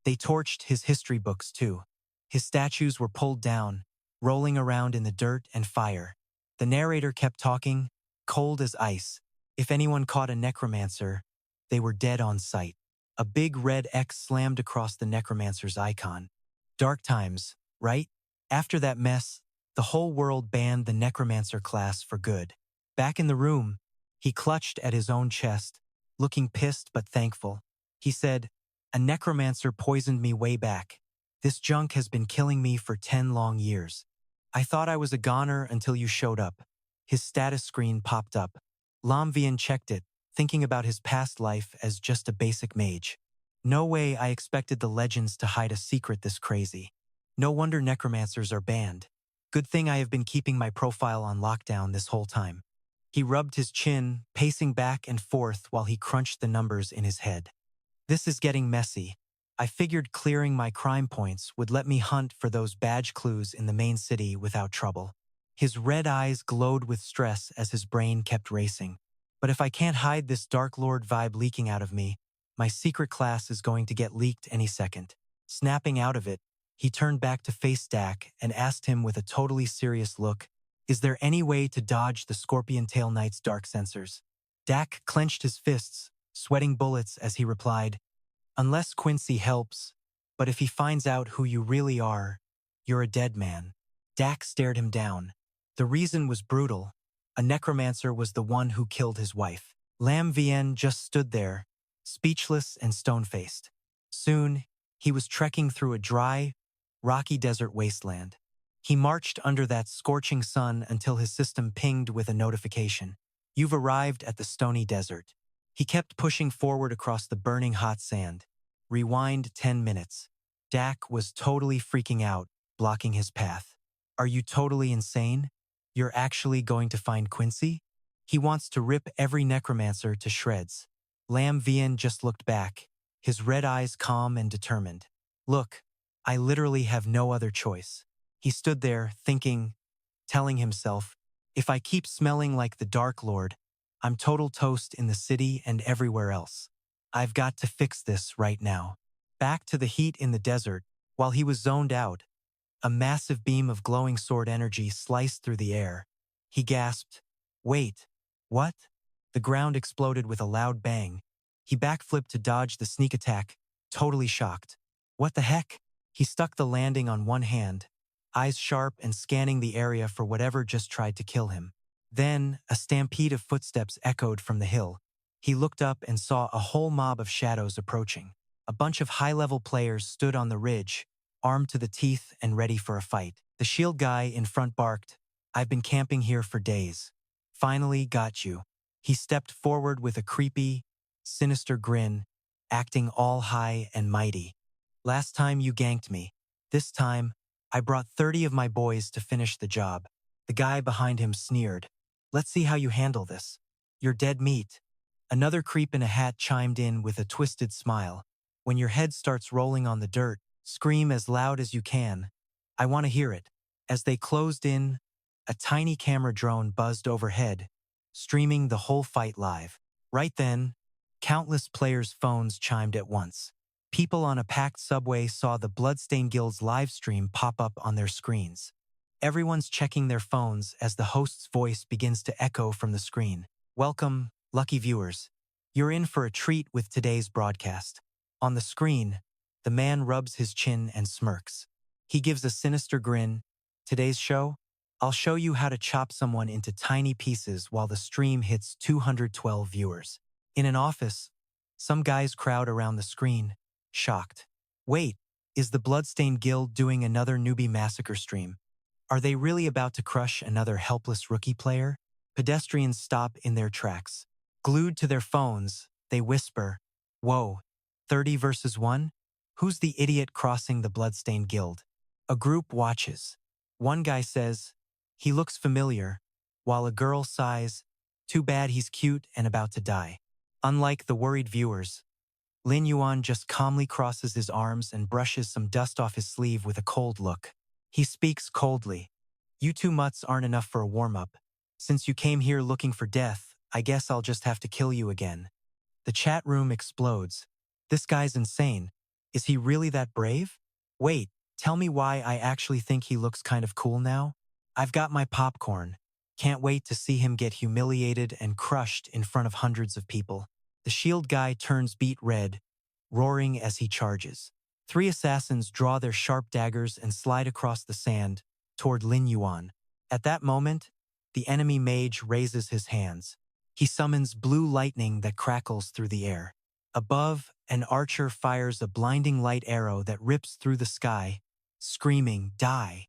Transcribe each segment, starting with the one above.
They torched his history books too. His statues were pulled down, rolling around in the dirt and fire. The narrator kept talking, cold as ice. If anyone caught a necromancer, they were dead on sight. A big red X slammed across the necromancer's icon. Dark times, right? After that mess, the whole world banned the necromancer class for good. Back in the room, he clutched at his own chest, looking pissed but thankful. He said, "A necromancer poisoned me way back. This junk has been killing me for 10 long years. I thought I was a goner until you showed up." His status screen popped up. Lam Vien checked it, thinking about his past life as just a basic mage. No way I expected the legends to hide a secret this crazy. No wonder necromancers are banned. Good thing I have been keeping my profile on lockdown this whole time. He rubbed his chin, pacing back and forth while he crunched the numbers in his head. This is getting messy. I figured clearing my crime points would let me hunt for those badge clues in the main city without trouble. His red eyes glowed with stress as his brain kept racing. But if I can't hide this Dark Lord vibe leaking out of me, my secret class is going to get leaked any second. Snapping out of it, he turned back to face Dak and asked him with a totally serious look, "Is there any way to dodge the Scorpion Tail Knight's dark sensors?" Dak clenched his fists, sweating bullets as he replied, "Unless Quincy helps, but if he finds out who you really are, you're a dead man." Dak stared him down. The reason was brutal. A necromancer was the one who killed his wife. Lam Vien just stood there, speechless and stone-faced. Soon, he was trekking through a dry, rocky desert wasteland. He marched under that scorching sun until his system pinged with a notification. "You've arrived at the stony desert." He kept pushing forward across the burning hot sand. Rewind 10 minutes. Dak was totally freaking out, blocking his path. "Are you totally insane? You're actually going to find Quincy? He wants to rip every necromancer to shreds." Lam Vien just looked back, his red eyes calm and determined. "Look, I literally have no other choice." He stood there, thinking, telling himself, "If I keep smelling like the Dark Lord, I'm total toast in the city and everywhere else. I've got to fix this right now." Back to the heat in the desert, while he was zoned out, a massive beam of glowing sword energy sliced through the air. He gasped, "Wait, what?" The ground exploded with a loud bang. He backflipped to dodge the sneak attack, totally shocked. What the heck? He stuck the landing on one hand, eyes sharp and scanning the area for whatever just tried to kill him. Then, a stampede of footsteps echoed from the hill. He looked up and saw a whole mob of shadows approaching. A bunch of high-level players stood on the ridge, armed to the teeth and ready for a fight. The shield guy in front barked, "I've been camping here for days. Finally got you." He stepped forward with a creepy, sinister grin, acting all high and mighty. "Last time you ganked me. This time, I brought 30 of my boys to finish the job." The guy behind him sneered, "Let's see how you handle this. You're dead meat." Another creep in a hat chimed in with a twisted smile. "When your head starts rolling on the dirt, scream as loud as you can. I want to hear it." As they closed in, a tiny camera drone buzzed overhead, streaming the whole fight live. Right then, countless players' phones chimed at once. People on a packed subway saw the Bloodstained Guild's live stream pop up on their screens. Everyone's checking their phones as the host's voice begins to echo from the screen. "Welcome, lucky viewers. You're in for a treat with today's broadcast." On the screen, the man rubs his chin and smirks. He gives a sinister grin. "Today's show? I'll show you how to chop someone into tiny pieces while the stream hits 212 viewers." In an office, some guys crowd around the screen, shocked. "Wait, is the Bloodstained Guild doing another newbie massacre stream? Are they really about to crush another helpless rookie player?" Pedestrians stop in their tracks. Glued to their phones, they whisper, "Whoa, 30 versus 1? Who's the idiot crossing the Bloodstained Guild?" A group watches. One guy says, "He looks familiar," while a girl sighs, "Too bad he's cute and about to die." Unlike the worried viewers, Lin Yuan just calmly crosses his arms and brushes some dust off his sleeve with a cold look. He speaks coldly. "You two mutts aren't enough for a warm-up. Since you came here looking for death, I guess I'll just have to kill you again." The chat room explodes. "This guy's insane. Is he really that brave? Wait, tell me why I actually think he looks kind of cool now? I've got my popcorn. Can't wait to see him get humiliated and crushed in front of hundreds of people. The shield guy turns beet red, roaring as he charges. Three assassins draw their sharp daggers and slide across the sand toward Lin Yuan. At that moment, the enemy mage raises his hands. He summons blue lightning that crackles through the air. Above, an archer fires a blinding light arrow that rips through the sky, screaming, "Die!"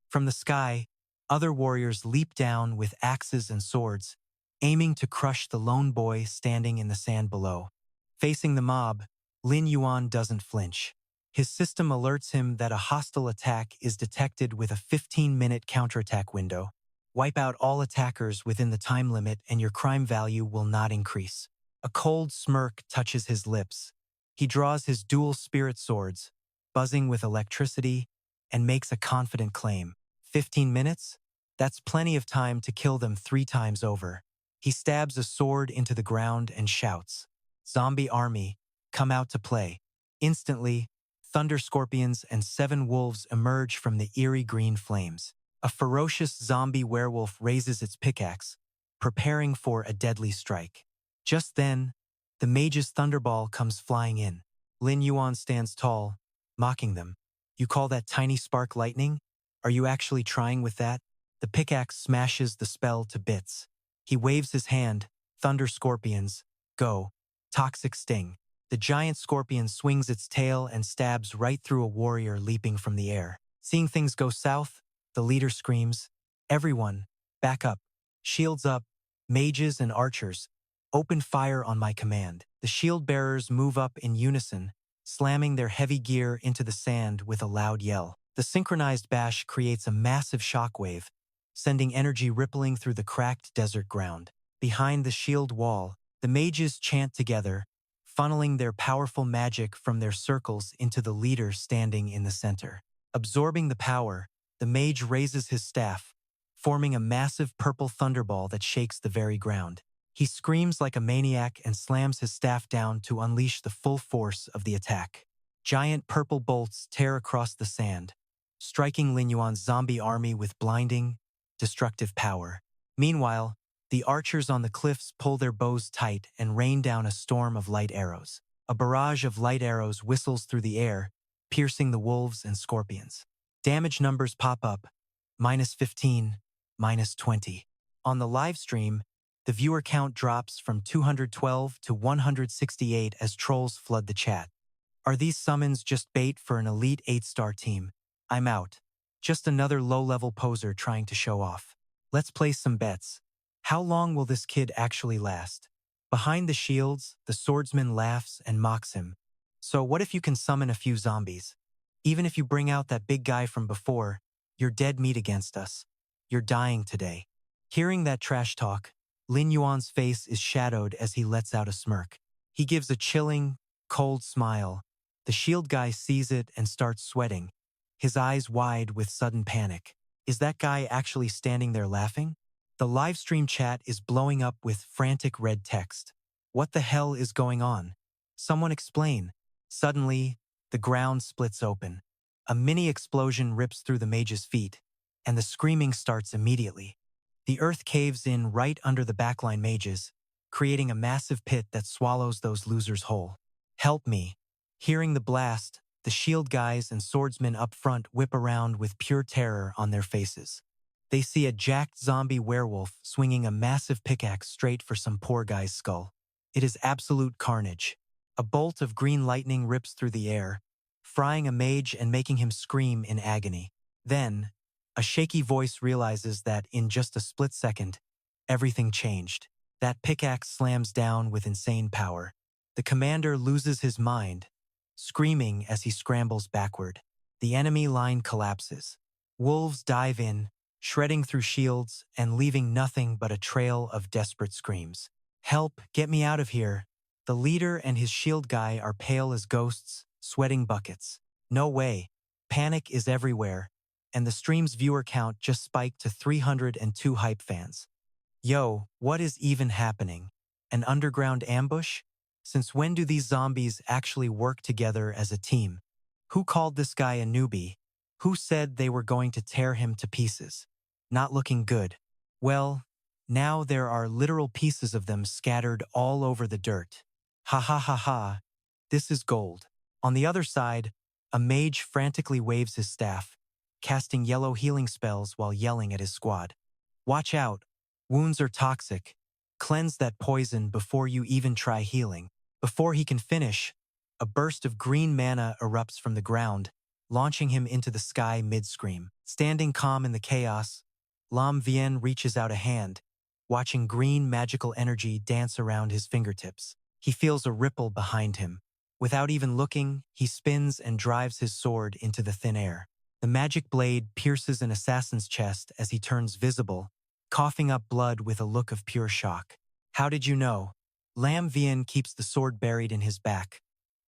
From the sky, other warriors leap down with axes and swords, aiming to crush the lone boy standing in the sand below. Facing the mob, Lin Yuan doesn't flinch. His system alerts him that a hostile attack is detected with a 15-minute counterattack window. Wipe out all attackers within the time limit and your crime value will not increase. A cold smirk touches his lips. He draws his dual spirit swords, buzzing with electricity, and makes a confident claim. 15 minutes? That's plenty of time to kill them 3 times over. He stabs a sword into the ground and shouts, "Zombie army, come out to play." Instantly, thunder scorpions and 7 wolves emerge from the eerie green flames. A ferocious zombie werewolf raises its pickaxe, preparing for a deadly strike. Just then, the mage's thunderball comes flying in. Lin Yuan stands tall, mocking them. "You call that tiny spark lightning? Are you actually trying with that?" The pickaxe smashes the spell to bits. He waves his hand, "Thunder scorpions, go." Toxic sting. The giant scorpion swings its tail and stabs right through a warrior leaping from the air. Seeing things go south, the leader screams, "Everyone, back up. Shields up. Mages and archers, open fire on my command." The shield bearers move up in unison, slamming their heavy gear into the sand with a loud yell. The synchronized bash creates a massive shockwave, sending energy rippling through the cracked desert ground. Behind the shield wall, the mages chant together, funneling their powerful magic from their circles into the leader standing in the center. Absorbing the power, the mage raises his staff, forming a massive purple thunderball that shakes the very ground. He screams like a maniac and slams his staff down to unleash the full force of the attack. Giant purple bolts tear across the sand, striking Lin Yuan's zombie army with blinding, destructive power. Meanwhile, the archers on the cliffs pull their bows tight and rain down a storm of light arrows. A barrage of light arrows whistles through the air, piercing the wolves and scorpions. Damage numbers pop up, -15, -20. On the live stream, the viewer count drops from 212 to 168 as trolls flood the chat. Are these summons just bait for an elite 8-star team? I'm out. Just another low-level poser trying to show off. Let's place some bets. How long will this kid actually last? Behind the shields, the swordsman laughs and mocks him. So what if you can summon a few zombies? Even if you bring out that big guy from before, you're dead meat against us. You're dying today. Hearing that trash talk, Lin Yuan's face is shadowed as he lets out a smirk. He gives a chilling, cold smile. The shield guy sees it and starts sweating, his eyes wide with sudden panic. Is that guy actually standing there laughing? The livestream chat is blowing up with frantic red text. What the hell is going on? Someone explain. Suddenly, the ground splits open. A mini explosion rips through the mage's feet, and the screaming starts immediately. The earth caves in right under the backline mages, creating a massive pit that swallows those losers whole. Help me. Hearing the blast, the shield guys and swordsmen up front whip around with pure terror on their faces. They see a jacked zombie werewolf swinging a massive pickaxe straight for some poor guy's skull. It is absolute carnage. A bolt of green lightning rips through the air, frying a mage and making him scream in agony. Then, a shaky voice realizes that in just a split second, everything changed. That pickaxe slams down with insane power. The commander loses his mind, screaming as he scrambles backward. The enemy line collapses. Wolves dive in, shredding through shields and leaving nothing but a trail of desperate screams. Help, get me out of here. The leader and his shield guy are pale as ghosts, sweating buckets. No way. Panic is everywhere, and the stream's viewer count just spiked to 302 hype fans. Yo, what is even happening? An underground ambush? Since when do these zombies actually work together as a team? Who called this guy a newbie? Who said they were going to tear him to pieces? Not looking good. Well, now there are literal pieces of them scattered all over the dirt. Ha ha ha ha. This is gold. On the other side, a mage frantically waves his staff, casting yellow healing spells while yelling at his squad. Watch out. Wounds are toxic. Cleanse that poison before you even try healing. Before he can finish, a burst of green mana erupts from the ground, launching him into the sky mid-scream. Standing calm in the chaos, Lam Vien reaches out a hand, watching green magical energy dance around his fingertips. He feels a ripple behind him. Without even looking, he spins and drives his sword into the thin air. The magic blade pierces an assassin's chest as he turns visible, coughing up blood with a look of pure shock. How did you know? Lam Vien keeps the sword buried in his back,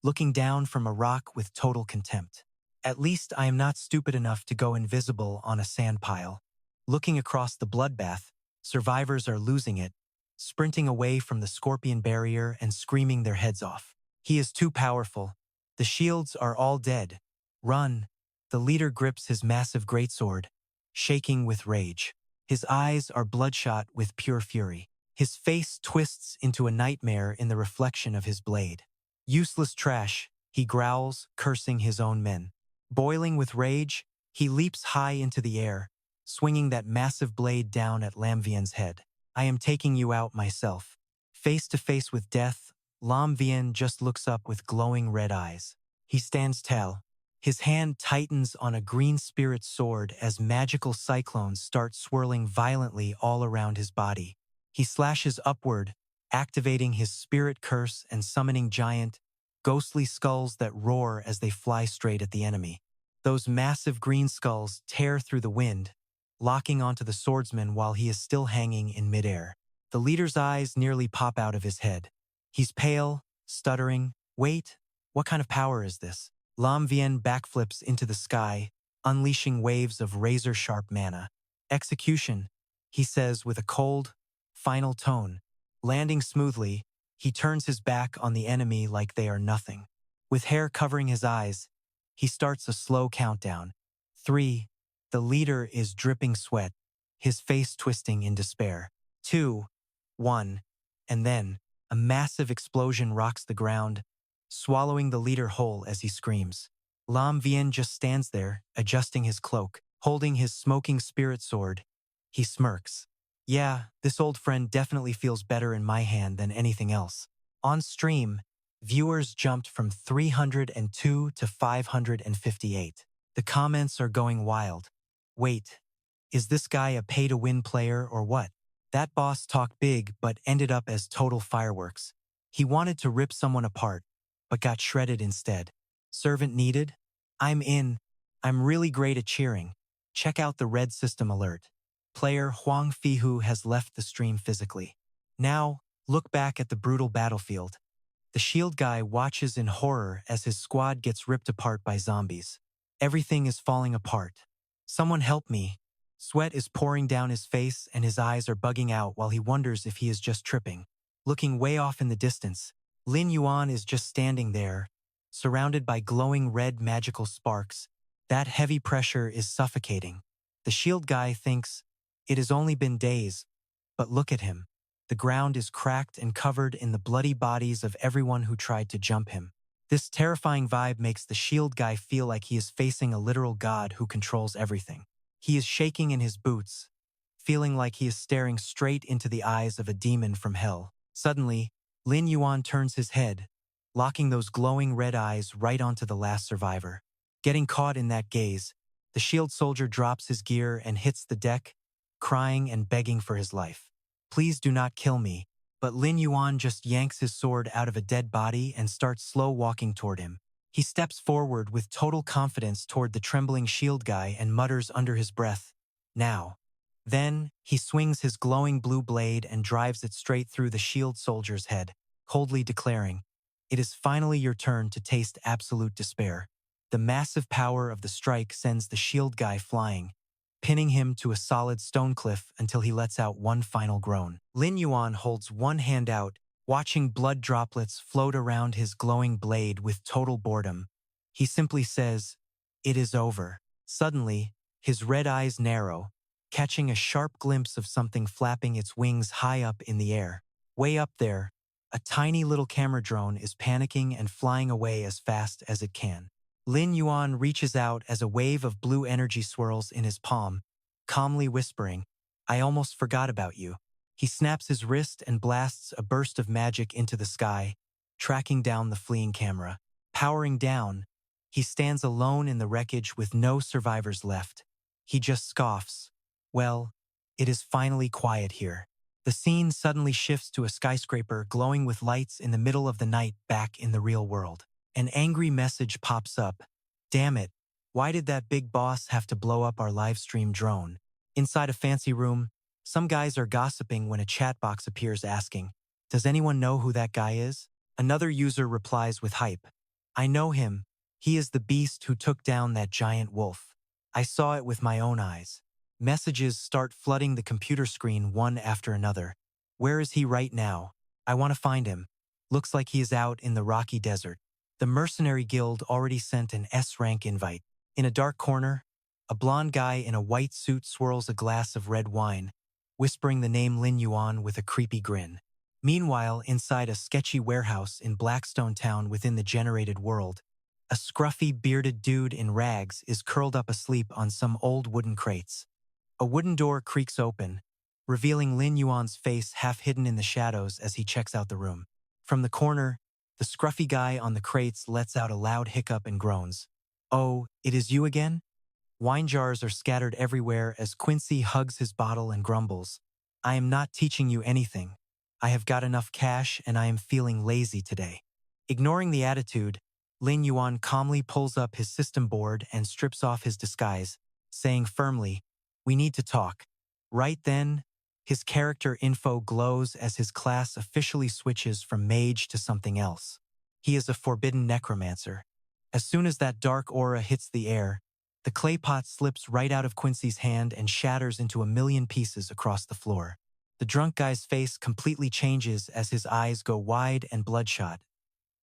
looking down from a rock with total contempt. At least I am not stupid enough to go invisible on a sand pile. Looking across the bloodbath, survivors are losing it, sprinting away from the scorpion barrier and screaming their heads off. He is too powerful. The shields are all dead. Run. The leader grips his massive greatsword, shaking with rage. His eyes are bloodshot with pure fury. His face twists into a nightmare in the reflection of his blade. Useless trash, he growls, cursing his own men. Boiling with rage, he leaps high into the air, swinging that massive blade down at Lam Vien's head. I am taking you out myself. Face to face with death, Lam Vien just looks up with glowing red eyes. He stands tall. His hand tightens on a green spirit sword as magical cyclones start swirling violently all around his body. He slashes upward, activating his spirit curse and summoning giant, ghostly skulls that roar as they fly straight at the enemy. Those massive green skulls tear through the wind, locking onto the swordsman while he is still hanging in midair. The leader's eyes nearly pop out of his head. He's pale, stuttering. Wait, what kind of power is this? Lam Vien backflips into the sky, unleashing waves of razor-sharp mana. Execution, he says with a cold, final tone. Landing smoothly, he turns his back on the enemy like they are nothing. With hair covering his eyes, he starts a slow countdown. 3. The leader is dripping sweat, his face twisting in despair. 2. 1. And then, a massive explosion rocks the ground, swallowing the leader whole as he screams. Lam Vien just stands there, adjusting his cloak, holding his smoking spirit sword. He smirks. Yeah, this old friend definitely feels better in my hand than anything else. On stream, viewers jumped from 302 to 558. The comments are going wild. Wait, is this guy a pay-to-win player or what? That boss talked big but ended up as total fireworks. He wanted to rip someone apart, but got shredded instead. Servant needed? I'm in. I'm really great at cheering. Check out the red system alert. Player Huang Fihu has left the stream physically. Now, look back at the brutal battlefield. The shield guy watches in horror as his squad gets ripped apart by zombies. Everything is falling apart. Someone help me. Sweat is pouring down his face and his eyes are bugging out while he wonders if he is just tripping. Looking way off in the distance, Lin Yuan is just standing there, surrounded by glowing red magical sparks. That heavy pressure is suffocating. The shield guy thinks, it has only been days, but look at him. The ground is cracked and covered in the bloody bodies of everyone who tried to jump him. This terrifying vibe makes the shield guy feel like he is facing a literal god who controls everything. He is shaking in his boots, feeling like he is staring straight into the eyes of a demon from hell. Suddenly, Lin Yuan turns his head, locking those glowing red eyes right onto the last survivor. Getting caught in that gaze, the shield soldier drops his gear and hits the deck, crying and begging for his life. Please do not kill me, but Lin Yuan just yanks his sword out of a dead body and starts slow walking toward him. He steps forward with total confidence toward the trembling shield guy and mutters under his breath, now. Then, he swings his glowing blue blade and drives it straight through the shield soldier's head, coldly declaring, it is finally your turn to taste absolute despair. The massive power of the strike sends the shield guy flying, pinning him to a solid stone cliff until he lets out one final groan. Lin Yuan holds one hand out, Watching blood droplets float around his glowing blade with total boredom, he simply says, "It is over." Suddenly, his red eyes narrow, catching a sharp glimpse of something flapping its wings high up in the air. Way up there, a tiny little camera drone is panicking and flying away as fast as it can. Lin Yuan reaches out as a wave of blue energy swirls in his palm, calmly whispering, "I almost forgot about you." He snaps his wrist and blasts a burst of magic into the sky, tracking down the fleeing camera. Powering down, he stands alone in the wreckage with no survivors left. He just scoffs. Well, it is finally quiet here. The scene suddenly shifts to a skyscraper glowing with lights in the middle of the night back in the real world. An angry message pops up. "Damn it, why did that big boss have to blow up our live stream drone?" Inside a fancy room, some guys are gossiping when a chat box appears asking, "Does anyone know who that guy is?" Another user replies with hype, "I know him. He is the beast who took down that giant wolf. I saw it with my own eyes." Messages start flooding the computer screen one after another. "Where is he right now? I want to find him. Looks like he is out in the rocky desert." The Mercenary Guild already sent an S-rank invite. In a dark corner, a blond guy in a white suit swirls a glass of red wine, whispering the name Lin Yuan with a creepy grin. Meanwhile, inside a sketchy warehouse in Blackstone Town within the generated world, a scruffy, bearded dude in rags is curled up asleep on some old wooden crates. A wooden door creaks open, revealing Lin Yuan's face half hidden in the shadows as he checks out the room. From the corner, the scruffy guy on the crates lets out a loud hiccup and groans. "Oh, it is you again?" Wine jars are scattered everywhere as Quincy hugs his bottle and grumbles, "I am not teaching you anything. I have got enough cash and I am feeling lazy today." Ignoring the attitude, Lin Yuan calmly pulls up his system board and strips off his disguise, saying firmly, "We need to talk." Right then, his character info glows as his class officially switches from mage to something else. He is a forbidden necromancer. As soon as that dark aura hits the air, the clay pot slips right out of Quincy's hand and shatters into a million pieces across the floor. The drunk guy's face completely changes as his eyes go wide and bloodshot.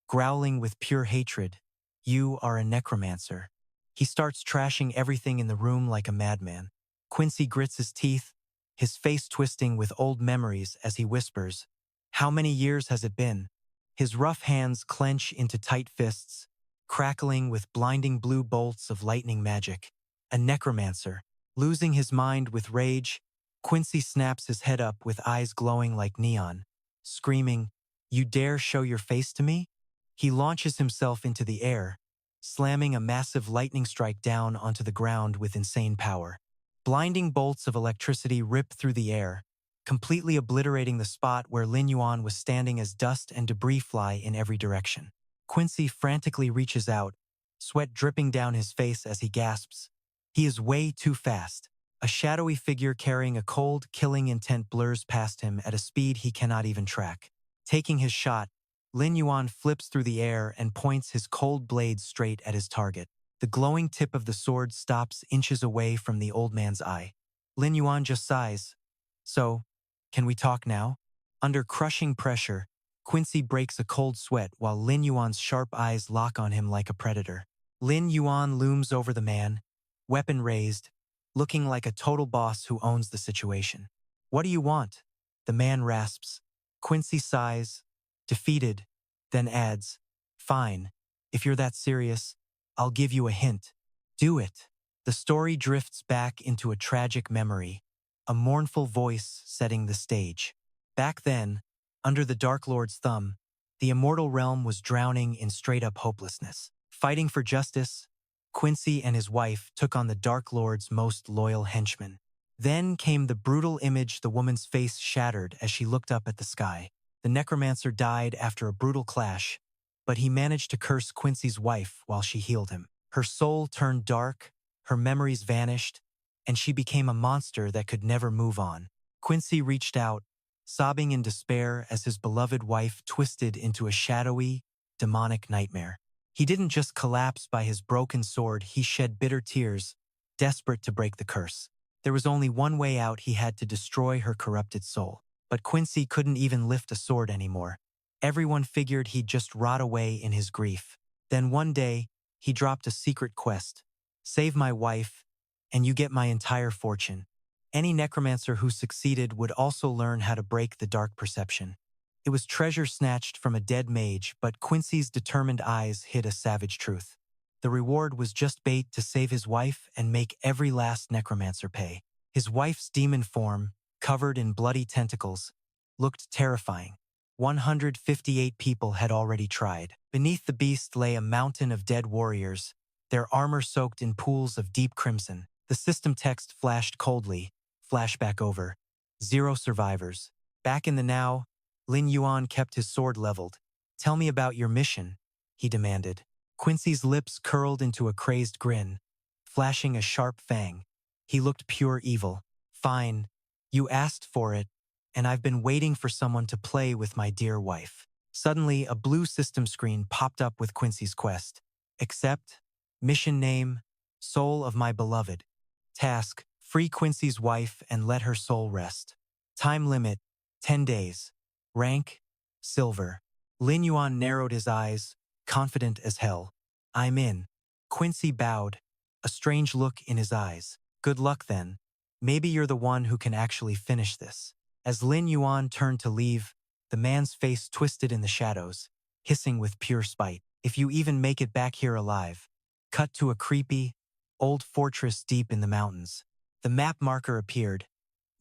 Growling with pure hatred, "You are a necromancer." He starts trashing everything in the room like a madman. Quincy grits his teeth, his face twisting with old memories as he whispers, "How many years has it been?" His rough hands clench into tight fists, crackling with blinding blue bolts of lightning magic. A necromancer. Losing his mind with rage, Quincy snaps his head up with eyes glowing like neon, screaming, "You dare show your face to me?" He launches himself into the air, slamming a massive lightning strike down onto the ground with insane power. Blinding bolts of electricity rip through the air, completely obliterating the spot where Lin Yuan was standing as dust and debris fly in every direction. Quincy frantically reaches out, sweat dripping down his face as he gasps. He is way too fast. A shadowy figure carrying a cold, killing intent blurs past him at a speed he cannot even track. Taking his shot, Lin Yuan flips through the air and points his cold blade straight at his target. The glowing tip of the sword stops inches away from the old man's eye. Lin Yuan just sighs. "So, can we talk now?" Under crushing pressure, Quincy breaks a cold sweat while Lin Yuan's sharp eyes lock on him like a predator. Lin Yuan looms over the man, weapon raised, looking like a total boss who owns the situation. "What do you want?" the man rasps. Quincy sighs, defeated, then adds, "Fine, if you're that serious, I'll give you a hint. Do it." The story drifts back into a tragic memory, a mournful voice setting the stage. Back then, under the Dark Lord's thumb, the immortal realm was drowning in straight-up hopelessness. Fighting for justice, Quincy and his wife took on the Dark Lord's most loyal henchmen. Then came the brutal image. The woman's face shattered as she looked up at the sky. The necromancer died after a brutal clash, but he managed to curse Quincy's wife while she healed him. Her soul turned dark, her memories vanished, and she became a monster that could never move on. Quincy reached out, sobbing in despair as his beloved wife twisted into a shadowy, demonic nightmare. He didn't just collapse by his broken sword, he shed bitter tears, desperate to break the curse. There was only one way out. He had to destroy her corrupted soul. But Quincy couldn't even lift a sword anymore. Everyone figured he'd just rot away in his grief. Then one day, he dropped a secret quest. Save my wife, and you get my entire fortune. Any necromancer who succeeded would also learn how to break the dark perception. It was treasure snatched from a dead mage, but Quincy's determined eyes hid a savage truth. The reward was just bait to save his wife and make every last necromancer pay. His wife's demon form, covered in bloody tentacles, looked terrifying. 158 people had already tried. Beneath the beast lay a mountain of dead warriors, their armor soaked in pools of deep crimson. The system text flashed coldly. Flashback over. 0 survivors. Back in the now, Lin Yuan kept his sword leveled. Tell me about your mission, he demanded. Quincy's lips curled into a crazed grin, flashing a sharp fang. He looked pure evil. Fine, you asked for it, and I've been waiting for someone to play with my dear wife. Suddenly, a blue system screen popped up with Quincy's quest. Accept. Mission name, Soul of My Beloved. Task, free Quincy's wife and let her soul rest. Time limit, 10 days. Rank, Silver. Lin Yuan narrowed his eyes, confident as hell. I'm in. Quincy bowed, a strange look in his eyes. Good luck then. Maybe you're the one who can actually finish this. As Lin Yuan turned to leave, the man's face twisted in the shadows, hissing with pure spite. If you even make it back here alive. Cut to a creepy, old fortress deep in the mountains. The map marker appeared.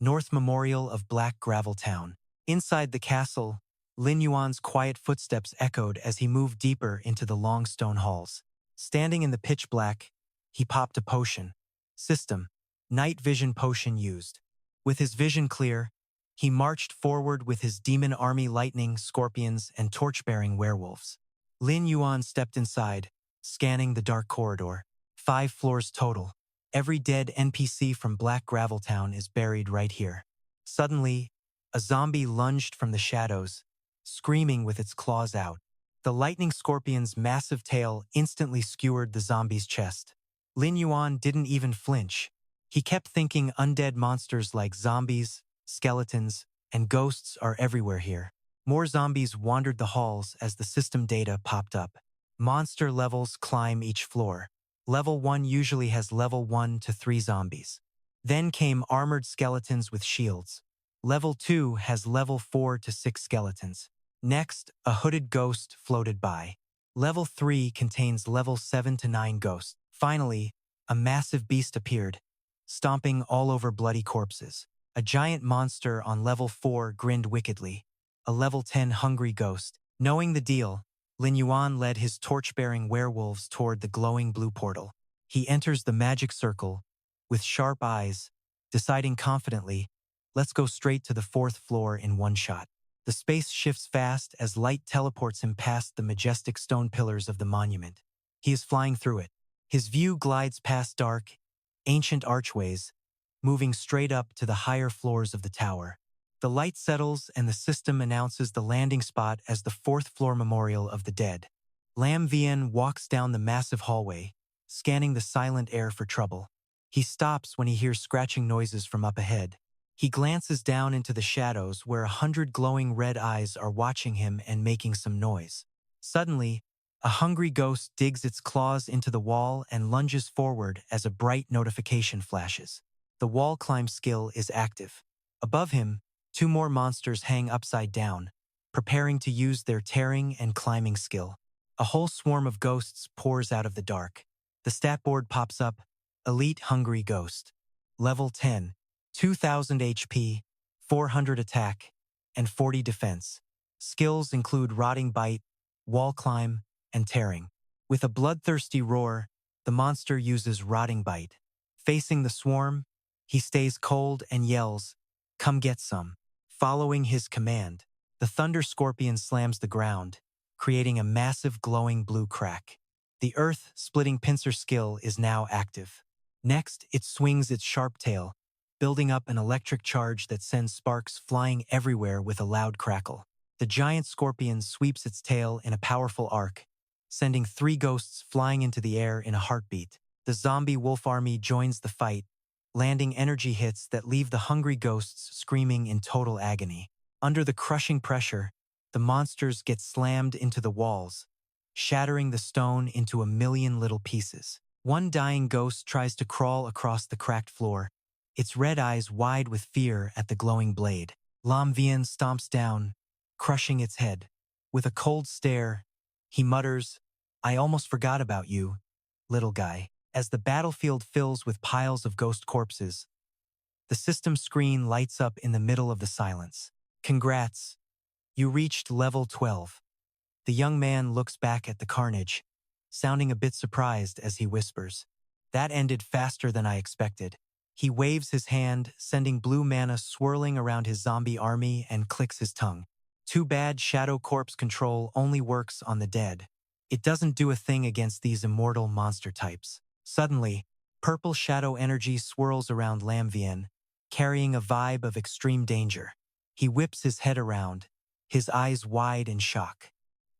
North Memorial of Black Gravel Town. Inside the castle, Lin Yuan's quiet footsteps echoed as he moved deeper into the long stone halls. Standing in the pitch black, he popped a potion. System, night vision potion used. With his vision clear, he marched forward with his demon army lightning, scorpions, and torch-bearing werewolves. Lin Yuan stepped inside, scanning the dark corridor. 5 floors total. Every dead NPC from Black Gravel Town is buried right here. Suddenly, a zombie lunged from the shadows, screaming with its claws out. The lightning scorpion's massive tail instantly skewered the zombie's chest. Lin Yuan didn't even flinch. He kept thinking undead monsters like zombies, skeletons, and ghosts are everywhere here. More zombies wandered the halls as the system data popped up. Monster levels climb each floor. Level 1 usually has level 1 to 3 zombies. Then came armored skeletons with shields. Level 2 has level 4 to 6 skeletons. Next, a hooded ghost floated by. Level 3 contains level 7 to 9 ghosts. Finally, a massive beast appeared, stomping all over bloody corpses. A giant monster on level 4 grinned wickedly. A level 10 hungry ghost. Knowing the deal, Lin Yuan led his torch-bearing werewolves toward the glowing blue portal. He enters the magic circle, with sharp eyes, deciding confidently, let's go straight to the 4th floor in one shot. The space shifts fast as light teleports him past the majestic stone pillars of the monument. He is flying through it. His view glides past dark, ancient archways, moving straight up to the higher floors of the tower. The light settles and the system announces the landing spot as the 4th floor memorial of the dead. Lam Vien walks down the massive hallway, scanning the silent air for trouble. He stops when he hears scratching noises from up ahead. He glances down into the shadows where 100 glowing red eyes are watching him and making some noise. Suddenly, a hungry ghost digs its claws into the wall and lunges forward as a bright notification flashes. The wall climb skill is active. Above him, 2 more monsters hang upside down, preparing to use their tearing and climbing skill. A whole swarm of ghosts pours out of the dark. The stat board pops up, Elite Hungry Ghost. Level 10, 2000 HP, 400 attack, and 40 defense. Skills include Rotting Bite, Wall Climb, and Tearing. With a bloodthirsty roar, the monster uses Rotting Bite. Facing the swarm, he stays cold and yells, "Come get some." Following his command, the Thunder Scorpion slams the ground, creating a massive glowing blue crack. The earth-splitting pincer skill is now active. Next, it swings its sharp tail, building up an electric charge that sends sparks flying everywhere with a loud crackle. The giant scorpion sweeps its tail in a powerful arc, sending 3 ghosts flying into the air in a heartbeat. The zombie wolf army joins the fight, landing energy hits that leave the hungry ghosts screaming in total agony. Under the crushing pressure, The monsters get slammed into the walls, shattering the stone into a million little pieces. One dying ghost tries to crawl across the cracked floor, its red eyes wide with fear at the glowing blade. Lam Vien stomps down, crushing its head. With a cold stare, he mutters, "I almost forgot about you, little guy." As the battlefield fills with piles of ghost corpses, the system screen lights up in the middle of the silence. "Congrats, you reached level 12. The young man looks back at the carnage, sounding a bit surprised as he whispers, "That ended faster than I expected." He waves his hand, sending blue mana swirling around his zombie army, and clicks his tongue. Too bad Shadow Corpse control only works on the dead. It doesn't do a thing against these immortal monster types. Suddenly, purple shadow energy swirls around Lam Vien, carrying a vibe of extreme danger. He whips his head around, his eyes wide in shock.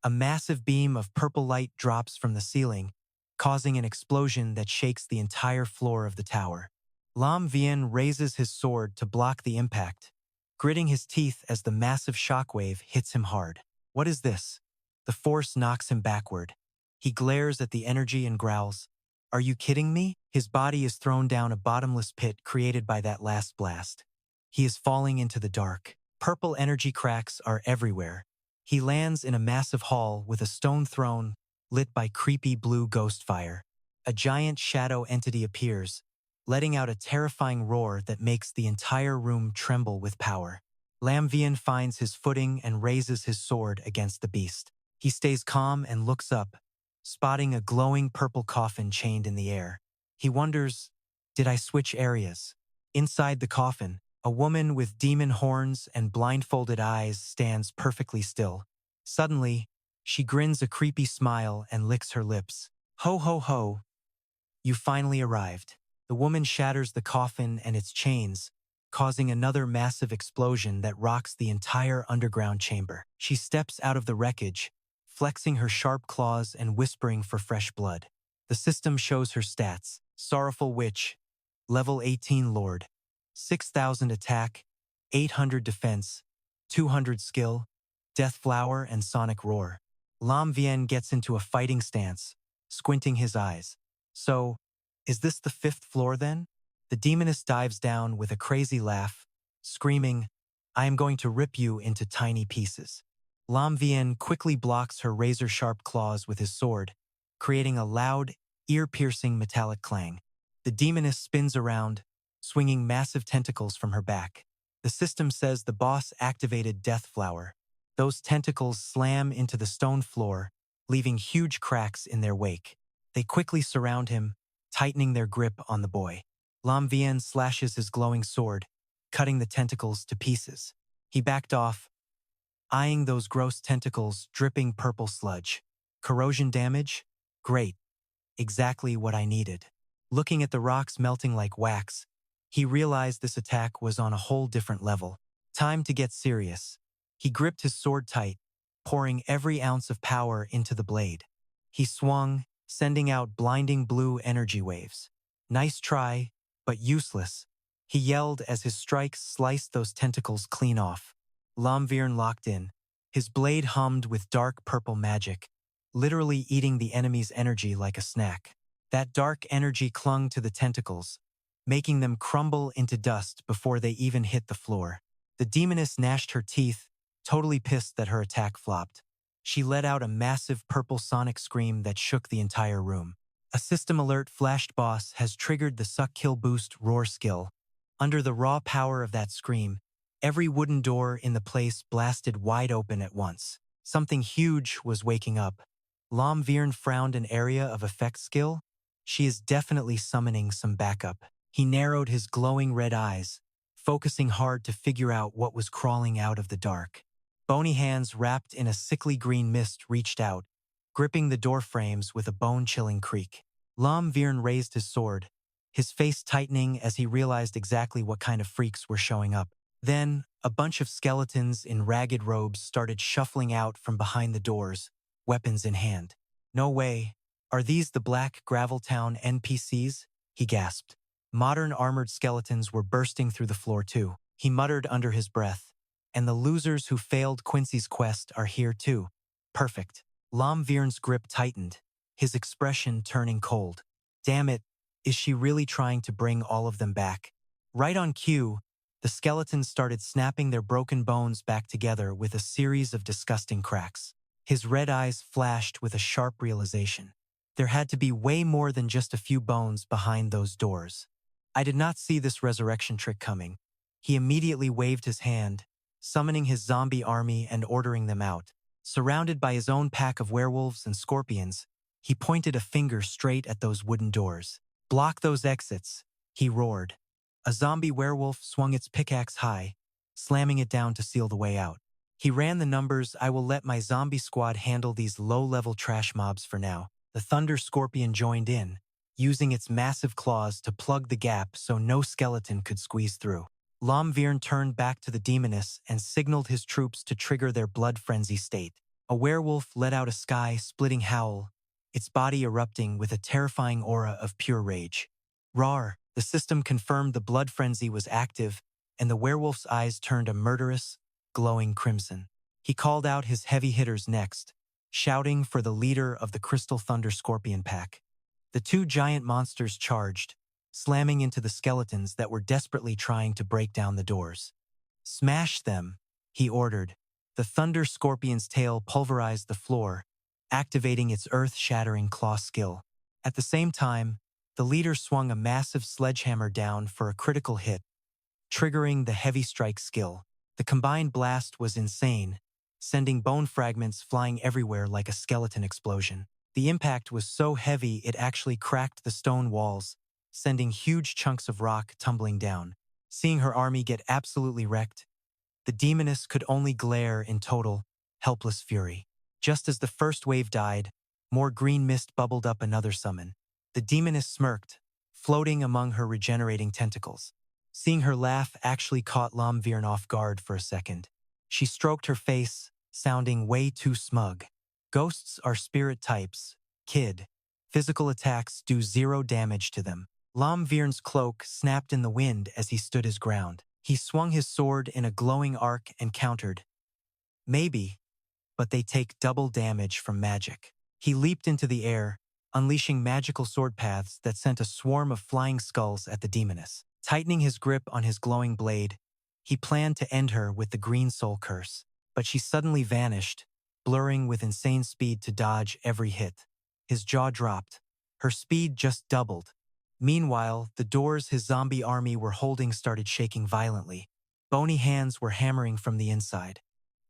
A massive beam of purple light drops from the ceiling, causing an explosion that shakes the entire floor of the tower. Lam Vien raises his sword to block the impact, gritting his teeth as the massive shockwave hits him hard. What is this? The force knocks him backward. He glares at the energy and growls, "Are you kidding me?" His body is thrown down a bottomless pit created by that last blast. He is falling into the dark. Purple energy cracks are everywhere. He lands in a massive hall with a stone throne lit by creepy blue ghost fire. A giant shadow entity appears, letting out a terrifying roar that makes the entire room tremble with power. Lam Vien finds his footing and raises his sword against the beast. He stays calm and looks up, spotting a glowing purple coffin chained in the air. He wonders, did I switch areas? Inside the coffin, a woman with demon horns and blindfolded eyes stands perfectly still. Suddenly, she grins a creepy smile and licks her lips. "Ho ho ho, you finally arrived." The woman shatters the coffin and its chains, causing another massive explosion that rocks the entire underground chamber. She steps out of the wreckage, flexing her sharp claws and whispering for fresh blood. The system shows her stats: Sorrowful Witch, level 18 Lord, 6,000 attack, 800 defense, 200 skill, Death Flower and Sonic Roar. Lam Vien gets into a fighting stance, squinting his eyes. "So, is this the 5th floor then?" The demoness dives down with a crazy laugh, screaming, "I am going to rip you into tiny pieces." Lam Vien quickly blocks her razor-sharp claws with his sword, creating a loud, ear-piercing metallic clang. The demoness spins around, swinging massive tentacles from her back. The system says the boss activated Death Flower. Those tentacles slam into the stone floor, leaving huge cracks in their wake. They quickly surround him, tightening their grip on the boy. Lam Vien slashes his glowing sword, cutting the tentacles to pieces. He backed off, eyeing those gross tentacles dripping purple sludge. Corrosion damage? Great. Exactly what I needed. Looking at the rocks melting like wax, he realized this attack was on a whole different level. Time to get serious. He gripped his sword tight, pouring every ounce of power into the blade. He swung, sending out blinding blue energy waves. "Nice try, but useless," he yelled as his strikes sliced those tentacles clean off. Lam Vien locked in. His blade hummed with dark purple magic, literally eating the enemy's energy like a snack. That dark energy clung to the tentacles, making them crumble into dust before they even hit the floor. The demoness gnashed her teeth, totally pissed that her attack flopped. She let out a massive purple sonic scream that shook the entire room. A system alert flashed: Boss has triggered the Suck Kill Boost Roar skill. Under the raw power of that scream, every wooden door in the place blasted wide open at once. Something huge was waking up. Lam Vien frowned. An area of effect skill? She is definitely summoning some backup. He narrowed his glowing red eyes, focusing hard to figure out what was crawling out of the dark. Bony hands wrapped in a sickly green mist reached out, gripping the door frames with a bone-chilling creak. Lam Vien raised his sword, his face tightening as he realized exactly what kind of freaks were showing up. Then, a bunch of skeletons in ragged robes started shuffling out from behind the doors, weapons in hand. "No way. Are these the Black Graveltown NPCs?" he gasped. Modern armored skeletons were bursting through the floor too. He muttered under his breath, And the losers who failed Quincy's quest are here too. Perfect. Lam Vien's grip tightened, his expression turning cold. Damn it, is she really trying to bring all of them back? Right on cue, the skeletons started snapping their broken bones back together with a series of disgusting cracks. His red eyes flashed with a sharp realization. There had to be way more than just a few bones behind those doors. I did not see this resurrection trick coming. He immediately waved his hand, summoning his zombie army and ordering them out. Surrounded by his own pack of werewolves and scorpions, he pointed a finger straight at those wooden doors. "Block those exits," he roared. A zombie werewolf swung its pickaxe high, slamming it down to seal the way out. He ran the numbers. "I will let my zombie squad handle these low-level trash mobs for now." The thunder scorpion joined in, using its massive claws to plug the gap so no skeleton could squeeze through. Lam Vien turned back to the demoness and signaled his troops to trigger their blood frenzy state. A werewolf let out a sky-splitting howl, its body erupting with a terrifying aura of pure rage. Roar! The system confirmed the blood frenzy was active, and the werewolf's eyes turned a murderous, glowing crimson. He called out his heavy hitters next, shouting for the leader of the Crystal Thunder Scorpion pack. The two giant monsters charged, slamming into the skeletons that were desperately trying to break down the doors. "Smash them," he ordered. The Thunder Scorpion's tail pulverized the floor, activating its earth-shattering claw skill. At the same time, the leader swung a massive sledgehammer down for a critical hit, triggering the heavy strike skill. The combined blast was insane, sending bone fragments flying everywhere like a skeleton explosion. The impact was so heavy it actually cracked the stone walls, sending huge chunks of rock tumbling down. Seeing her army get absolutely wrecked, the demoness could only glare in total, helpless fury. Just as the first wave died, more green mist bubbled up another summon. The demoness smirked, floating among her regenerating tentacles. Seeing her laugh actually caught Lam Vien off guard for a second. She stroked her face, sounding way too smug. "Ghosts are spirit types, kid. Physical attacks do 0 damage to them." Lam Vien's cloak snapped in the wind as he stood his ground. He swung his sword in a glowing arc and countered. "Maybe, but they take double damage from magic." He leaped into the air, unleashing magical sword paths that sent a swarm of flying skulls at the demoness. Tightening his grip on his glowing blade, he planned to end her with the green soul curse. But she suddenly vanished, blurring with insane speed to dodge every hit. His jaw dropped. Her speed just doubled. Meanwhile, the doors his zombie army were holding started shaking violently. Bony hands were hammering from the inside.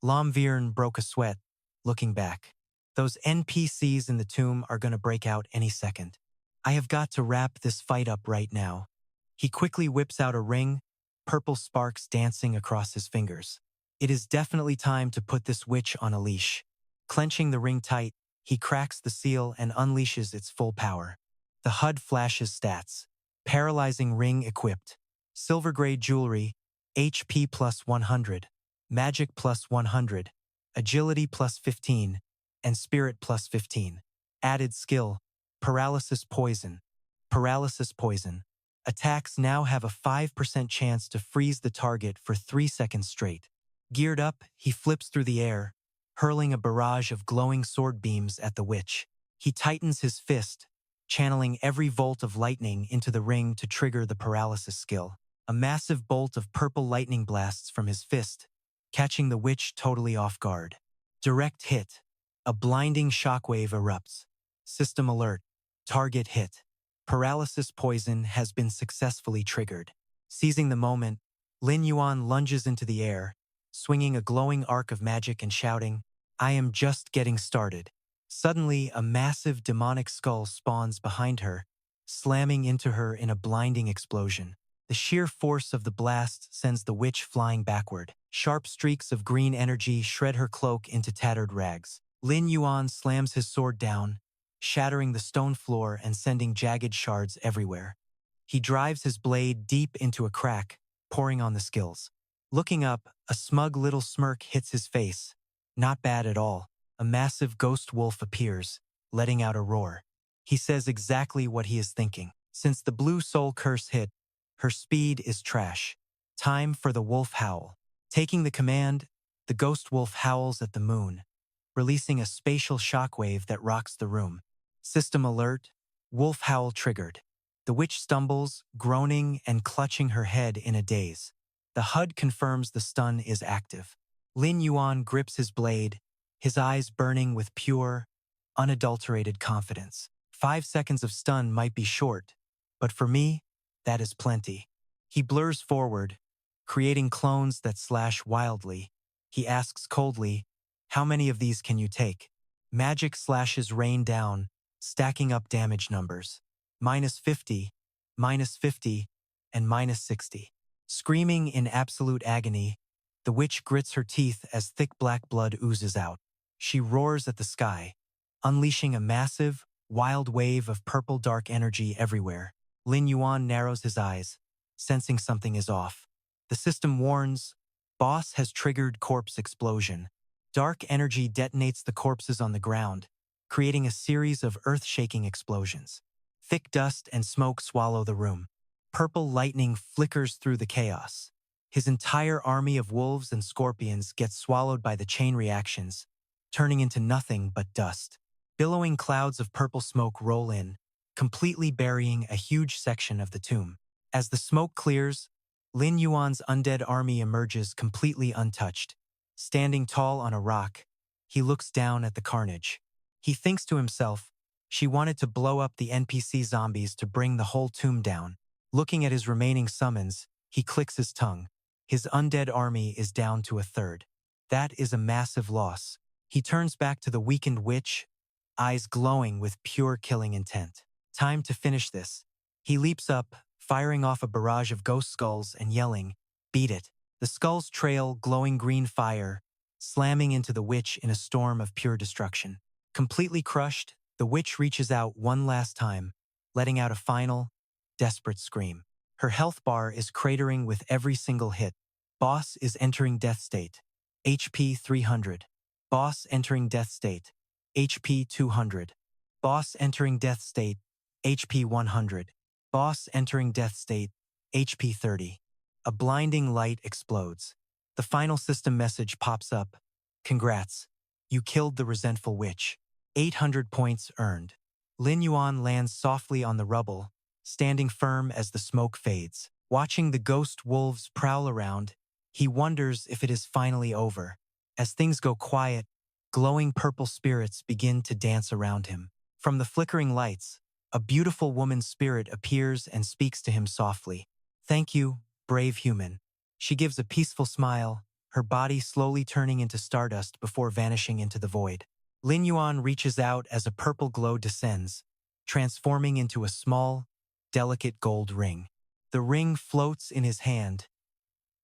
Lam Vien broke a sweat, looking back. Those NPCs in the tomb are gonna break out any second. I have got to wrap this fight up right now. He quickly whips out a ring, purple sparks dancing across his fingers. It is definitely time to put this witch on a leash. Clenching the ring tight, he cracks the seal and unleashes its full power. The HUD flashes stats. Paralyzing ring equipped. Silver-grade jewelry, HP plus 100. Magic plus 100. Agility plus 15. And Spirit plus 15. Added skill, Paralysis Poison. Paralysis Poison. Attacks now have a 5% chance to freeze the target for 3 seconds straight. Geared up, he flips through the air, hurling a barrage of glowing sword beams at the witch. He tightens his fist, channeling every volt of lightning into the ring to trigger the paralysis skill. A massive bolt of purple lightning blasts from his fist, catching the witch totally off guard. Direct hit. A blinding shockwave erupts. System alert. Target hit. Paralysis poison has been successfully triggered. Seizing the moment, Lin Yuan lunges into the air, swinging a glowing arc of magic and shouting, "I am just getting started." Suddenly, a massive demonic skull spawns behind her, slamming into her in a blinding explosion. The sheer force of the blast sends the witch flying backward. Sharp streaks of green energy shred her cloak into tattered rags. Lin Yuan slams his sword down, shattering the stone floor and sending jagged shards everywhere. He drives his blade deep into a crack, pouring on the skills. Looking up, a smug little smirk hits his face. Not bad at all. A massive ghost wolf appears, letting out a roar. He says exactly what he is thinking. Since the blue soul curse hit, her speed is trash. Time for the wolf howl. Taking the command, the ghost wolf howls at the moon, releasing a spatial shockwave that rocks the room. System alert, wolf howl triggered. The witch stumbles, groaning and clutching her head in a daze. The HUD confirms the stun is active. Lin Yuan grips his blade, his eyes burning with pure, unadulterated confidence. 5 seconds of stun might be short, but for me, that is plenty. He blurs forward, creating clones that slash wildly. He asks coldly, "How many of these can you take?" Magic slashes rain down, stacking up damage numbers. -50, -50, and -60. Screaming in absolute agony, the witch grits her teeth as thick black blood oozes out. She roars at the sky, unleashing a massive, wild wave of purple dark energy everywhere. Lin Yuan narrows his eyes, sensing something is off. The system warns, "Boss has triggered corpse explosion." Dark energy detonates the corpses on the ground, creating a series of earth-shaking explosions. Thick dust and smoke swallow the room. Purple lightning flickers through the chaos. His entire army of wolves and scorpions gets swallowed by the chain reactions, turning into nothing but dust. Billowing clouds of purple smoke roll in, completely burying a huge section of the tomb. As the smoke clears, Lin Yuan's undead army emerges completely untouched. Standing tall on a rock, he looks down at the carnage. He thinks to himself, "She wanted to blow up the NPC zombies to bring the whole tomb down." Looking at his remaining summons, he clicks his tongue. His undead army is down to a third. That is a massive loss. He turns back to the weakened witch, eyes glowing with pure killing intent. Time to finish this. He leaps up, firing off a barrage of ghost skulls and yelling, "Beat it." The skulls trail glowing green fire, slamming into the witch in a storm of pure destruction. Completely crushed, the witch reaches out one last time, letting out a final, desperate scream. Her health bar is cratering with every single hit. Boss is entering death state. HP 300. Boss entering death state. HP 200. Boss entering death state. HP 100. Boss entering death state. HP 30. A blinding light explodes. The final system message pops up. "Congrats. You killed the resentful witch. 800 points earned." Lin Yuan lands softly on the rubble, standing firm as the smoke fades. Watching the ghost wolves prowl around, he wonders if it is finally over. As things go quiet, glowing purple spirits begin to dance around him. From the flickering lights, a beautiful woman's spirit appears and speaks to him softly. "Thank you, brave human." She gives a peaceful smile, her body slowly turning into stardust before vanishing into the void. Lin Yuan reaches out as a purple glow descends, transforming into a small, delicate gold ring. The ring floats in his hand,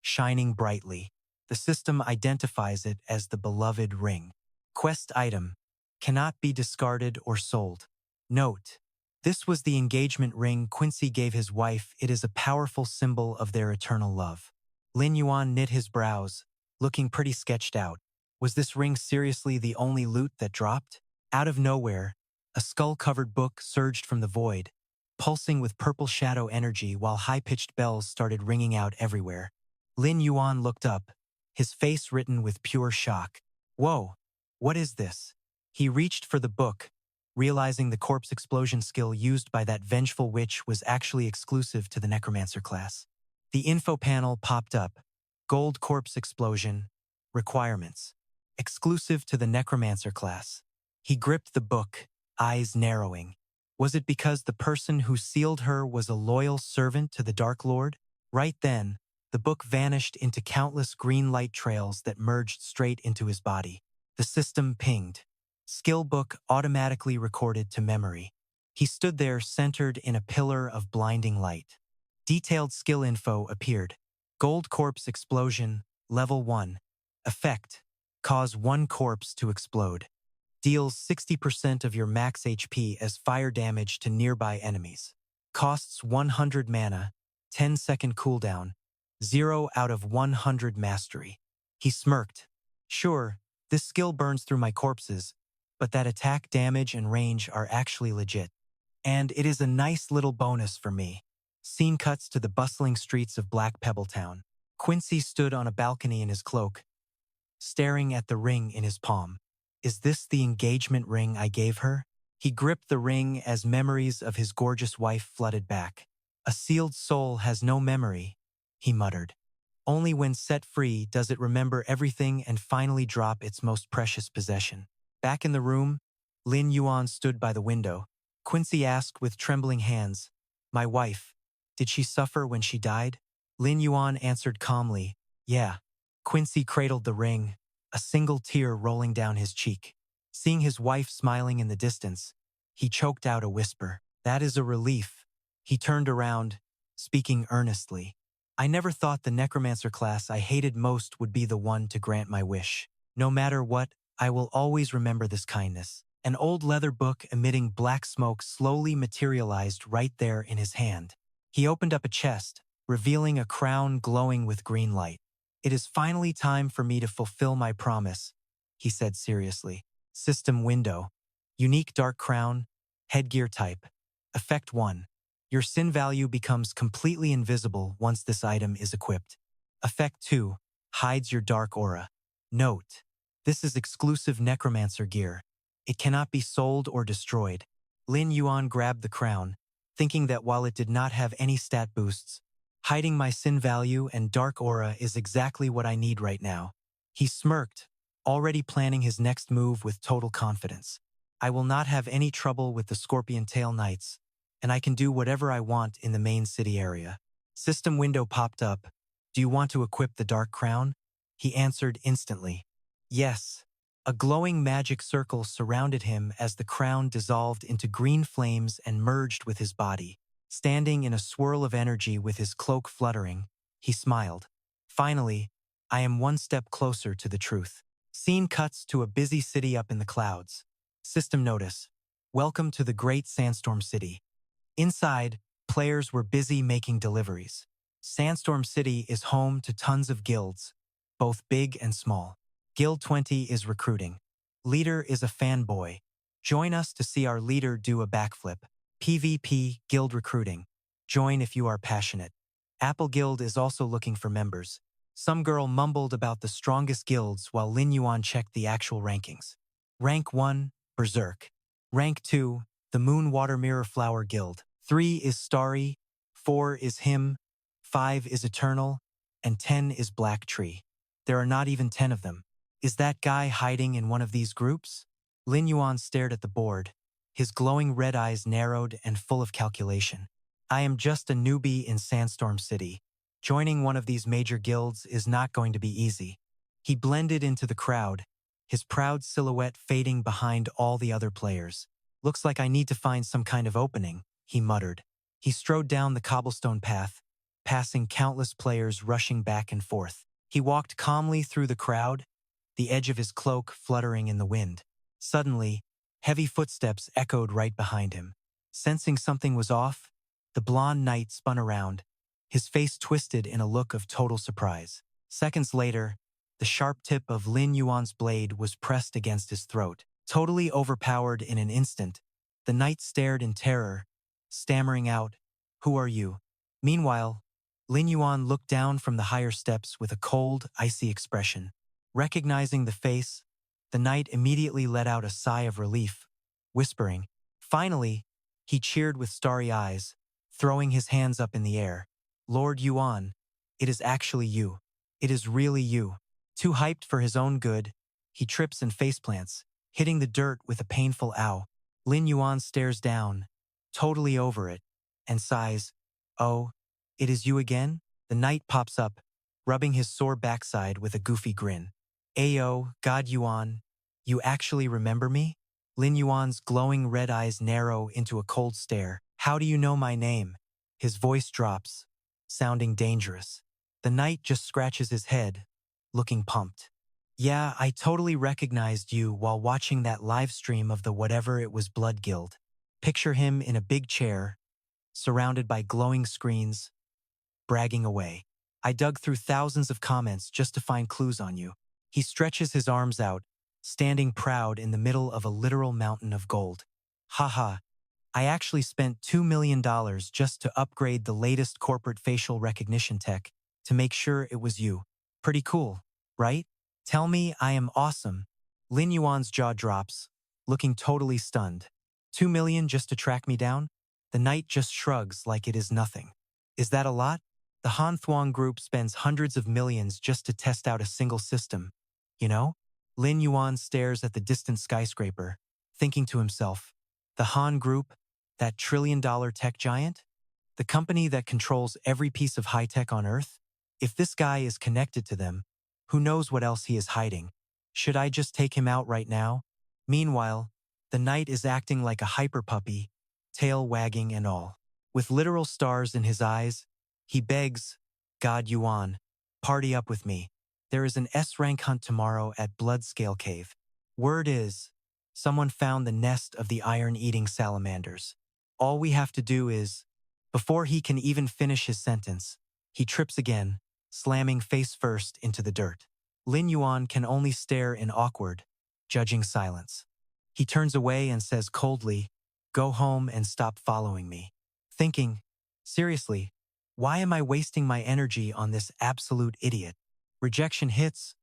shining brightly. The system identifies it as the beloved ring. Quest item: cannot be discarded or sold. Note: this was the engagement ring Quincy gave his wife. It is a powerful symbol of their eternal love. Lin Yuan knit his brows, looking pretty sketched out. Was this ring seriously the only loot that dropped? Out of nowhere, a skull-covered book surged from the void, pulsing with purple shadow energy while high-pitched bells started ringing out everywhere. Lin Yuan looked up, his face written with pure shock. "Whoa, what is this?" He reached for the book, realizing the corpse explosion skill used by that vengeful witch was actually exclusive to the Necromancer class. The info panel popped up. Gold corpse explosion. Requirements. Exclusive to the Necromancer class. He gripped the book, eyes narrowing. Was it because the person who sealed her was a loyal servant to the Dark Lord? Right then, the book vanished into countless green light trails that merged straight into his body. The system pinged. Skill book automatically recorded to memory. He stood there centered in a pillar of blinding light. Detailed skill info appeared. Gold corpse explosion, level 1. Effect: cause one corpse to explode. Deals 60% of your max HP as fire damage to nearby enemies. Costs 100 mana, 10-second cooldown, 0 out of 100 mastery. He smirked. Sure, this skill burns through my corpses, but that attack damage and range are actually legit. And it is a nice little bonus for me. Scene cuts to the bustling streets of Black Pebble Town. Quincy stood on a balcony in his cloak, staring at the ring in his palm. Is this the engagement ring I gave her? He gripped the ring as memories of his gorgeous wife flooded back. A sealed soul has no memory, he muttered. Only when set free does it remember everything and finally drop its most precious possession. Back in the room, Lin Yuan stood by the window. Quincy asked with trembling hands, "My wife, did she suffer when she died?" Lin Yuan answered calmly, "Yeah." Quincy cradled the ring, a single tear rolling down his cheek. Seeing his wife smiling in the distance, he choked out a whisper. "That is a relief." He turned around, speaking earnestly. "I never thought the necromancer class I hated most would be the one to grant my wish. No matter what, I will always remember this kindness." An old leather book emitting black smoke slowly materialized right there in his hand. He opened up a chest, revealing a crown glowing with green light. "It is finally time for me to fulfill my promise," he said seriously. System window. Unique dark crown. Headgear type. Effect 1. Your sin value becomes completely invisible once this item is equipped. Effect 2. Hides your dark aura. Note: this is exclusive necromancer gear. It cannot be sold or destroyed. Lin Yuan grabbed the crown, thinking that while it did not have any stat boosts, hiding my sin value and dark aura is exactly what I need right now. He smirked, already planning his next move with total confidence. "I will not have any trouble with the Scorpion Tail Knights, and I can do whatever I want in the main city area." System window popped up. "Do you want to equip the dark crown?" He answered instantly. "Yes." A glowing magic circle surrounded him as the crown dissolved into green flames and merged with his body. Standing in a swirl of energy with his cloak fluttering, he smiled. "Finally, I am one step closer to the truth." Scene cuts to a busy city up in the clouds. System notice: welcome to the Great Sandstorm City. Inside, players were busy making deliveries. Sandstorm City is home to tons of guilds, both big and small. Guild 20 is recruiting. Leader is a fanboy. Join us to see our leader do a backflip. PvP Guild recruiting. Join if you are passionate. Apple Guild is also looking for members. Some girl mumbled about the strongest guilds while Lin Yuan checked the actual rankings. Rank 1, Berserk. Rank 2, the Moon Water Mirror Flower Guild. 3 is Starry, 4 is Him, 5 is Eternal, and 10 is Black Tree. There are not even 10 of them. Is that guy hiding in one of these groups? Lin Yuan stared at the board, his glowing red eyes narrowed and full of calculation. "I am just a newbie in Sandstorm City. Joining one of these major guilds is not going to be easy." He blended into the crowd, his proud silhouette fading behind all the other players. "Looks like I need to find some kind of opening," he muttered. He strode down the cobblestone path, passing countless players rushing back and forth. He walked calmly through the crowd, the edge of his cloak fluttering in the wind. Suddenly, heavy footsteps echoed right behind him. Sensing something was off, the blonde knight spun around, his face twisted in a look of total surprise. Seconds later, the sharp tip of Lin Yuan's blade was pressed against his throat. Totally overpowered in an instant, the knight stared in terror, stammering out, "Who are you?" Meanwhile, Lin Yuan looked down from the higher steps with a cold, icy expression. Recognizing the face, the knight immediately let out a sigh of relief, whispering. Finally, he cheered with starry eyes, throwing his hands up in the air. "Lord Yuan, it is actually you. It is really you." Too hyped for his own good, he trips and faceplants, hitting the dirt with a painful ow. Lin Yuan stares down, totally over it, and sighs, "Oh, it is you again?" The knight pops up, rubbing his sore backside with a goofy grin. "Ayo, God Yuan, you actually remember me?" Lin Yuan's glowing red eyes narrow into a cold stare. "How do you know my name?" His voice drops, sounding dangerous. The knight just scratches his head, looking pumped. "Yeah, I totally recognized you while watching that live stream of the whatever it was Blood Guild." Picture him in a big chair, surrounded by glowing screens, bragging away. "I dug through thousands of comments just to find clues on you." He stretches his arms out, standing proud in the middle of a literal mountain of gold. "Haha, I actually spent $2 million just to upgrade the latest corporate facial recognition tech to make sure it was you. Pretty cool, right? Tell me I am awesome. Lin Yuan's jaw drops, looking totally stunned. 2 million just to track me down? The knight just shrugs like it is nothing. Is that a lot? The Han Thuong group spends hundreds of millions just to test out a single system. You know? Lin Yuan stares at the distant skyscraper, thinking to himself, the Han group, that trillion-dollar tech giant? The company that controls every piece of high-tech on Earth? If this guy is connected to them, who knows what else he is hiding? Should I just take him out right now? Meanwhile, the knight is acting like a hyper puppy, tail wagging and all. With literal stars in his eyes, he begs, God Yuan, party up with me. There is an S-rank hunt tomorrow at Bloodscale Cave. Word is, someone found the nest of the iron-eating salamanders. All we have to do is, before he can even finish his sentence, he trips again, slamming face first into the dirt. Lin Yuan can only stare in awkward, judging silence. He turns away and says coldly, go home and stop following me. Thinking, seriously, why am I wasting my energy on this absolute idiot? Rejection hits,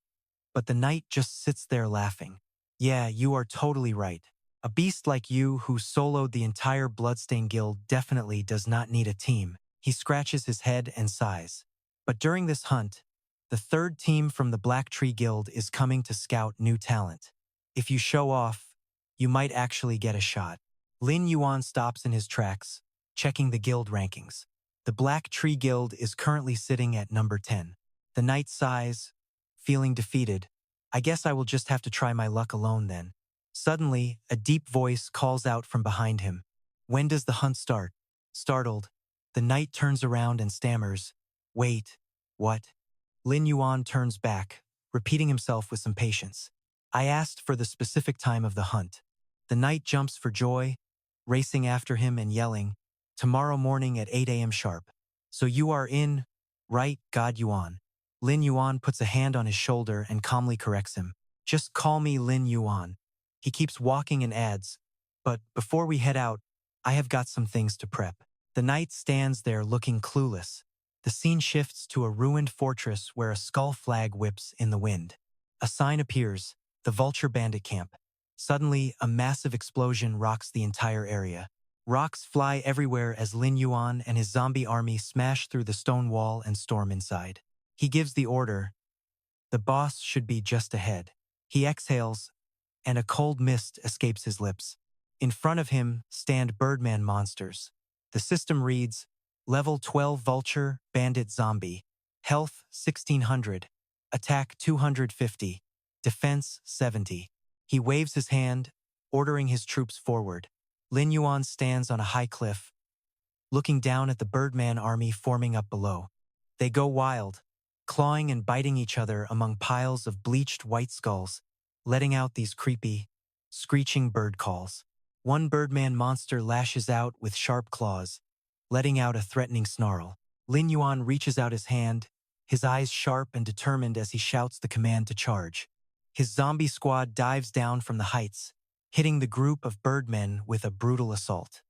but the knight just sits there laughing. Yeah, you are totally right. A beast like you who soloed the entire Bloodstained Guild definitely does not need a team. He scratches his head and sighs. But during this hunt, the third team from the Black Tree Guild is coming to scout new talent. If you show off, you might actually get a shot. Lin Yuan stops in his tracks, checking the guild rankings. The Black Tree Guild is currently sitting at number 10. The knight sighs, feeling defeated. I guess I will just have to try my luck alone then. Suddenly, a deep voice calls out from behind him. When does the hunt start? Startled, the knight turns around and stammers, wait, what? Lin Yuan turns back, repeating himself with some patience. I asked for the specific time of the hunt. The knight jumps for joy, racing after him and yelling, tomorrow morning at 8 a.m. sharp. So you are in, right, God Yuan? Lin Yuan puts a hand on his shoulder and calmly corrects him. Just call me Lin Yuan. He keeps walking and adds, but before we head out, I have got some things to prep. The knight stands there looking clueless. The scene shifts to a ruined fortress where a skull flag whips in the wind. A sign appears, the Vulture Bandit Camp. Suddenly, a massive explosion rocks the entire area. Rocks fly everywhere as Lin Yuan and his zombie army smash through the stone wall and storm inside. He gives the order. The boss should be just ahead. He exhales, and a cold mist escapes his lips. In front of him stand Birdman monsters. The system reads, Level 12 Vulture, Bandit Zombie. Health 1600. Attack 250. Defense 70. He waves his hand, ordering his troops forward. Lin Yuan stands on a high cliff, looking down at the Birdman army forming up below. They go wild, clawing and biting each other among piles of bleached white skulls, letting out these creepy, screeching bird calls. One Birdman monster lashes out with sharp claws, letting out a threatening snarl. Lin Yuan reaches out his hand, his eyes sharp and determined as he shouts the command to charge. His zombie squad dives down from the heights, hitting the group of birdmen with a brutal assault.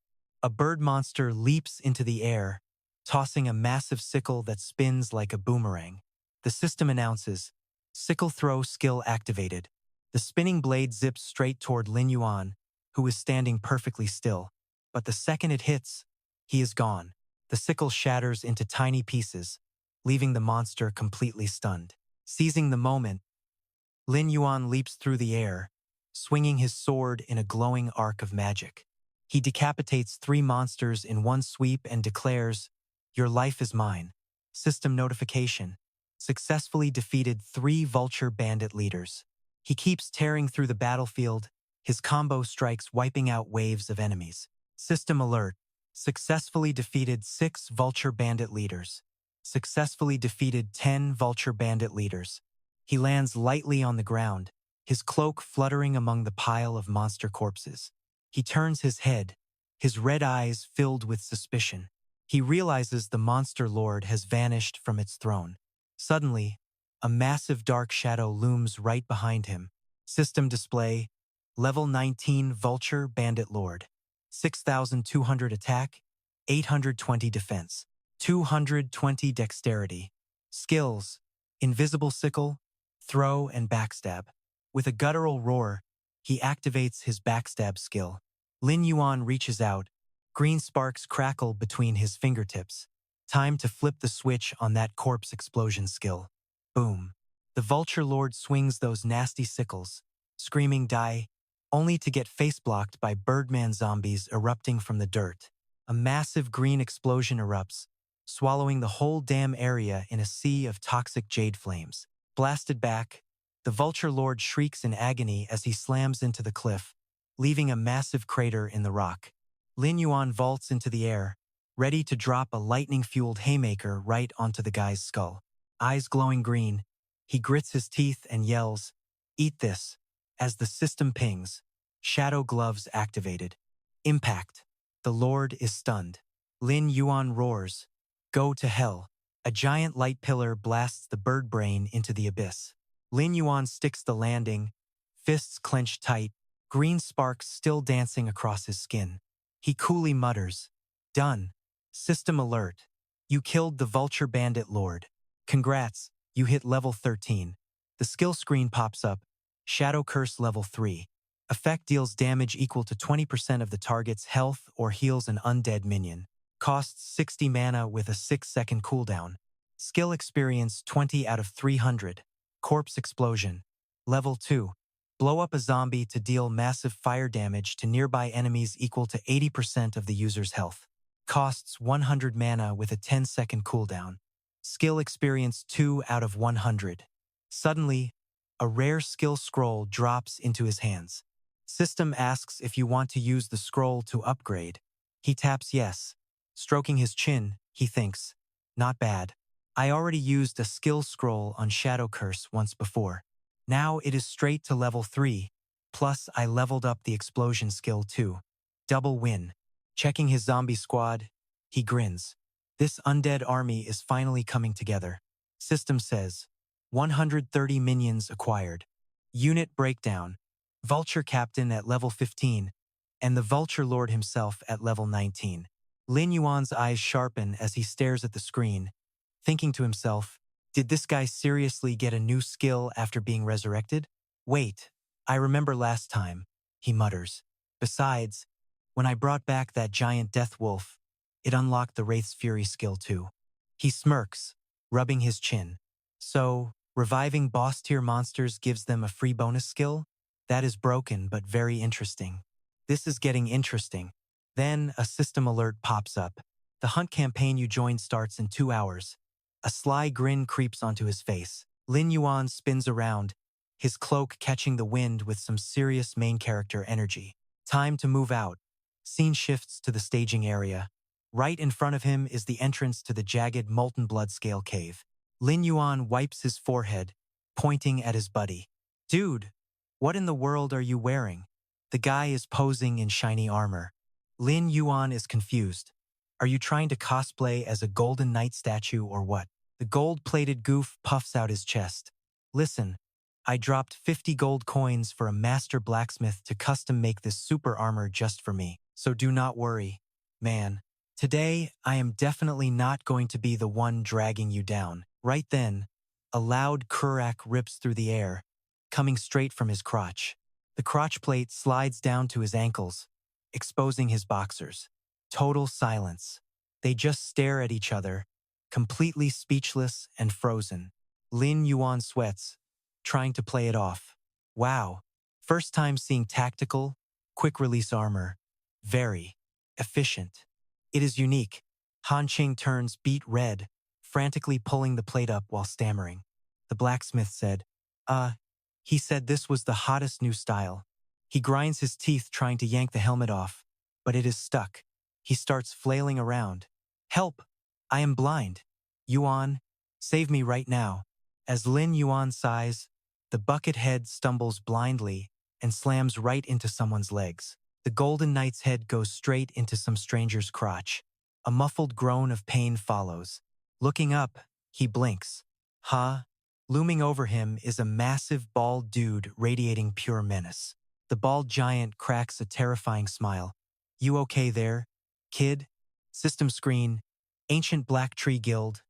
A bird monster leaps into the air, tossing a massive sickle that spins like a boomerang. The system announces, sickle throw skill activated. The spinning blade zips straight toward Lin Yuan, who is standing perfectly still. But the second it hits, he is gone. The sickle shatters into tiny pieces, leaving the monster completely stunned. Seizing the moment, Lin Yuan leaps through the air, swinging his sword in a glowing arc of magic. He decapitates 3 monsters in one sweep and declares, your life is mine. System notification. Successfully defeated 3 Vulture Bandit leaders. He keeps tearing through the battlefield, his combo strikes wiping out waves of enemies. System alert. Successfully defeated 6 Vulture Bandit leaders. Successfully defeated 10 Vulture Bandit leaders. He lands lightly on the ground, his cloak fluttering among the pile of monster corpses. He turns his head, his red eyes filled with suspicion. He realizes the monster lord has vanished from its throne. Suddenly, a massive dark shadow looms right behind him. System display, Level 19 Vulture Bandit Lord. 6,200 attack, 820 defense, 220 dexterity, Skills: Invisible Sickle, Throw, and Backstab. With a guttural roar, he activates his backstab skill. Lin Yuan reaches out. Green sparks crackle between his fingertips. Time to flip the switch on that corpse explosion skill. Boom. The Vulture Lord swings those nasty sickles, screaming die, only to get face-blocked by Birdman zombies erupting from the dirt. A massive green explosion erupts, swallowing the whole damn area in a sea of toxic jade flames. Blasted back, the Vulture Lord shrieks in agony as he slams into the cliff, leaving a massive crater in the rock. Lin Yuan vaults into the air, ready to drop a lightning-fueled haymaker right onto the guy's skull. Eyes glowing green, he grits his teeth and yells, "Eat this." As the system pings, Shadow Gloves activated. Impact. The Lord is stunned. Lin Yuan roars, "Go to hell." A giant light pillar blasts the bird brain into the abyss. Lin Yuan sticks the landing, fists clenched tight, green sparks still dancing across his skin. He coolly mutters, "Done. System alert. You killed the Vulture Bandit Lord. Congrats, you hit level 13. The skill screen pops up, Shadow Curse level 3. Effect deals damage equal to 20% of the target's health or heals an undead minion. Costs 60 mana with a 6-second cooldown. Skill experience 20 out of 300. Corpse Explosion. Level 2. Blow up a zombie to deal massive fire damage to nearby enemies equal to 80% of the user's health. Costs 100 mana with a 10-second cooldown. Skill experience 2 out of 100. Suddenly, a rare skill scroll drops into his hands. System asks if you want to use the scroll to upgrade. He taps yes. Stroking his chin, he thinks, "Not bad. I already used a skill scroll on Shadow Curse once before. Now it is straight to level 3, plus I leveled up the explosion skill too. Double win." Checking his zombie squad, he grins. This undead army is finally coming together. System says, 130 minions acquired. Unit breakdown. Vulture Captain at level 15, and the Vulture Lord himself at level 19. Lin Yuan's eyes sharpen as he stares at the screen, thinking to himself, did this guy seriously get a new skill after being resurrected? Wait, I remember last time, he mutters. Besides, when I brought back that giant death wolf, it unlocked the Wraith's Fury skill too. He smirks, rubbing his chin. So, reviving boss-tier monsters gives them a free bonus skill? That is broken but very interesting. This is getting interesting. Then, a system alert pops up. The hunt campaign you joined starts in 2 hours. A sly grin creeps onto his face. Lin Yuan spins around, his cloak catching the wind with some serious main character energy. Time to move out. Scene shifts to the staging area. Right in front of him is the entrance to the jagged molten blood scale cave. Lin Yuan wipes his forehead, pointing at his buddy. Dude, what in the world are you wearing? The guy is posing in shiny armor. Lin Yuan is confused. Are you trying to cosplay as a Golden Knight statue or what? The gold-plated goof puffs out his chest. Listen, I dropped 50 gold coins for a master blacksmith to custom make this super armor just for me. So do not worry, man. Today, I am definitely not going to be the one dragging you down. Right then, a loud kurak rips through the air, coming straight from his crotch. The crotch plate slides down to his ankles, exposing his boxers. Total silence. They just stare at each other, completely speechless and frozen. Lin Yuan sweats, trying to play it off. Wow. First time seeing tactical, quick-release armor. Very efficient. It is unique. Han Qing turns beet red, frantically pulling the plate up while stammering. The blacksmith said, he said this was the hottest new style. He grinds his teeth trying to yank the helmet off, but it is stuck. He starts flailing around. Help! I am blind. Yuan, save me right now. As Lin Yuan sighs, the bucket head stumbles blindly and slams right into someone's legs. The Golden Knight's head goes straight into some stranger's crotch. A muffled groan of pain follows. Looking up, he blinks. Huh? Looming over him is a massive bald dude radiating pure menace. The bald giant cracks a terrifying smile. You okay there, kid? System screen, Ancient Black Tree Guild,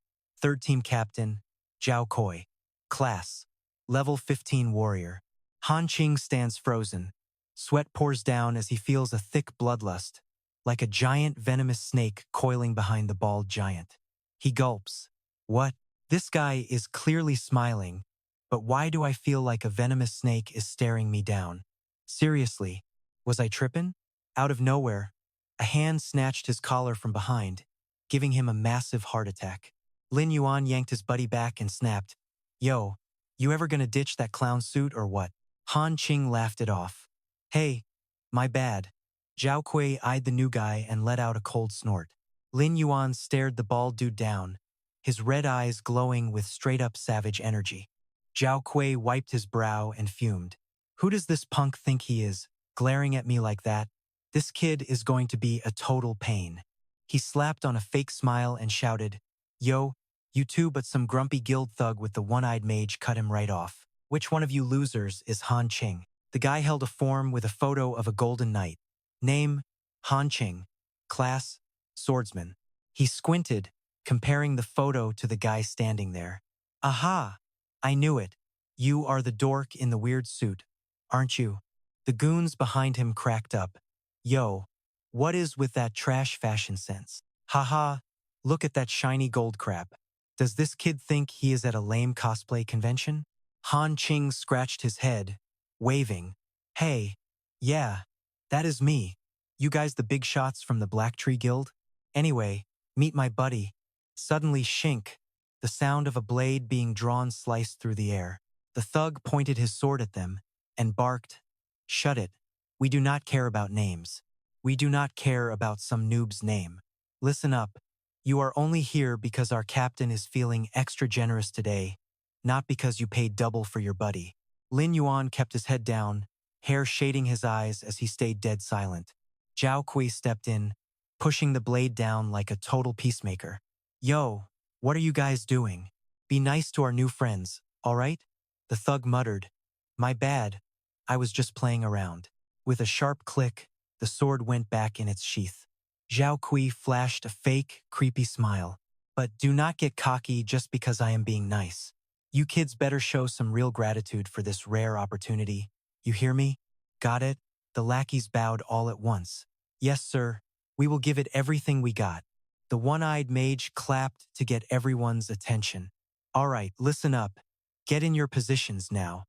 3rd Team Captain, Zhao Kui. Class. Level 15 warrior. Han Qing stands frozen. Sweat pours down as he feels a thick bloodlust, like a giant venomous snake coiling behind the bald giant. He gulps. What? This guy is clearly smiling, but why do I feel like a venomous snake is staring me down? Seriously, was I trippin'? Out of nowhere, a hand snatched his collar from behind, giving him a massive heart attack. Lin Yuan yanked his buddy back and snapped, Yo, you ever gonna ditch that clown suit or what? Han Qing laughed it off. Hey, my bad. Zhao Kui eyed the new guy and let out a cold snort. Lin Yuan stared the bald dude down, his red eyes glowing with straight-up savage energy. Zhao Kui wiped his brow and fumed. Who does this punk think he is, glaring at me like that? This kid is going to be a total pain. He slapped on a fake smile and shouted, Yo, you two but some grumpy guild thug with the one-eyed mage cut him right off. Which one of you losers is Han Qing? The guy held a form with a photo of a golden knight. Name, Han Qing. Class, swordsman. He squinted, comparing the photo to the guy standing there. Aha! I knew it. You are the dork in the weird suit, aren't you? The goons behind him cracked up. Yo, what is with that trash fashion sense? Haha, look at that shiny gold crap. Does this kid think he is at a lame cosplay convention? Han Qing scratched his head, waving. Hey, yeah, that is me. You guys the big shots from the Black Tree Guild? Anyway, meet my buddy. Suddenly shink, the sound of a blade being drawn sliced through the air. The thug pointed his sword at them and barked, Shut it. We do not care about names. We do not care about some noob's name. Listen up. You are only here because our captain is feeling extra generous today, not because you paid double for your buddy. Lin Yuan kept his head down, hair shading his eyes as he stayed dead silent. Zhao Kui stepped in, pushing the blade down like a total peacemaker. Yo, what are you guys doing? Be nice to our new friends, all right? The thug muttered. My bad. I was just playing around. With a sharp click, the sword went back in its sheath. Zhao Kui flashed a fake, creepy smile. But do not get cocky just because I am being nice. You kids better show some real gratitude for this rare opportunity. You hear me? Got it? The lackeys bowed all at once. Yes, sir. We will give it everything we got. The one-eyed mage clapped to get everyone's attention. All right, listen up. Get in your positions now.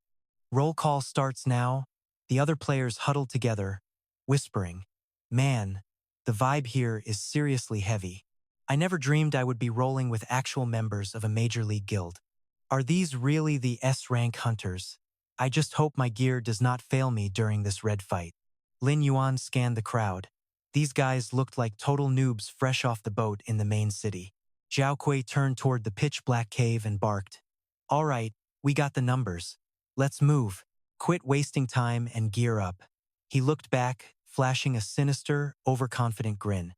Roll call starts now. The other players huddled together, whispering, Man, the vibe here is seriously heavy. I never dreamed I would be rolling with actual members of a major league guild. Are these really the S-rank hunters? I just hope my gear does not fail me during this red fight. Lin Yuan scanned the crowd. These guys looked like total noobs fresh off the boat in the main city. Zhao Kui turned toward the pitch-black cave and barked. All right, we got the numbers. Let's move. Quit wasting time and gear up. He looked back, flashing a sinister, overconfident grin.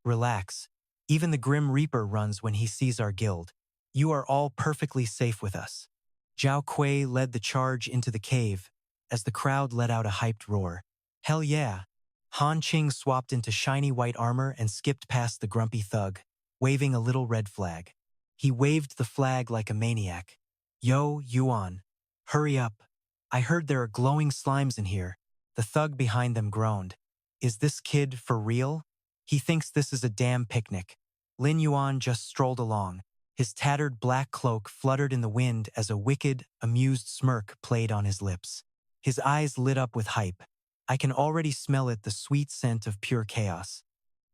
Relax. Even the Grim Reaper runs when he sees our guild. You are all perfectly safe with us. Zhao Kui led the charge into the cave as the crowd let out a hyped roar. Hell yeah. Han Qing swapped into shiny white armor and skipped past the grumpy thug, waving a little red flag. He waved the flag like a maniac. Yo, Yuan. Hurry up. I heard there are glowing slimes in here. The thug behind them groaned. Is this kid for real? He thinks this is a damn picnic. Lin Yuan just strolled along. His tattered black cloak fluttered in the wind as a wicked, amused smirk played on his lips. His eyes lit up with hype. I can already smell it, the sweet scent of pure chaos.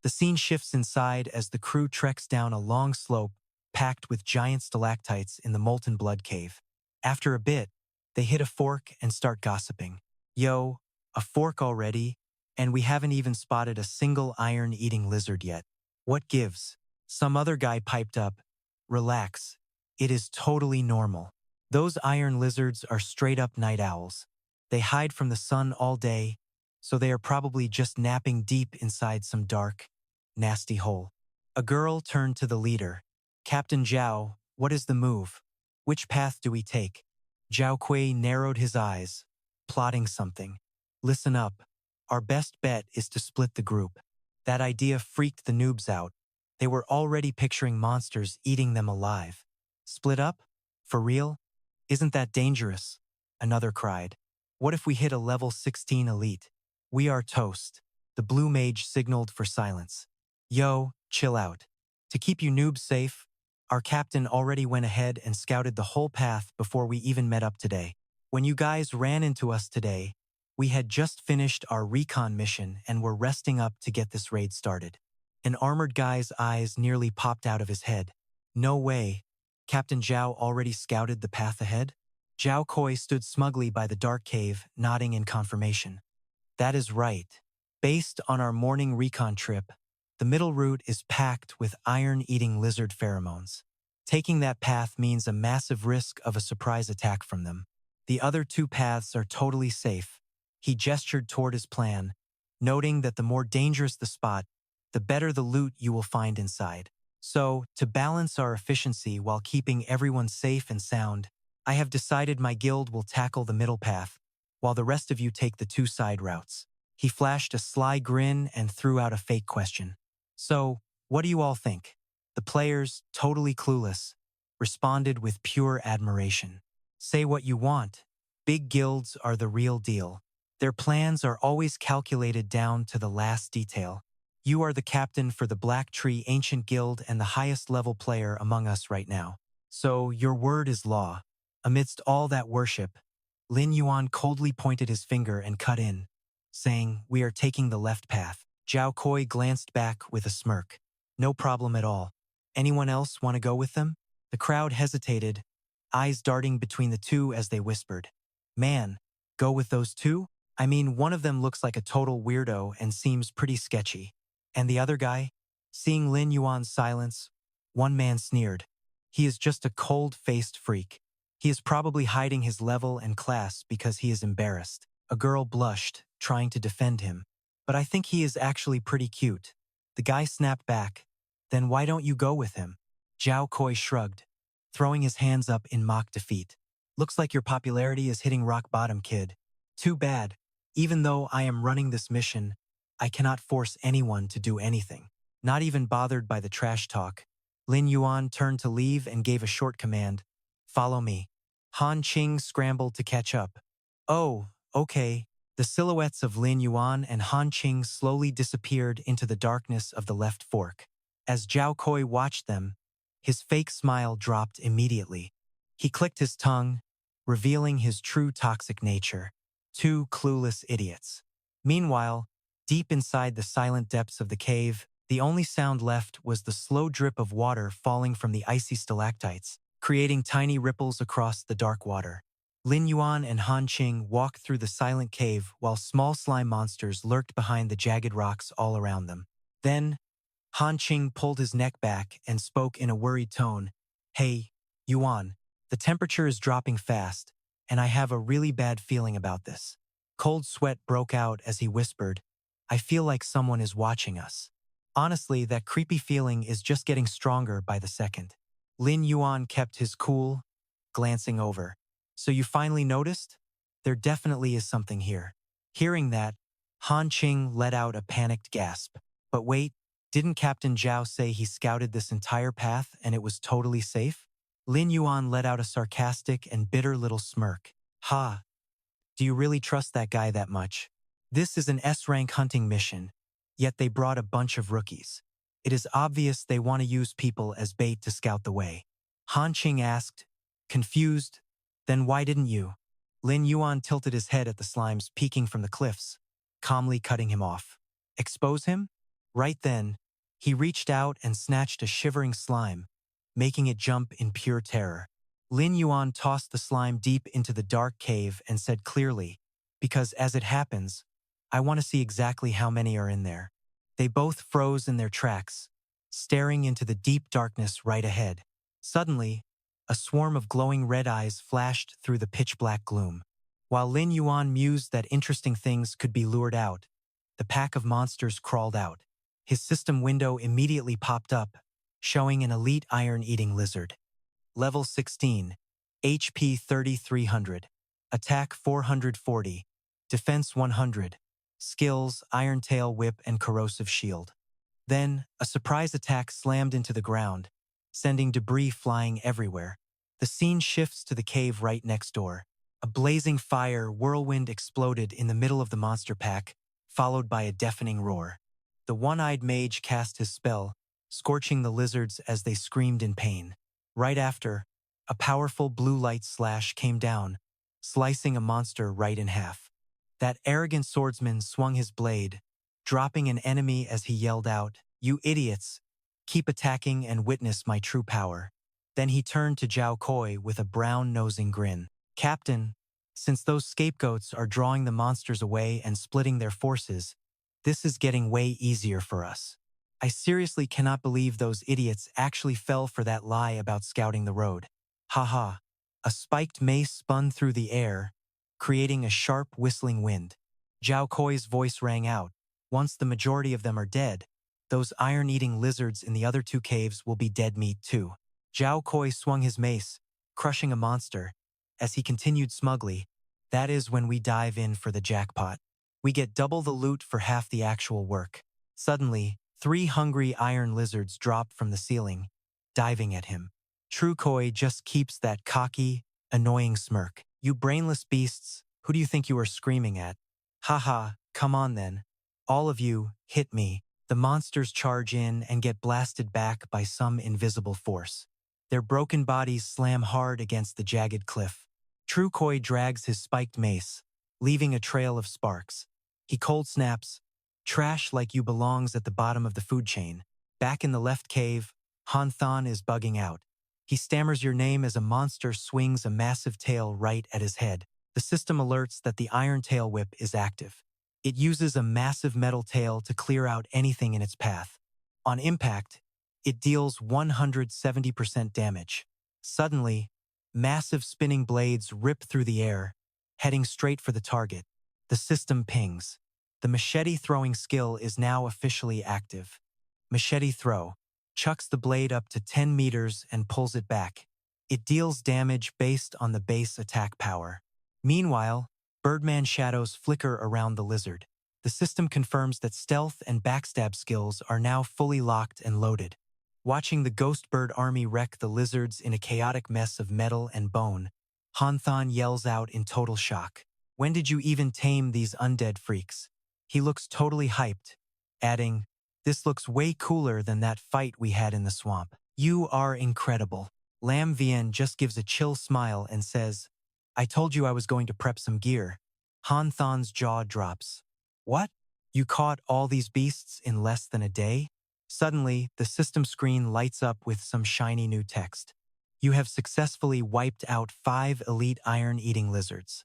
The scene shifts inside as the crew treks down a long slope packed with giant stalactites in the molten blood cave. After a bit, they hit a fork and start gossiping. Yo, a fork already? And we haven't even spotted a single iron-eating lizard yet. What gives? Some other guy piped up. Relax. It is totally normal. Those iron lizards are straight-up night owls. They hide from the sun all day, so they are probably just napping deep inside some dark, nasty hole. A girl turned to the leader. Captain Zhao, what is the move? Which path do we take? Zhao Kui narrowed his eyes, plotting something. Listen up. Our best bet is to split the group. That idea freaked the noobs out. They were already picturing monsters eating them alive. Split up? For real? Isn't that dangerous? Another cried. What if we hit a level 16 elite? We are toast. The blue mage signaled for silence. Yo, chill out. To keep you noobs safe, our captain already went ahead and scouted the whole path before we even met up today. When you guys ran into us today, we had just finished our recon mission and were resting up to get this raid started. An armored guy's eyes nearly popped out of his head. No way. Captain Zhao already scouted the path ahead? Zhao Kui stood smugly by the dark cave, nodding in confirmation. That is right. Based on our morning recon trip, the middle route is packed with iron-eating lizard pheromones. Taking that path means a massive risk of a surprise attack from them. The other two paths are totally safe. He gestured toward his plan, noting that the more dangerous the spot, the better the loot you will find inside. So, to balance our efficiency while keeping everyone safe and sound, I have decided my guild will tackle the middle path, while the rest of you take the two side routes. He flashed a sly grin and threw out a fake question. So, what do you all think? The players, totally clueless, responded with pure admiration. Say what you want. Big guilds are the real deal. Their plans are always calculated down to the last detail. You are the captain for the Black Tree Ancient Guild and the highest level player among us right now. So, your word is law. Amidst all that worship, Lin Yuan coldly pointed his finger and cut in, saying, "We are taking the left path." Zhao Kui glanced back with a smirk. "No problem at all. Anyone else want to go with them?" The crowd hesitated, eyes darting between the two as they whispered. "Man, go with those two? I mean, one of them looks like a total weirdo and seems pretty sketchy. And the other guy?" Seeing Lin Yuan's silence, one man sneered. "He is just a cold-faced freak. He is probably hiding his level and class because he is embarrassed." A girl blushed, trying to defend him. "But I think he is actually pretty cute." The guy snapped back. "Then why don't you go with him?" Zhao Kui shrugged, throwing his hands up in mock defeat. "Looks like your popularity is hitting rock bottom, kid. Too bad. Even though I am running this mission, I cannot force anyone to do anything." Not even bothered by the trash talk, Lin Yuan turned to leave and gave a short command. "Follow me." Han Qing scrambled to catch up. "Oh, okay." The silhouettes of Lin Yuan and Han Qing slowly disappeared into the darkness of the left fork. As Zhao Kui watched them, his fake smile dropped immediately. He clicked his tongue, revealing his true toxic nature. Two clueless idiots. Meanwhile, deep inside the silent depths of the cave, the only sound left was the slow drip of water falling from the icy stalactites, creating tiny ripples across the dark water. Lin Yuan and Han Qing walked through the silent cave while small slime monsters lurked behind the jagged rocks all around them. Then, Han Qing pulled his neck back and spoke in a worried tone. "Hey, Yuan, the temperature is dropping fast, and I have a really bad feeling about this." Cold sweat broke out as he whispered, "I feel like someone is watching us." Honestly, that creepy feeling is just getting stronger by the second. Lin Yuan kept his cool, glancing over. "So you finally noticed? There definitely is something here." Hearing that, Han Qing let out a panicked gasp. "But wait, didn't Captain Zhao say he scouted this entire path and it was totally safe?" Lin Yuan let out a sarcastic and bitter little smirk. "Ha! Do you really trust that guy that much? This is an S-rank hunting mission, yet they brought a bunch of rookies. It is obvious they want to use people as bait to scout the way." Han Qing asked, confused. "Then why didn't you?" Lin Yuan tilted his head at the slimes peeking from the cliffs, calmly cutting him off. "Expose him?" Right then, he reached out and snatched a shivering slime, making it jump in pure terror. Lin Yuan tossed the slime deep into the dark cave and said clearly, "Because as it happens, I want to see exactly how many are in there." They both froze in their tracks, staring into the deep darkness right ahead. Suddenly, a swarm of glowing red eyes flashed through the pitch-black gloom. While Lin Yuan mused that interesting things could be lured out, the pack of monsters crawled out. His system window immediately popped up, showing an elite iron-eating lizard. Level 16, HP 3300, Attack 440, Defense 100, Skills Iron Tail Whip and Corrosive Shield. Then, a surprise attack slammed into the ground, sending debris flying everywhere. The scene shifts to the cave right next door. A blazing fire whirlwind exploded in the middle of the monster pack, followed by a deafening roar. The one-eyed mage cast his spell, scorching the lizards as they screamed in pain. Right after, a powerful blue light slash came down, slicing a monster right in half. That arrogant swordsman swung his blade, dropping an enemy as he yelled out, "You idiots! Keep attacking and witness my true power." Then he turned to Zhao Koi with a brown-nosing grin. "Captain, since those scapegoats are drawing the monsters away and splitting their forces, this is getting way easier for us. I seriously cannot believe those idiots actually fell for that lie about scouting the road. Haha." A spiked mace spun through the air, creating a sharp whistling wind. Zhao Koi's voice rang out. "Once the majority of them are dead, those iron-eating lizards in the other two caves will be dead meat too." Zhao Koi swung his mace, crushing a monster. As he continued smugly, "That is when we dive in for the jackpot. We get double the loot for half the actual work." Suddenly, 3 hungry iron lizards dropped from the ceiling, diving at him. True Koi just keeps that cocky, annoying smirk. "You brainless beasts, who do you think you are screaming at? Haha, come on then. All of you, hit me." The monsters charge in and get blasted back by some invisible force. Their broken bodies slam hard against the jagged cliff. True Koi drags his spiked mace, leaving a trail of sparks. He cold snaps, "Trash like you belongs at the bottom of the food chain." Back in the left cave, Han Than is bugging out. He stammers your name as a monster swings a massive tail right at his head. The system alerts that the Iron Tail Whip is active. It uses a massive metal tail to clear out anything in its path. On impact, it deals 170% damage. Suddenly, massive spinning blades rip through the air, heading straight for the target. The system pings. The machete-throwing skill is now officially active. Machete throw. Chucks the blade up to 10 meters and pulls it back. It deals damage based on the base attack power. Meanwhile, Birdman shadows flicker around the lizard. The system confirms that stealth and backstab skills are now fully locked and loaded. Watching the Ghost Bird army wreck the lizards in a chaotic mess of metal and bone, Han Than yells out in total shock. "When did you even tame these undead freaks?" He looks totally hyped, adding, "This looks way cooler than that fight we had in the swamp. You are incredible." Lam Vien just gives a chill smile and says, "I told you I was going to prep some gear." Han Than's jaw drops. "What? You caught all these beasts in less than a day?" Suddenly, the system screen lights up with some shiny new text. "You have successfully wiped out 5 elite iron-eating lizards."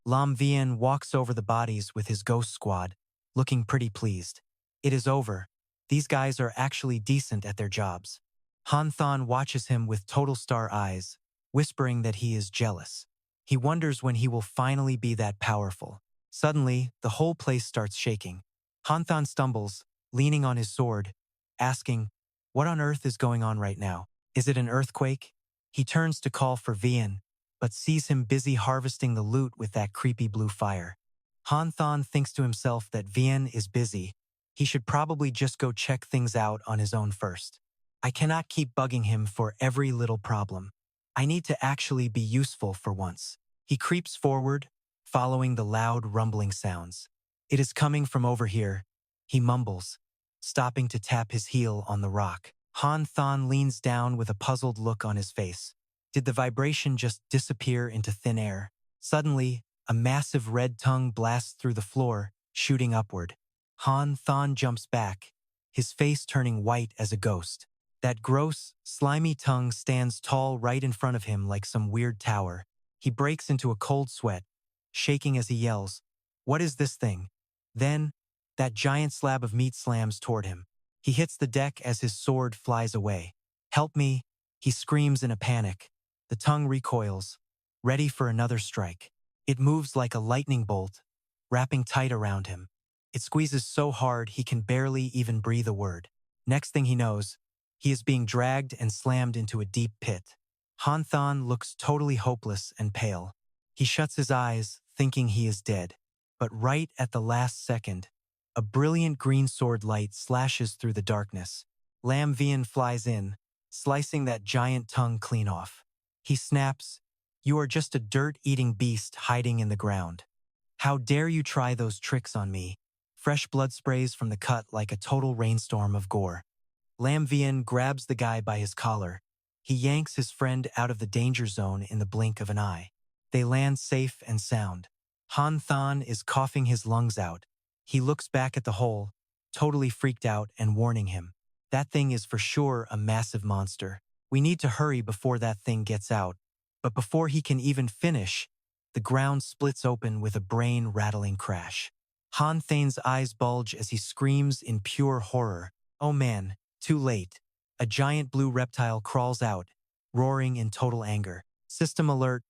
Lam Vien walks over the bodies with his ghost squad, looking pretty pleased. "It is over. These guys are actually decent at their jobs." Han Than watches him with total star eyes, whispering that he is jealous. He wonders when he will finally be that powerful. Suddenly, the whole place starts shaking. Han Than stumbles, leaning on his sword, asking, "What on earth is going on right now? Is it an earthquake?" He turns to call for Vien, but sees him busy harvesting the loot with that creepy blue fire. Han Than thinks to himself that Vien is busy. He should probably just go check things out on his own first. I cannot keep bugging him for every little problem. I need to actually be useful for once. He creeps forward, following the loud rumbling sounds. "It is coming from over here," he mumbles, stopping to tap his heel on the rock. Han Than leans down with a puzzled look on his face. Did the vibration just disappear into thin air? Suddenly, a massive red tongue blasts through the floor, shooting upward. Han Than jumps back, his face turning white as a ghost. That gross, slimy tongue stands tall right in front of him like some weird tower. He breaks into a cold sweat, shaking as he yells, "What is this thing?" Then, that giant slab of meat slams toward him. He hits the deck as his sword flies away. "Help me!" he screams in a panic. The tongue recoils, ready for another strike. It moves like a lightning bolt, wrapping tight around him. It squeezes so hard he can barely even breathe a word. Next thing he knows, he is being dragged and slammed into a deep pit. Han Than looks totally hopeless and pale. He shuts his eyes, thinking he is dead. But right at the last second, a brilliant green sword light slashes through the darkness. Lam Vien flies in, slicing that giant tongue clean off. He snaps, "You are just a dirt-eating beast hiding in the ground. How dare you try those tricks on me?" Fresh blood sprays from the cut like a total rainstorm of gore. Lam Vien grabs the guy by his collar. He yanks his friend out of the danger zone in the blink of an eye. They land safe and sound. Han Than is coughing his lungs out. He looks back at the hole, totally freaked out and warning him. "That thing is for sure a massive monster. We need to hurry before that thing gets out." But before he can even finish, the ground splits open with a brain-rattling crash. Han Thane's eyes bulge as he screams in pure horror. Oh man, too late. A giant blue reptile crawls out, roaring in total anger. System alert,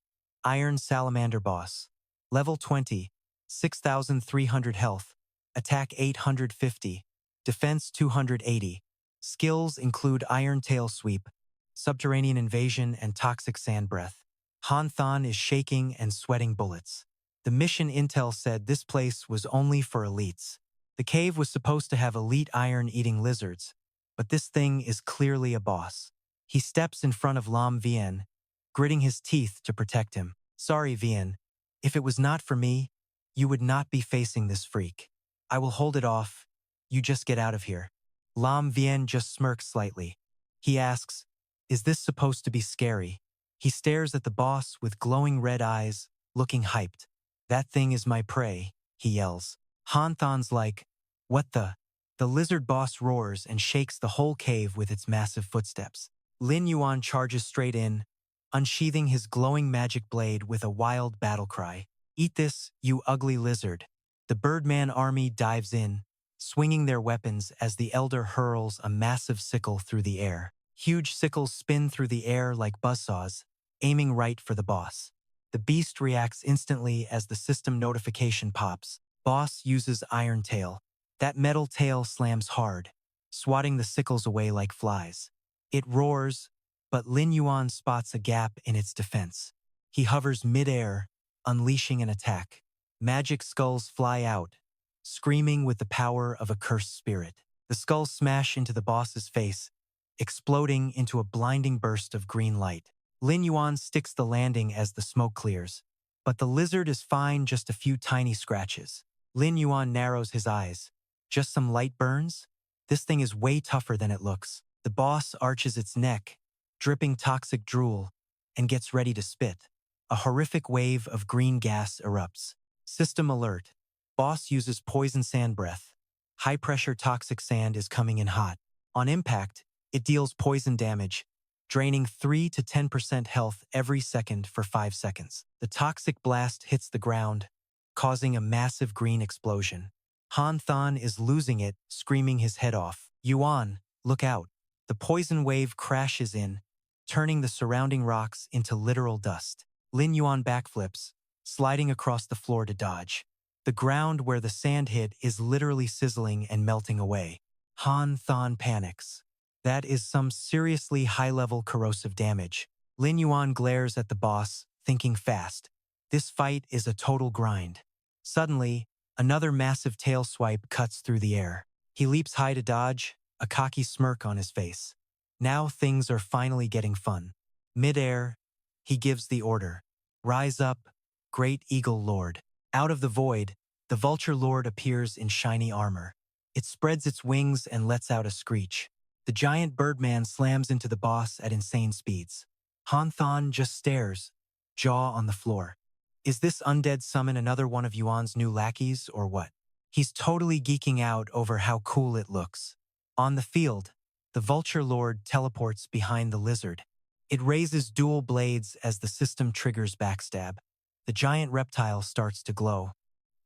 Iron Salamander Boss. Level 20, 6,300 health. Attack 850. Defense 280. Skills include Iron Tail Sweep, Subterranean Invasion, and Toxic Sand Breath. Han Than is shaking and sweating bullets. The mission intel said this place was only for elites. The cave was supposed to have elite iron-eating lizards, but this thing is clearly a boss. He steps in front of Lam Vien, gritting his teeth to protect him. "Sorry, Vien. If it was not for me, you would not be facing this freak. I will hold it off. You just get out of here." Lam Vien just smirks slightly. He asks, "Is this supposed to be scary?" He stares at the boss with glowing red eyes, looking hyped. "That thing is my prey," he yells. Han Than's like, "What the?" The lizard boss roars and shakes the whole cave with its massive footsteps. Lin Yuan charges straight in, unsheathing his glowing magic blade with a wild battle cry. "Eat this, you ugly lizard." The Birdman army dives in, swinging their weapons as the Elder hurls a massive sickle through the air. Huge sickles spin through the air like buzzsaws, aiming right for the boss. The beast reacts instantly as the system notification pops. Boss uses Iron Tail. That metal tail slams hard, swatting the sickles away like flies. It roars, but Lin Yuan spots a gap in its defense. He hovers mid-air, unleashing an attack. Magic skulls fly out, screaming with the power of a cursed spirit. The skulls smash into the boss's face, exploding into a blinding burst of green light. Lin Yuan sticks the landing as the smoke clears, but the lizard is fine, just a few tiny scratches. Lin Yuan narrows his eyes. "Just some light burns? This thing is way tougher than it looks." The boss arches its neck, dripping toxic drool, and gets ready to spit. A horrific wave of green gas erupts. System alert. Boss uses poison sand breath. High-pressure toxic sand is coming in hot. On impact, it deals poison damage, draining 3 to 10% health every second for 5 seconds. The toxic blast hits the ground, causing a massive green explosion. Han Than is losing it, screaming his head off. "Yuan, look out." The poison wave crashes in, turning the surrounding rocks into literal dust. Lin Yuan backflips, sliding across the floor to dodge. The ground where the sand hit is literally sizzling and melting away. Han Than panics. That is some seriously high-level corrosive damage. Lin Yuan glares at the boss, thinking fast. This fight is a total grind. Suddenly, another massive tail swipe cuts through the air. He leaps high to dodge, a cocky smirk on his face. Now things are finally getting fun. Mid-air, he gives the order. "Rise up, great eagle lord." Out of the void, the vulture lord appears in shiny armor. It spreads its wings and lets out a screech. The giant birdman slams into the boss at insane speeds. Han Than just stares, jaw on the floor. Is this undead summon another one of Yuan's new lackeys or what? He's totally geeking out over how cool it looks. On the field, the vulture lord teleports behind the lizard. It raises dual blades as the system triggers backstab. The giant reptile starts to glow.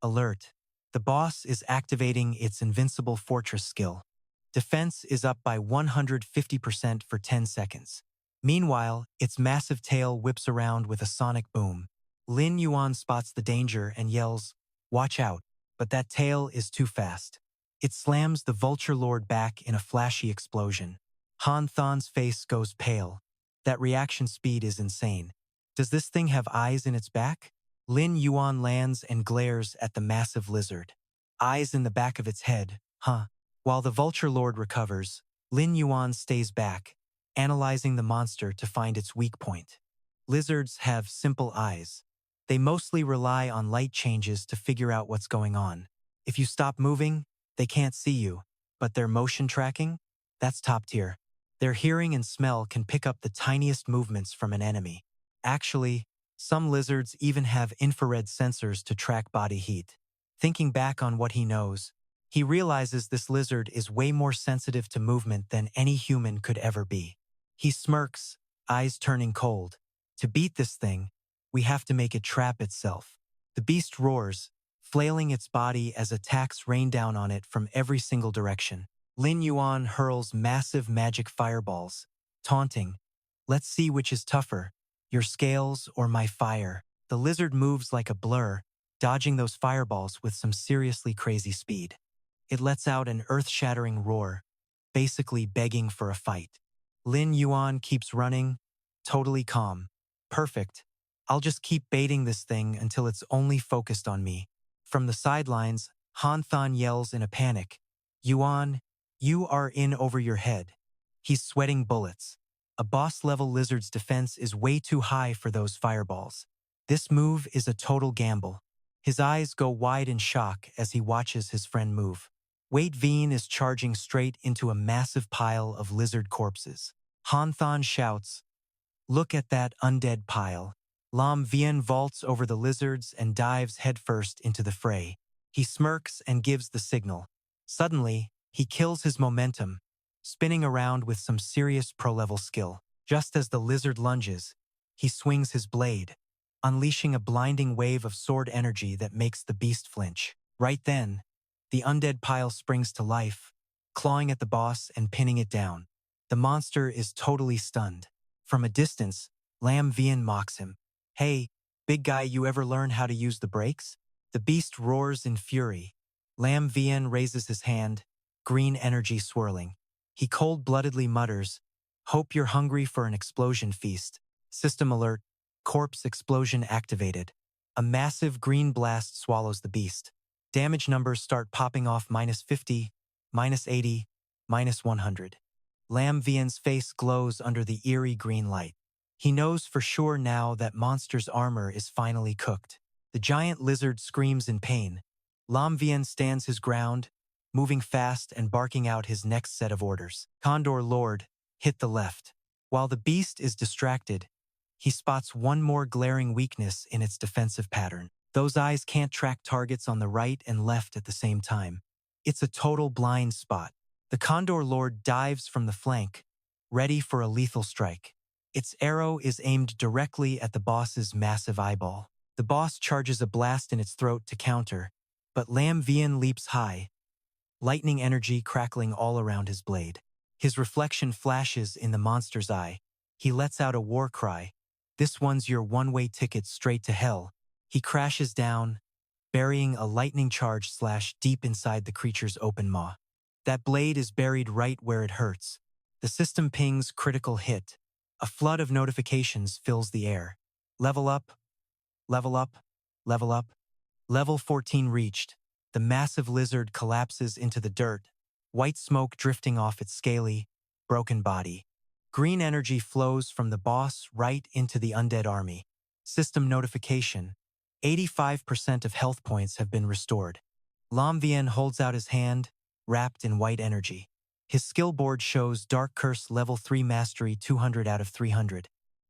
Alert. The boss is activating its invincible fortress skill. Defense is up by 150% for 10 seconds. Meanwhile, its massive tail whips around with a sonic boom. Lin Yuan spots the danger and yells, "Watch out," but that tail is too fast. It slams the vulture lord back in a flashy explosion. Han Than's face goes pale. That reaction speed is insane. Does this thing have eyes in its back? Lin Yuan lands and glares at the massive lizard. Eyes in the back of its head, huh? While the vulture lord recovers, Lin Yuan stays back, analyzing the monster to find its weak point. Lizards have simple eyes. They mostly rely on light changes to figure out what's going on. If you stop moving, they can't see you, but their motion tracking? That's top tier. Their hearing and smell can pick up the tiniest movements from an enemy. Actually, some lizards even have infrared sensors to track body heat. Thinking back on what he knows, he realizes this lizard is way more sensitive to movement than any human could ever be. He smirks, eyes turning cold. To beat this thing, we have to make it trap itself. The beast roars, flailing its body as attacks rain down on it from every single direction. Lin Yuan hurls massive magic fireballs, taunting, "Let's see which is tougher, your scales or my fire." The lizard moves like a blur, dodging those fireballs with some seriously crazy speed. It lets out an earth-shattering roar, basically begging for a fight. Lin Yuan keeps running, totally calm. Perfect. I'll just keep baiting this thing until it's only focused on me. From the sidelines, Han Than yells in a panic, "Yuan, you are in over your head." He's sweating bullets. A boss-level lizard's defense is way too high for those fireballs. This move is a total gamble. His eyes go wide in shock as he watches his friend move. Lam Vien is charging straight into a massive pile of lizard corpses. Han Than shouts, "Look at that undead pile." Lam Vien vaults over the lizards and dives headfirst into the fray. He smirks and gives the signal. Suddenly, he kills his momentum, spinning around with some serious pro-level skill. Just as the lizard lunges, he swings his blade, unleashing a blinding wave of sword energy that makes the beast flinch. Right then, the undead pile springs to life, clawing at the boss and pinning it down. The monster is totally stunned. From a distance, Lam Vien mocks him. "Hey, big guy, you ever learn how to use the brakes?" The beast roars in fury. Lam Vien raises his hand, green energy swirling. He cold-bloodedly mutters, "Hope you're hungry for an explosion feast." System alert, corpse explosion activated. A massive green blast swallows the beast. Damage numbers start popping off -50, -80, -100. Lam Vien's face glows under the eerie green light. He knows for sure now that monster's armor is finally cooked. The giant lizard screams in pain. Lam Vien stands his ground, moving fast and barking out his next set of orders. "Condor Lord, hit the left." While the beast is distracted, he spots one more glaring weakness in its defensive pattern. Those eyes can't track targets on the right and left at the same time. It's a total blind spot. The Condor Lord dives from the flank, ready for a lethal strike. Its arrow is aimed directly at the boss's massive eyeball. The boss charges a blast in its throat to counter, but Lam Vien leaps high, lightning energy crackling all around his blade. His reflection flashes in the monster's eye. He lets out a war cry. "This one's your one-way ticket straight to hell." He crashes down, burying a lightning charge slash deep inside the creature's open maw. That blade is buried right where it hurts. The system pings critical hit. A flood of notifications fills the air. Level up, level up, level up. Level 14 reached. The massive lizard collapses into the dirt, white smoke drifting off its scaly, broken body. Green energy flows from the boss right into the undead army. System notification. 85% of health points have been restored. Lam Vien holds out his hand, wrapped in white energy. His skill board shows Dark Curse Level 3 Mastery 200 out of 300.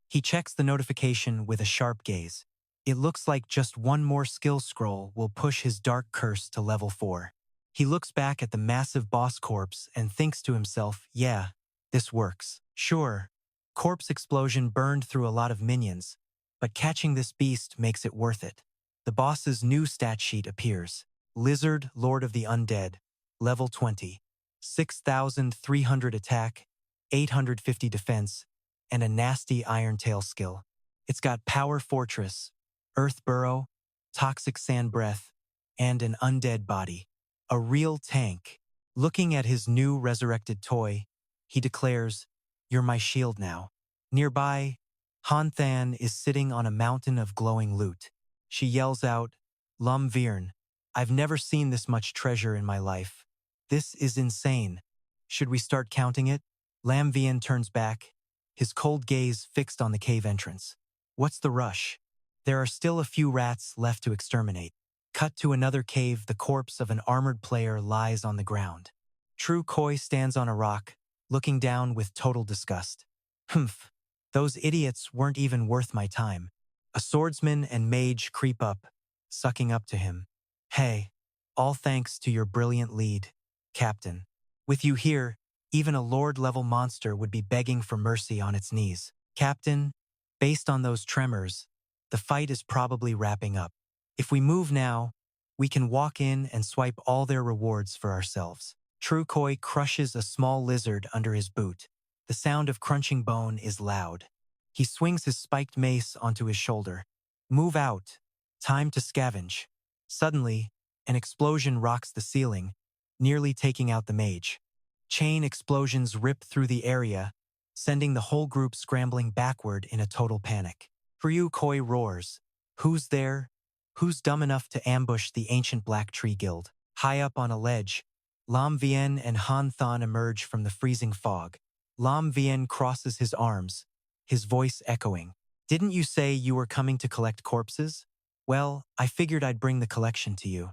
He checks the notification with a sharp gaze. It looks like just one more skill scroll will push his Dark Curse to Level 4. He looks back at the massive boss corpse and thinks to himself, "Yeah, this works." Sure, corpse explosion burned through a lot of minions, but catching this beast makes it worth it. The boss's new stat sheet appears. Lizard, Lord of the Undead, Level 20. 6,300 attack, 850 defense, and a nasty Iron Tail skill. It's got Power Fortress, Earth Burrow, Toxic Sand Breath, and an undead body. A real tank. Looking at his new resurrected toy, he declares, "You're my shield now." Nearby, Han Than is sitting on a mountain of glowing loot. She yells out, "Lam Vien, I've never seen this much treasure in my life. This is insane. Should we start counting it?" Lam Vien turns back, his cold gaze fixed on the cave entrance. What's the rush? There are still a few rats left to exterminate. Cut to another cave, the corpse of an armored player lies on the ground. True Koi stands on a rock, looking down with total disgust. Humph, those idiots weren't even worth my time. A swordsman and mage creep up, sucking up to him. Hey, all thanks to your brilliant lead, Captain. With you here, even a lord-level monster would be begging for mercy on its knees. Captain, based on those tremors, the fight is probably wrapping up. If we move now, we can walk in and swipe all their rewards for ourselves. True Koi crushes a small lizard under his boot. The sound of crunching bone is loud. He swings his spiked mace onto his shoulder. Move out. Time to scavenge. Suddenly, an explosion rocks the ceiling, nearly taking out the mage. Chain explosions rip through the area, sending the whole group scrambling backward in a total panic. True Koi roars. Who's there? Who's dumb enough to ambush the ancient Black Tree Guild? High up on a ledge, Lam Vien and Han Than emerge from the freezing fog. Lam Vien crosses his arms, his voice echoing. Didn't you say you were coming to collect corpses? Well, I figured I'd bring the collection to you.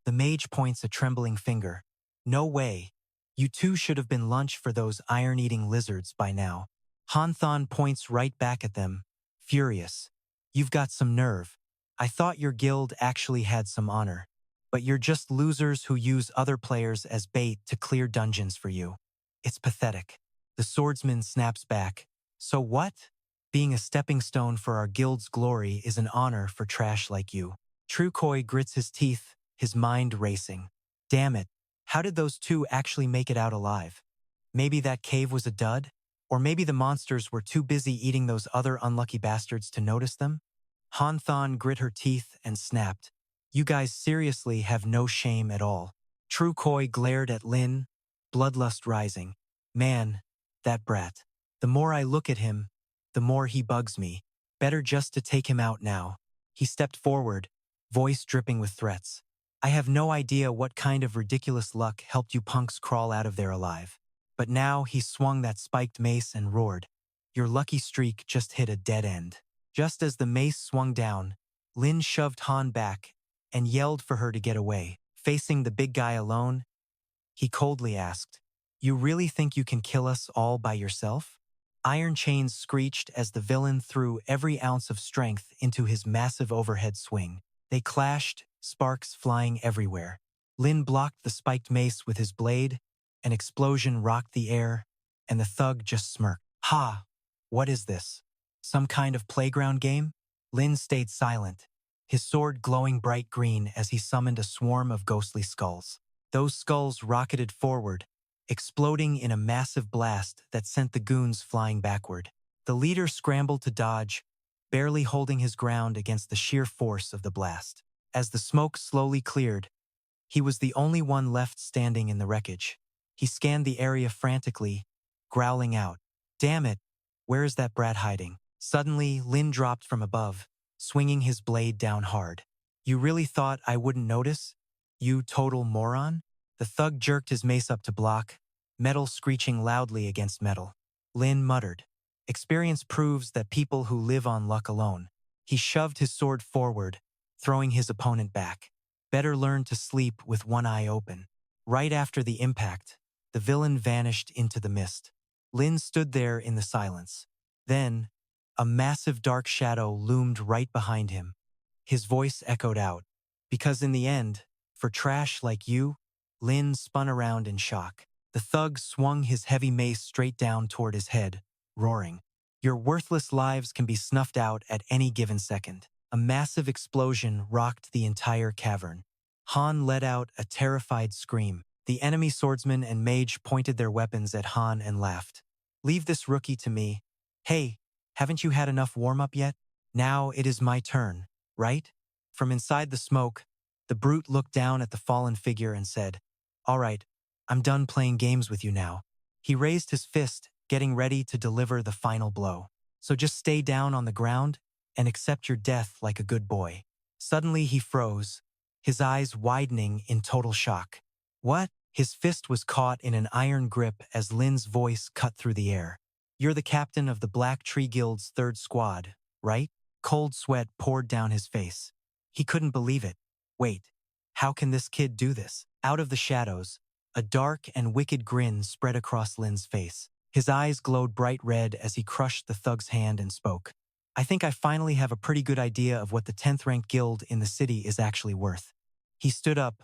The mage points a trembling finger. No way. You two should have been lunch for those iron-eating lizards by now. Han Than points right back at them, furious. You've got some nerve. I thought your guild actually had some honor. But you're just losers who use other players as bait to clear dungeons for you. It's pathetic. The swordsman snaps back. So what? Being a stepping stone for our guild's glory is an honor for trash like you. True Koi grits his teeth, his mind racing. Damn it. How did those two actually make it out alive? Maybe that cave was a dud? Or maybe the monsters were too busy eating those other unlucky bastards to notice them? Han Than grit her teeth and snapped. You guys seriously have no shame at all. True Koi glared at Lin, bloodlust rising. Man, that brat. The more I look at him, the more he bugs me. Better just to take him out now. He stepped forward, voice dripping with threats. I have no idea what kind of ridiculous luck helped you punks crawl out of there alive. But now he swung that spiked mace and roared. Your lucky streak just hit a dead end. Just as the mace swung down, Lin shoved Han back and yelled for her to get away. Facing the big guy alone, he coldly asked, You really think you can kill us all by yourself? Iron chains screeched as the villain threw every ounce of strength into his massive overhead swing. They clashed, sparks flying everywhere. Lin blocked the spiked mace with his blade, an explosion rocked the air, and the thug just smirked. Ha! What is this? Some kind of playground game? Lin stayed silent, his sword glowing bright green as he summoned a swarm of ghostly skulls. Those skulls rocketed forward, exploding in a massive blast that sent the goons flying backward. The leader scrambled to dodge, barely holding his ground against the sheer force of the blast. As the smoke slowly cleared, he was the only one left standing in the wreckage. He scanned the area frantically, growling out, Damn it, where is that brat hiding? Suddenly, Lin dropped from above, swinging his blade down hard. You really thought I wouldn't notice? You total moron? The thug jerked his mace up to block, metal screeching loudly against metal. Lin muttered. Experience proves that people who live on luck alone. He shoved his sword forward, throwing his opponent back. Better learn to sleep with one eye open. Right after the impact, the villain vanished into the mist. Lin stood there in the silence. Then, a massive dark shadow loomed right behind him. His voice echoed out. Because in the end, for trash like you, Lin spun around in shock. The thug swung his heavy mace straight down toward his head, roaring. Your worthless lives can be snuffed out at any given second. A massive explosion rocked the entire cavern. Han let out a terrified scream. The enemy swordsman and mage pointed their weapons at Han and laughed. Leave this rookie to me. Hey, haven't you had enough warm-up yet? Now it is my turn, right? From inside the smoke, the brute looked down at the fallen figure and said, All right, I'm done playing games with you now. He raised his fist, getting ready to deliver the final blow. So just stay down on the ground and accept your death like a good boy. Suddenly he froze, his eyes widening in total shock. What? His fist was caught in an iron grip as Lin's voice cut through the air. You're the captain of the Black Tree Guild's third squad, right? Cold sweat poured down his face. He couldn't believe it. Wait, how can this kid do this? Out of the shadows, a dark and wicked grin spread across Lin's face. His eyes glowed bright red as he crushed the thug's hand and spoke. I think I finally have a pretty good idea of what the 10th rank guild in the city is actually worth. He stood up,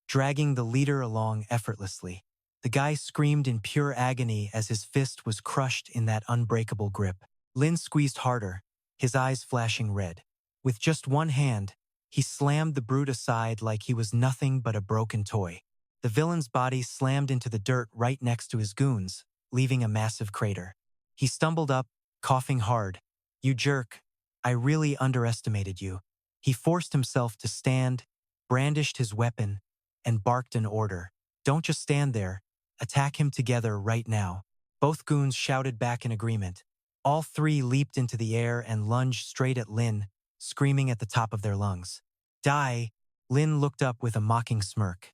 dragging the leader along effortlessly. The guy screamed in pure agony as his fist was crushed in that unbreakable grip. Lin squeezed harder, his eyes flashing red. With just one hand, he slammed the brute aside like he was nothing but a broken toy. The villain's body slammed into the dirt right next to his goons, leaving a massive crater. He stumbled up, coughing hard. You jerk, I really underestimated you. He forced himself to stand, brandished his weapon, and barked an order. Don't just stand there. Attack him together right now. Both goons shouted back in agreement. All three leaped into the air and lunged straight at Lin, screaming at the top of their lungs. Die! Lin looked up with a mocking smirk.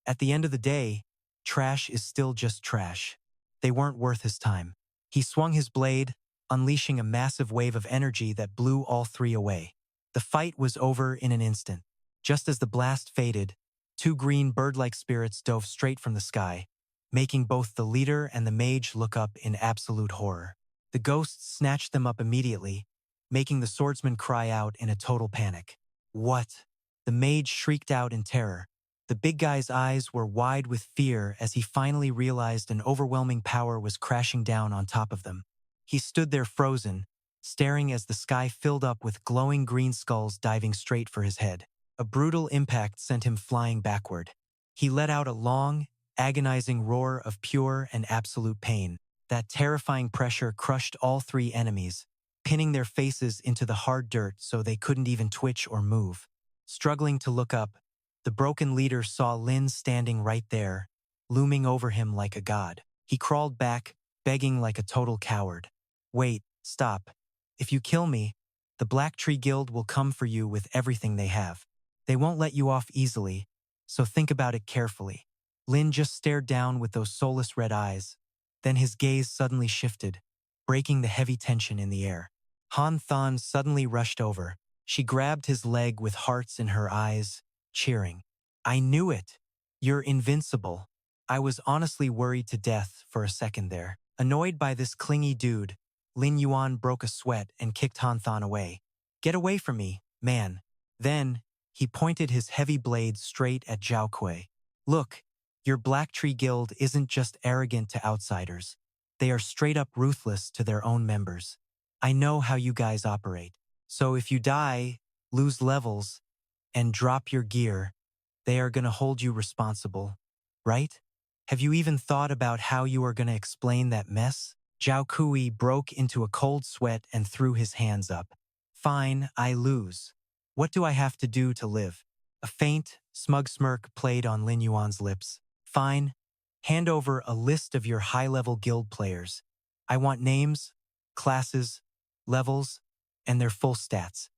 At the end of the day, trash is still just trash. They weren't worth his time. He swung his blade, unleashing a massive wave of energy that blew all three away. The fight was over in an instant. Just as the blast faded, two green bird-like spirits dove straight from the sky, making both the leader and the mage look up in absolute horror. The ghosts snatched them up immediately, making the swordsman cry out in a total panic. What? The mage shrieked out in terror. The big guy's eyes were wide with fear as he finally realized an overwhelming power was crashing down on top of them. He stood there frozen, staring as the sky filled up with glowing green skulls diving straight for his head. A brutal impact sent him flying backward. He let out a long, agonizing roar of pure and absolute pain. That terrifying pressure crushed all three enemies, pinning their faces into the hard dirt so they couldn't even twitch or move. Struggling to look up, the broken leader saw Lin standing right there, looming over him like a god. He crawled back, begging like a total coward. Wait, stop. If you kill me, the Black Tree Guild will come for you with everything they have. They won't let you off easily, so think about it carefully. Lin just stared down with those soulless red eyes. Then his gaze suddenly shifted, breaking the heavy tension in the air. Han Than suddenly rushed over. She grabbed his leg with hearts in her eyes, cheering. I knew it. You're invincible. I was honestly worried to death for a second there. Annoyed by this clingy dude, Lin Yuan broke a sweat and kicked Han Than away. Get away from me, man. Then, he pointed his heavy blade straight at Zhao Kui. Look, your Black Tree Guild isn't just arrogant to outsiders. They are straight up ruthless to their own members. I know how you guys operate. So if you die, lose levels, and drop your gear, they are gonna hold you responsible, right? Have you even thought about how you are gonna explain that mess? Zhao Kui broke into a cold sweat and threw his hands up. Fine, I lose. What do I have to do to live? A faint, smug smirk played on Lin Yuan's lips. Fine, hand over a list of your high-level guild players. I want names, classes, levels, and their full stats.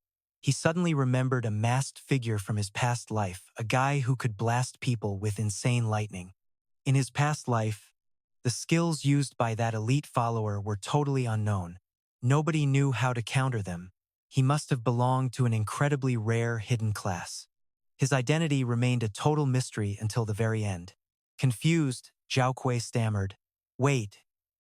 He suddenly remembered a masked figure from his past life, a guy who could blast people with insane lightning. In his past life, the skills used by that elite follower were totally unknown. Nobody knew how to counter them. He must have belonged to an incredibly rare hidden class. His identity remained a total mystery until the very end. Confused, Zhao Kui stammered, Wait,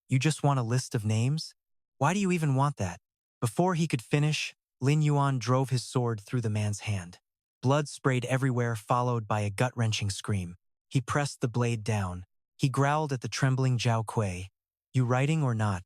you just want a list of names? Why do you even want that? Before he could finish, Lin Yuan drove his sword through the man's hand. Blood sprayed everywhere, followed by a gut-wrenching scream. He pressed the blade down. He growled at the trembling Zhao Kui. You writing or not?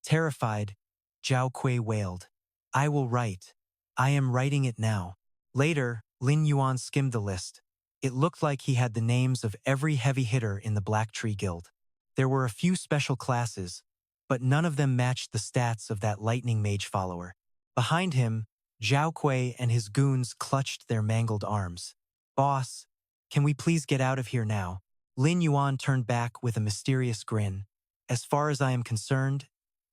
Terrified, Zhao Kui wailed. I will write. I am writing it now. Later, Lin Yuan skimmed the list. It looked like he had the names of every heavy hitter in the Black Tree Guild. There were a few special classes, but none of them matched the stats of that lightning mage follower. Behind him, Zhao Kui and his goons clutched their mangled arms. Boss, can we please get out of here now? Lin Yuan turned back with a mysterious grin. As far as I am concerned,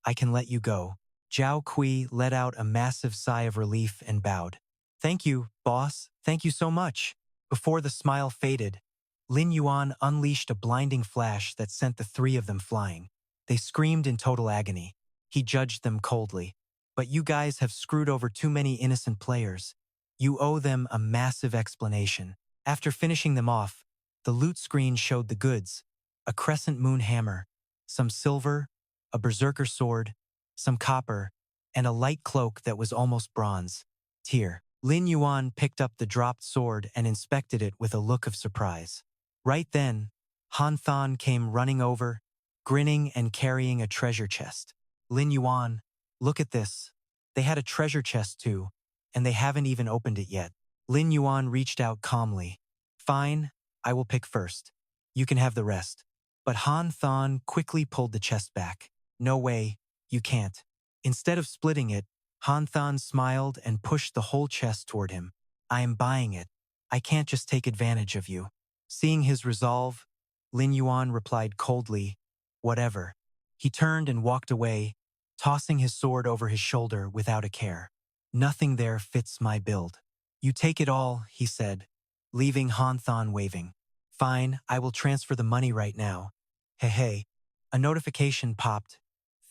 I can let you go. Zhao Kui let out a massive sigh of relief and bowed. Thank you, boss. Thank you so much. Before the smile faded, Lin Yuan unleashed a blinding flash that sent the three of them flying. They screamed in total agony. He judged them coldly. But you guys have screwed over too many innocent players. You owe them a massive explanation. After finishing them off, the loot screen showed the goods: a crescent moon hammer, some silver, a berserker sword, some copper, and a light cloak that was almost bronze. Tier. Lin Yuan picked up the dropped sword and inspected it with a look of surprise. Right then, Han Than came running over, grinning and carrying a treasure chest. Lin Yuan, look at this. They had a treasure chest too, and they haven't even opened it yet. Lin Yuan reached out calmly. Fine, I will pick first. You can have the rest. But Han Than quickly pulled the chest back. No way, you can't. Instead of splitting it, Han Than smiled and pushed the whole chest toward him. I am buying it. I can't just take advantage of you. Seeing his resolve, Lin Yuan replied coldly, whatever. He turned and walked away, tossing his sword over his shoulder without a care. Nothing there fits my build. You take it all, he said, leaving Han Than waving. Fine, I will transfer the money right now. Hey, a notification popped.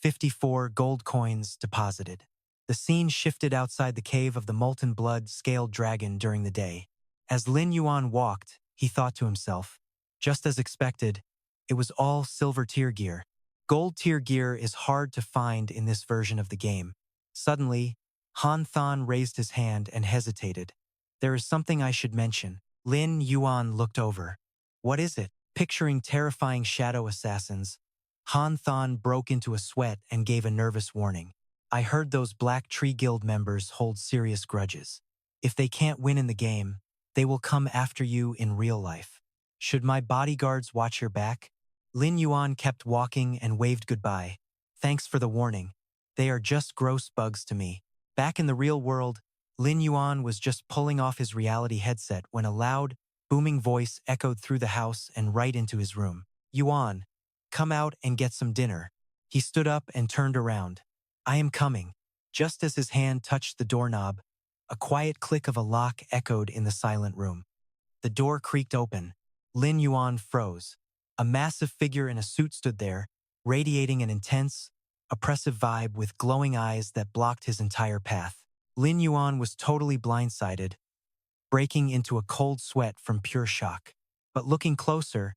54 gold coins deposited. The scene shifted outside the cave of the molten blood scaled dragon during the day. As Lin Yuan walked, he thought to himself, just as expected, it was all silver tier gear. Gold tier gear is hard to find in this version of the game. Suddenly, Han Than raised his hand and hesitated. There is something I should mention. Lin Yuan looked over. What is it? Picturing terrifying shadow assassins, Han Than broke into a sweat and gave a nervous warning. I heard those Black Tree Guild members hold serious grudges. If they can't win in the game, they will come after you in real life. Should my bodyguards watch your back? Lin Yuan kept walking and waved goodbye. Thanks for the warning. They are just gross bugs to me. Back in the real world, Lin Yuan was just pulling off his reality headset when a loud, booming voice echoed through the house and right into his room. Yuan, come out and get some dinner. He stood up and turned around. I am coming. Just as his hand touched the doorknob, a quiet click of a lock echoed in the silent room. The door creaked open. Lin Yuan froze. A massive figure in a suit stood there, radiating an intense, oppressive vibe with glowing eyes that blocked his entire path. Lin Yuan was totally blindsided, breaking into a cold sweat from pure shock. But looking closer,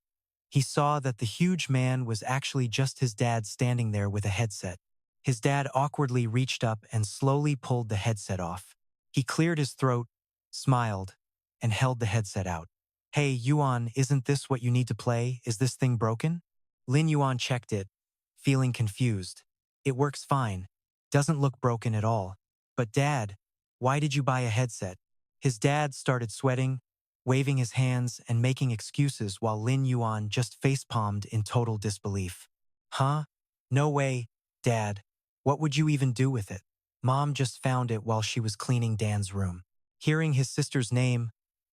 he saw that the huge man was actually just his dad standing there with a headset. His dad awkwardly reached up and slowly pulled the headset off. He cleared his throat, smiled, and held the headset out. Hey, Yuan, isn't this what you need to play? Is this thing broken? Lin Yuan checked it, feeling confused. It works fine. Doesn't look broken at all. But Dad, why did you buy a headset? His dad started sweating, waving his hands and making excuses while Lin Yuan just facepalmed in total disbelief. Huh? No way, Dad. What would you even do with it? Mom just found it while she was cleaning Dan's room. Hearing his sister's name,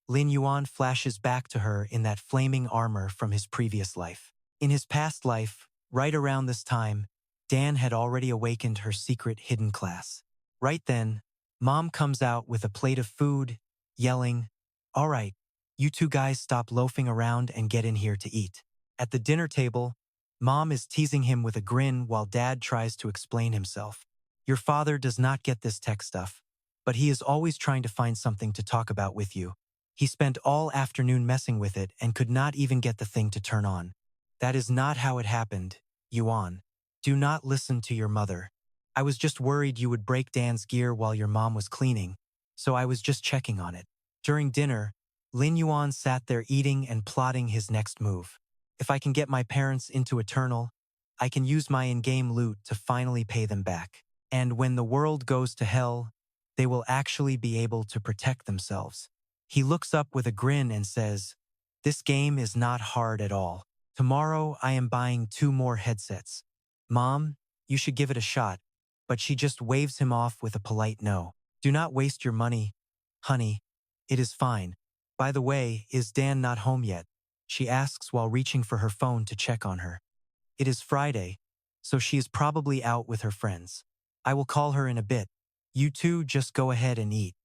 Lin Yuan flashes back to her in that flaming armor from his previous life. In his past life, right around this time, Dan had already awakened her secret hidden class. Right then, Mom comes out with a plate of food, yelling, "All right, you two guys stop loafing around and get in here to eat." At the dinner table, Mom is teasing him with a grin while Dad tries to explain himself. Your father does not get this tech stuff, but he is always trying to find something to talk about with you. He spent all afternoon messing with it and could not even get the thing to turn on. That is not how it happened, Yuan. Do not listen to your mother. I was just worried you would break Dan's gear while your mom was cleaning, so I was just checking on it. During dinner, Lin Yuan sat there eating and plotting his next move. If I can get my parents into Eternal, I can use my in-game loot to finally pay them back. And when the world goes to hell, they will actually be able to protect themselves. He looks up with a grin and says, "This game is not hard at all. Tomorrow I am buying 2 more headsets. Mom, you should give it a shot." But she just waves him off with a polite no. Do not waste your money, honey. It is fine. By the way, is Dan not home yet? She asks while reaching for her phone to check on her. It is Friday, so she is probably out with her friends. I will call her in a bit. You two just go ahead and eat.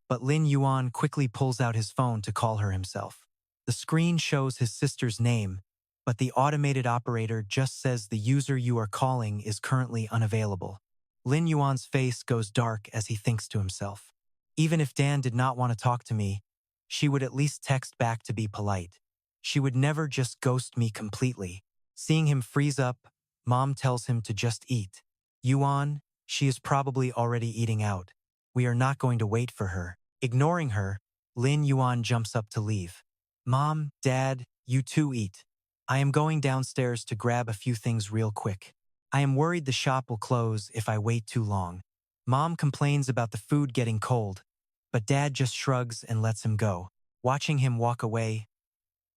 But Lin Yuan quickly pulls out his phone to call her himself. The screen shows his sister's name, but the automated operator just says the user you are calling is currently unavailable. Lin Yuan's face goes dark as he thinks to himself. Even if Dan did not want to talk to me, she would at least text back to be polite. She would never just ghost me completely. Seeing him freeze up, Mom tells him to just eat. Yuan, she is probably already eating out. We are not going to wait for her. Ignoring her, Lin Yuan jumps up to leave. Mom, Dad, you too eat. I am going downstairs to grab a few things real quick. I am worried the shop will close if I wait too long. Mom complains about the food getting cold, but Dad just shrugs and lets him go. Watching him walk away,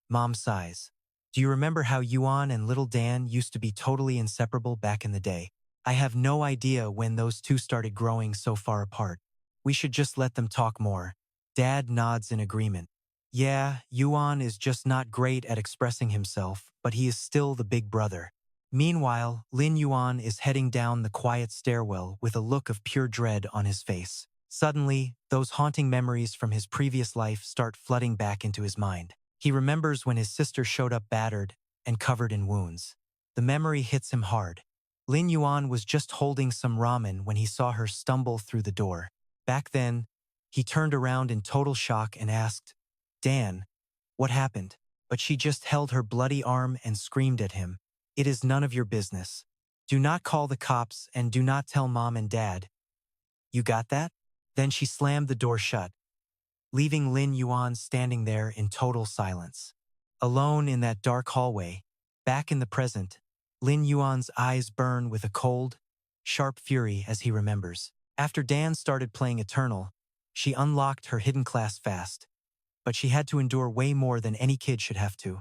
Mom sighs. Do you remember how Yuan and little Dan used to be totally inseparable back in the day? I have no idea when those two started growing so far apart. We should just let them talk more. Dad nods in agreement. Yeah, Yuan is just not great at expressing himself, but he is still the big brother. Meanwhile, Lin Yuan is heading down the quiet stairwell with a look of pure dread on his face. Suddenly, those haunting memories from his previous life start flooding back into his mind. He remembers when his sister showed up battered and covered in wounds. The memory hits him hard. Lin Yuan was just holding some ramen when he saw her stumble through the door. Back then, he turned around in total shock and asked, Dan, what happened? But she just held her bloody arm and screamed at him. It is none of your business. Do not call the cops and do not tell Mom and Dad. You got that? Then she slammed the door shut, leaving Lin Yuan standing there in total silence. Alone in that dark hallway, back in the present, Lin Yuan's eyes burn with a cold, sharp fury as he remembers. After Dan started playing Eternal, she unlocked her hidden class fast, but she had to endure way more than any kid should have to.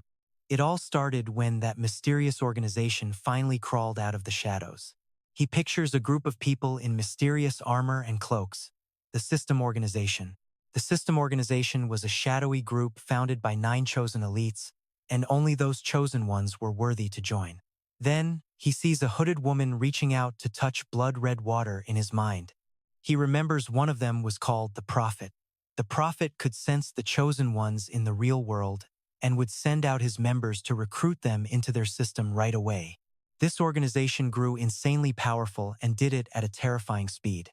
It all started when that mysterious organization finally crawled out of the shadows. He pictures a group of people in mysterious armor and cloaks, the System Organization. The System Organization was a shadowy group founded by 9 chosen elites, and only those chosen ones were worthy to join. Then, he sees a hooded woman reaching out to touch blood-red water in his mind. He remembers one of them was called the Prophet. The Prophet could sense the chosen ones in the real world and would send out his members to recruit them into their system right away. This organization grew insanely powerful and did it at a terrifying speed.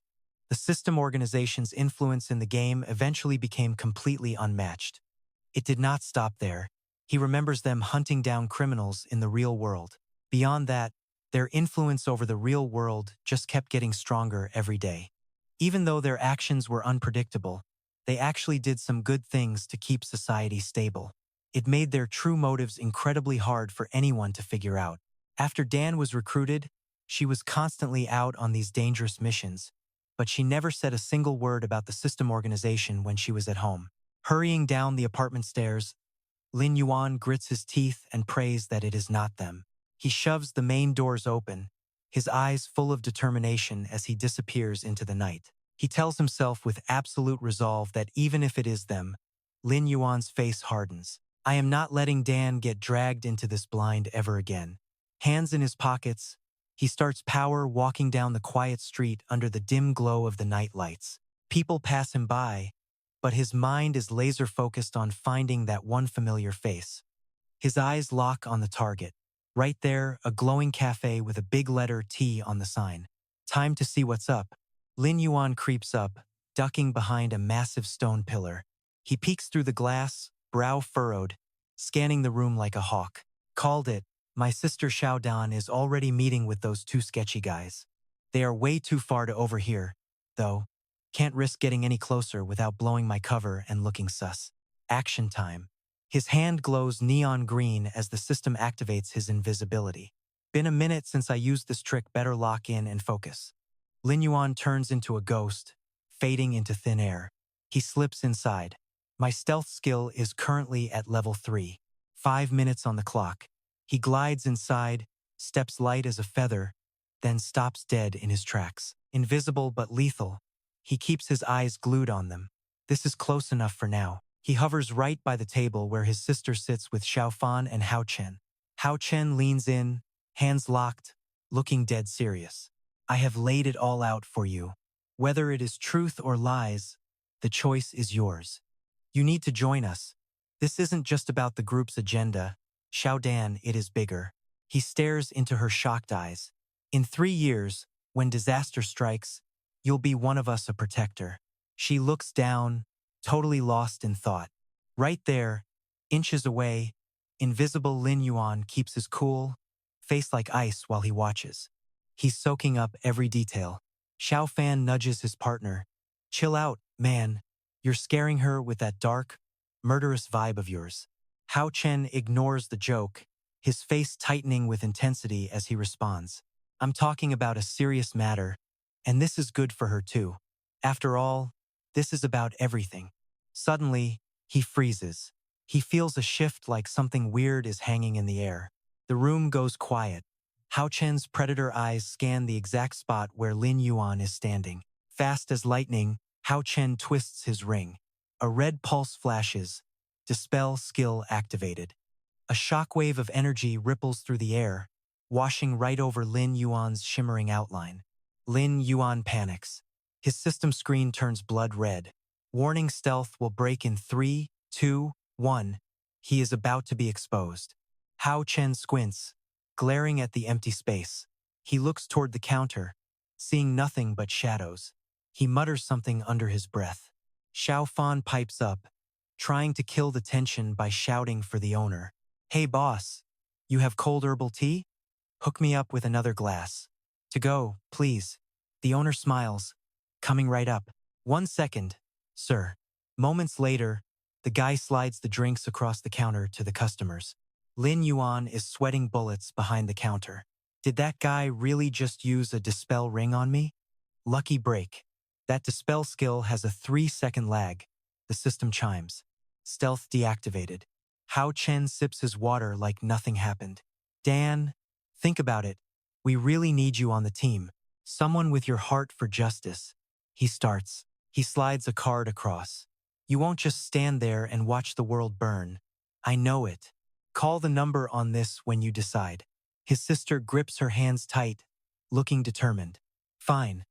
The System Organization's influence in the game eventually became completely unmatched. It did not stop there. He remembers them hunting down criminals in the real world. Beyond that, their influence over the real world just kept getting stronger every day. Even though their actions were unpredictable, they actually did some good things to keep society stable. It made their true motives incredibly hard for anyone to figure out. After Dan was recruited, she was constantly out on these dangerous missions, but she never said a single word about the System Organization when she was at home. Hurrying down the apartment stairs, Lin Yuan grits his teeth and prays that it is not them. He shoves the main doors open, his eyes full of determination as he disappears into the night. He tells himself with absolute resolve that even if it is them, Lin Yuan's face hardens. I am not letting Dan get dragged into this blind ever again. Hands in his pockets, he starts power walking down the quiet street under the dim glow of the night lights. People pass him by, but his mind is laser-focused on finding that one familiar face. His eyes lock on the target. Right there, a glowing cafe with a big letter T on the sign. Time to see what's up. Lin Yuan creeps up, ducking behind a massive stone pillar. He peeks through the glass, brow furrowed, scanning the room like a hawk. Called it. My sister Xiaodan is already meeting with those 2 sketchy guys. They are way too far to overhear, though. Can't risk getting any closer without blowing my cover and looking sus. Action time. His hand glows neon green as the system activates his invisibility. Been a minute since I used this trick, better lock in and focus. Lin Yuan turns into a ghost, fading into thin air. He slips inside. My stealth skill is currently at level 3. 5 minutes on the clock. He glides inside, steps light as a feather, then stops dead in his tracks. Invisible but lethal, he keeps his eyes glued on them. This is close enough for now. He hovers right by the table where his sister sits with Xiaofan and Hao Chen. Hao Chen leans in, hands locked, looking dead serious. I have laid it all out for you. Whether it is truth or lies, the choice is yours. You need to join us. This isn't just about the group's agenda. Xiaodan, it is bigger. He stares into her shocked eyes. In 3 years, When disaster strikes, you'll be one of us a protector. She looks down, totally lost in thought. Right there, inches away, invisible Lin Yuan keeps his cool, face like ice while he watches. He's soaking up every detail. Xiao Fan nudges his partner. Chill out, man. You're scaring her with that dark, murderous vibe of yours. Hao Chen ignores the joke, his face tightening with intensity as he responds. I'm talking about a serious matter, and this is good for her too. After all, this is about everything. Suddenly, he freezes. He feels a shift like something weird is hanging in the air. The room goes quiet. Hao Chen's predator eyes scan the exact spot where Lin Yuan is standing. Fast as lightning, Hao Chen twists his ring. A red pulse flashes. Dispel skill activated. A shockwave of energy ripples through the air, washing right over Lin Yuan's shimmering outline. Lin Yuan panics. His system screen turns blood red. Warning, stealth will break in 3, 2, 1. He is about to be exposed. Hao Chen squints, glaring at the empty space. He looks toward the counter, seeing nothing but shadows. He mutters something under his breath. Xiao Fan pipes up, trying to kill the tension by shouting for the owner. Hey boss, you have cold herbal tea? Hook me up with another glass. To go, please. The owner smiles, coming right up. 1 second, sir. Moments later, the guy slides the drinks across the counter to the customers. Lin Yuan is sweating bullets behind the counter. Did that guy really just use a dispel ring on me? Lucky break. That dispel skill has a 3-second lag. The system chimes. Stealth deactivated. Hao Chen sips his water like nothing happened. Dan, think about it. We really need you on the team. Someone with your heart for justice. He starts. He slides a card across. You won't just stand there and watch the world burn. I know it. Call the number on this when you decide. His sister grips her hands tight, looking determined. Fine.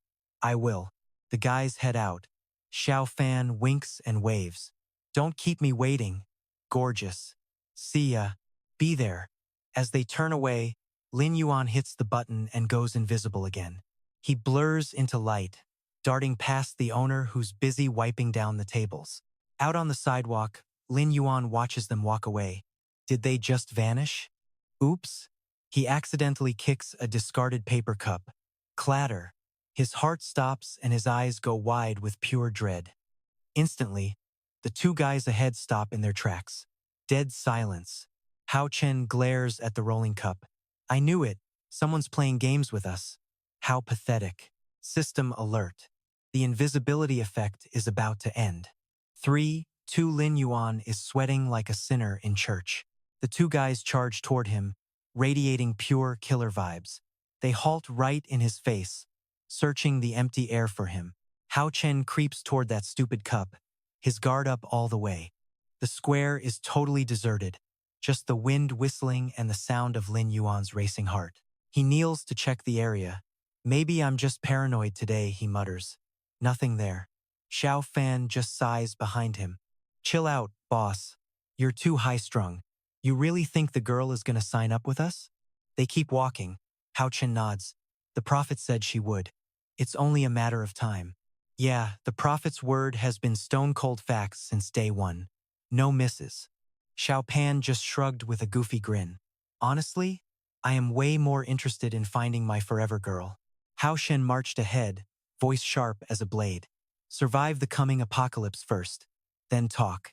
I will. The guys head out. Xiao Fan winks and waves. Don't keep me waiting. Gorgeous. See ya. Be there. As they turn away, Lin Yuan hits the button and goes invisible again. He blurs into light, darting past the owner who's busy wiping down the tables. Out on the sidewalk, Lin Yuan watches them walk away. Did they just vanish? Oops. He accidentally kicks a discarded paper cup. Clatter. His heart stops and his eyes go wide with pure dread. Instantly, the two guys ahead stop in their tracks. Dead silence. Hao Chen glares at the rolling cup. I knew it. Someone's playing games with us. How pathetic. System alert. The invisibility effect is about to end. 3, 2 Lin Yuan is sweating like a sinner in church. The two guys charge toward him, radiating pure killer vibes. They halt right in his face, searching the empty air for him. Hao Chen creeps toward that stupid cup, his guard up all the way. The square is totally deserted, just the wind whistling and the sound of Lin Yuan's racing heart. He kneels to check the area. Maybe I'm just paranoid today, he mutters. Nothing there. Xiao Fan just sighs behind him. Chill out, boss. You're too high-strung. You really think the girl is gonna sign up with us? They keep walking. Hao Chen nods. The prophet said she would. It's only a matter of time. Yeah, the prophet's word has been stone-cold facts since day one. No misses. Xiao Pan just shrugged with a goofy grin. Honestly, I am way more interested in finding my forever girl. Hao Shen marched ahead, voice sharp as a blade. Survive the coming apocalypse first, then talk.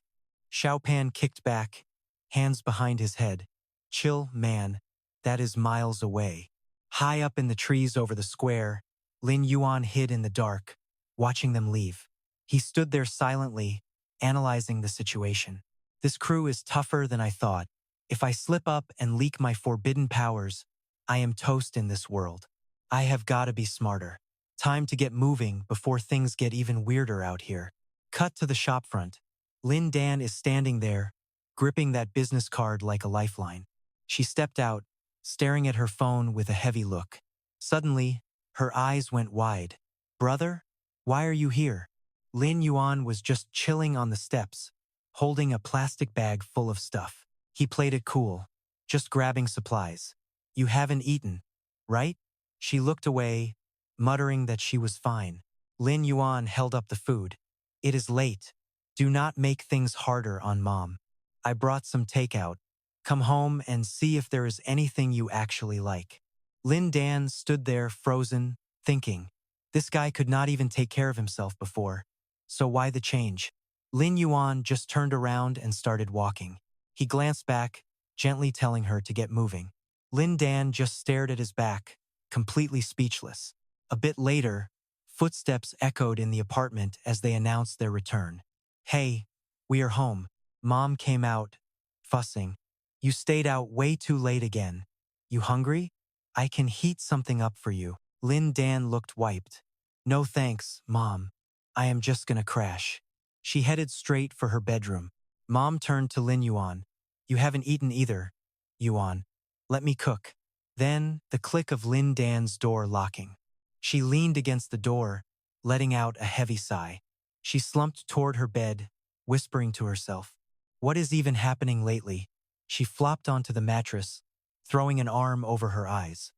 Xiao Pan kicked back, hands behind his head. Chill, man. That is miles away. High up in the trees over the square, Lin Yuan hid in the dark, watching them leave. He stood there silently, analyzing the situation. This crew is tougher than I thought. If I slip up and leak my forbidden powers, I am toast in this world. I have got to be smarter. Time to get moving before things get even weirder out here. Cut to the shopfront. Lin Dan is standing there, gripping that business card like a lifeline. She stepped out, staring at her phone with a heavy look. Suddenly, her eyes went wide. Brother, why are you here? Lin Yuan was just chilling on the steps, holding a plastic bag full of stuff. He played it cool, just grabbing supplies. You haven't eaten, right? She looked away, muttering that she was fine. Lin Yuan held up the food. It is late. Do not make things harder on Mom. I brought some takeout. Come home and see if there is anything you actually like. Lin Dan stood there frozen, thinking. This guy could not even take care of himself before. So why the change? Lin Yuan just turned around and started walking. He glanced back, gently telling her to get moving. Lin Dan just stared at his back, completely speechless. A bit later, footsteps echoed in the apartment as they announced their return. Hey, we are home. Mom came out, fussing. You stayed out way too late again. You hungry? I can heat something up for you. Lin Dan looked wiped. No thanks, Mom. I am just gonna crash. She headed straight for her bedroom. Mom turned to Lin Yuan. You haven't eaten either, Yuan. Let me cook. Then, the click of Lin Dan's door locking. She leaned against the door, letting out a heavy sigh. She slumped toward her bed, whispering to herself. What is even happening lately? She flopped onto the mattress, throwing an arm over her eyes.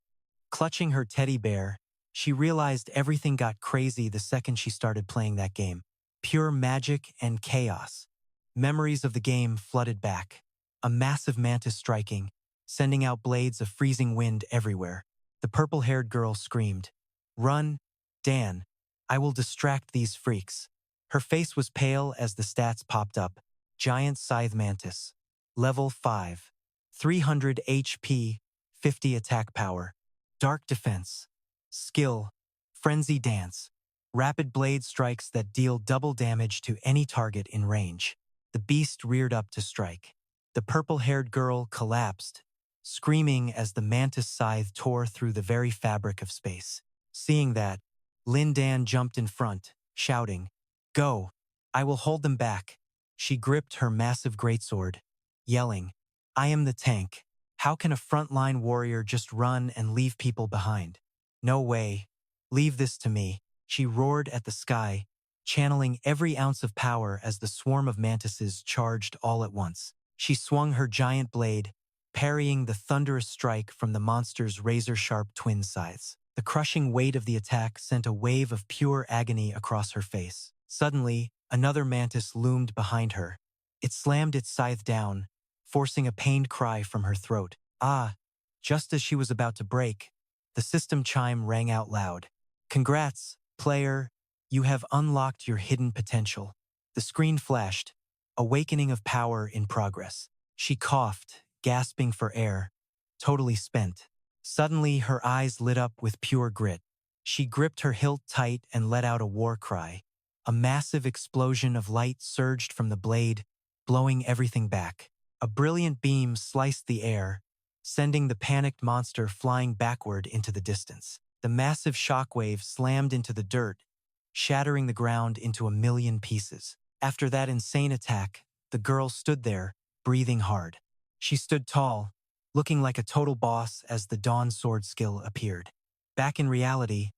Clutching her teddy bear, she realized everything got crazy the second she started playing that game. Pure magic and chaos. Memories of the game flooded back. A massive mantis striking, sending out blades of freezing wind everywhere. The purple-haired girl screamed. Run, Dan. I will distract these freaks. Her face was pale as the stats popped up. Giant Scythe Mantis. Level 5. 300 HP, 50 attack power. Dark Defense. Skill. Frenzy Dance. Rapid blade strikes that deal double damage to any target in range. The beast reared up to strike. The purple-haired girl collapsed, screaming as the mantis scythe tore through the very fabric of space. Seeing that, Lin Dan jumped in front, shouting, Go! I will hold them back. She gripped her massive greatsword, yelling, I am the tank. How can a frontline warrior just run and leave people behind? No way. Leave this to me. She roared at the sky, channeling every ounce of power as the swarm of mantises charged all at once. She swung her giant blade, parrying the thunderous strike from the monster's razor-sharp twin scythes. The crushing weight of the attack sent a wave of pure agony across her face. Suddenly, another mantis loomed behind her. It slammed its scythe down, forcing a pained cry from her throat. Ah! Just as she was about to break, the system chime rang out loud. Congrats, player! You have unlocked your hidden potential. The screen flashed. Awakening of power in progress. She coughed, gasping for air, totally spent. Suddenly, her eyes lit up with pure grit. She gripped her hilt tight and let out a war cry. A massive explosion of light surged from the blade, blowing everything back. A brilliant beam sliced the air, sending the panicked monster flying backward into the distance. The massive shockwave slammed into the dirt, shattering the ground into a million pieces. After that insane attack, the girl stood there, breathing hard. She stood tall, looking like a total boss as the Dawn Sword skill appeared. Back in reality,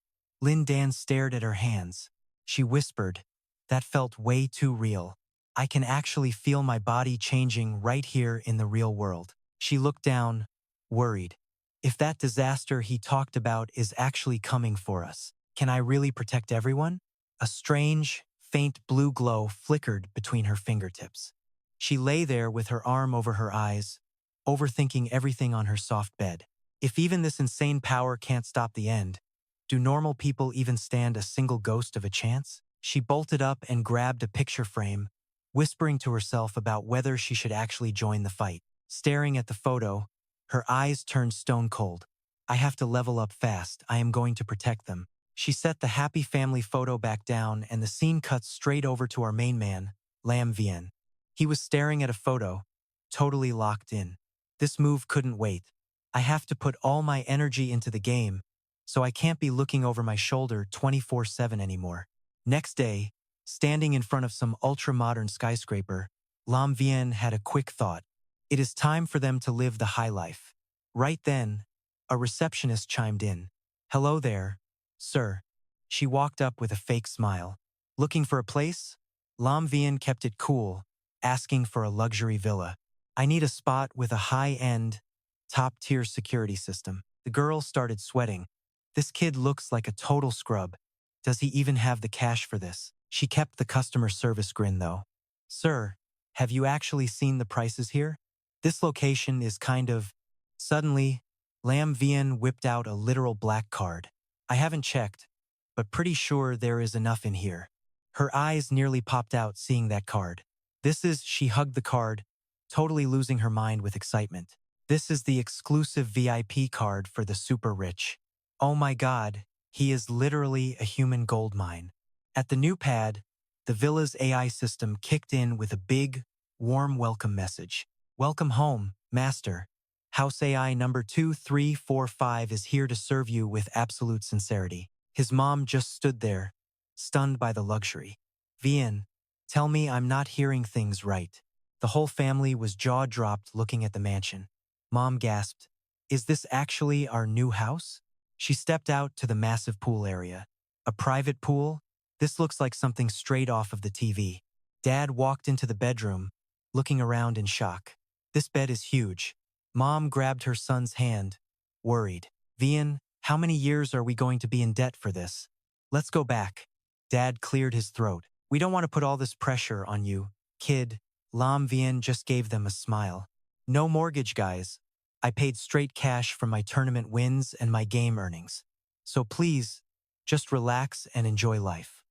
Lin Dan stared at her hands. She whispered, That felt way too real. I can actually feel my body changing right here in the real world. She looked down, worried. If that disaster he talked about is actually coming for us, can I really protect everyone? A strange, faint blue glow flickered between her fingertips. She lay there with her arm over her eyes, overthinking everything on her soft bed. If even this insane power can't stop the end, do normal people even stand a single ghost of a chance? She bolted up and grabbed a picture frame, whispering to herself about whether she should actually join the fight. Staring at the photo, her eyes turned stone cold. I have to level up fast. I am going to protect them. She set the happy family photo back down and the scene cuts straight over to our main man, Lam Vien. He was staring at a photo, totally locked in. This move couldn't wait. I have to put all my energy into the game, so I can't be looking over my shoulder 24/7 anymore. Next day, standing in front of some ultra-modern skyscraper, Lam Vien had a quick thought. It is time for them to live the high life. Right then, a receptionist chimed in. Hello there, sir. She walked up with a fake smile. Looking for a place? Lam Vien kept it cool, asking for a luxury villa. I need a spot with a high-end, top-tier security system. The girl started sweating. This kid looks like a total scrub. Does he even have the cash for this? She kept the customer service grin though. Sir, have you actually seen the prices here? This location is kind of… Suddenly, Lam Vien whipped out a literal black card. I haven't checked, but pretty sure there is enough in here. Her eyes nearly popped out seeing that card. She hugged the card, totally losing her mind with excitement. This is the exclusive VIP card for the super rich. Oh my god, he is literally a human gold mine. At the new pad, the villa's AI system kicked in with a big, warm welcome message. Welcome home, master. House AI number 2345 is here to serve you with absolute sincerity. His mom just stood there, stunned by the luxury. Vien, tell me I'm not hearing things right. The whole family was jaw-dropped looking at the mansion. Mom gasped, is this actually our new house? She stepped out to the massive pool area. A private pool? This looks like something straight off of the TV. Dad walked into the bedroom, looking around in shock. This bed is huge. Mom grabbed her son's hand, worried. Vien, how many years are we going to be in debt for this? Let's go back. Dad cleared his throat. We don't want to put all this pressure on you, kid. Lam Vien just gave them a smile. No mortgage, guys. I paid straight cash from my tournament wins and my game earnings. So please, just relax and enjoy life.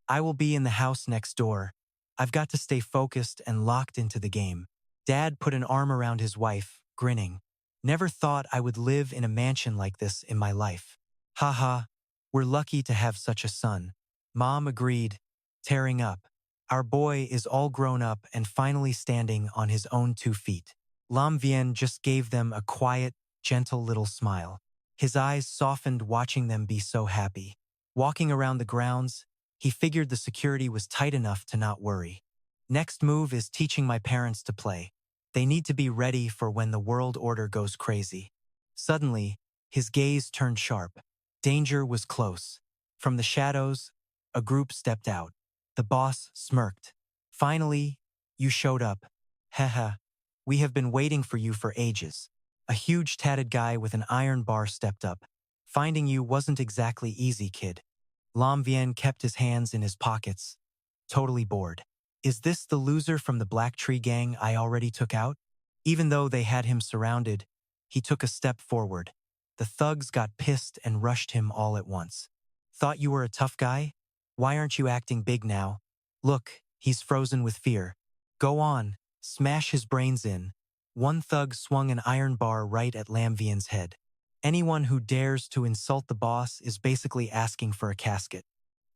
I will be in the house next door. I've got to stay focused and locked into the game. Dad put an arm around his wife, grinning. Never thought I would live in a mansion like this in my life. Haha, we're lucky to have such a son. Mom agreed, tearing up. Our boy is all grown up and finally standing on his own 2 feet. Lam Vien just gave them a quiet, gentle little smile. His eyes softened watching them be so happy. Walking around the grounds, he figured the security was tight enough to not worry. Next move is teaching my parents to play. They need to be ready for when the world order goes crazy. Suddenly, his gaze turned sharp. Danger was close. From the shadows, a group stepped out. The boss smirked. Finally, you showed up. Haha, we have been waiting for you for ages. A huge tatted guy with an iron bar stepped up. Finding you wasn't exactly easy, kid. Lam Vien kept his hands in his pockets, totally bored. Is this the loser from the Black Tree gang I already took out? Even though they had him surrounded, he took a step forward. The thugs got pissed and rushed him all at once. Thought you were a tough guy? Why aren't you acting big now? Look, he's frozen with fear. Go on, smash his brains in. One thug swung an iron bar right at Lam Vien's head. Anyone who dares to insult the boss is basically asking for a casket.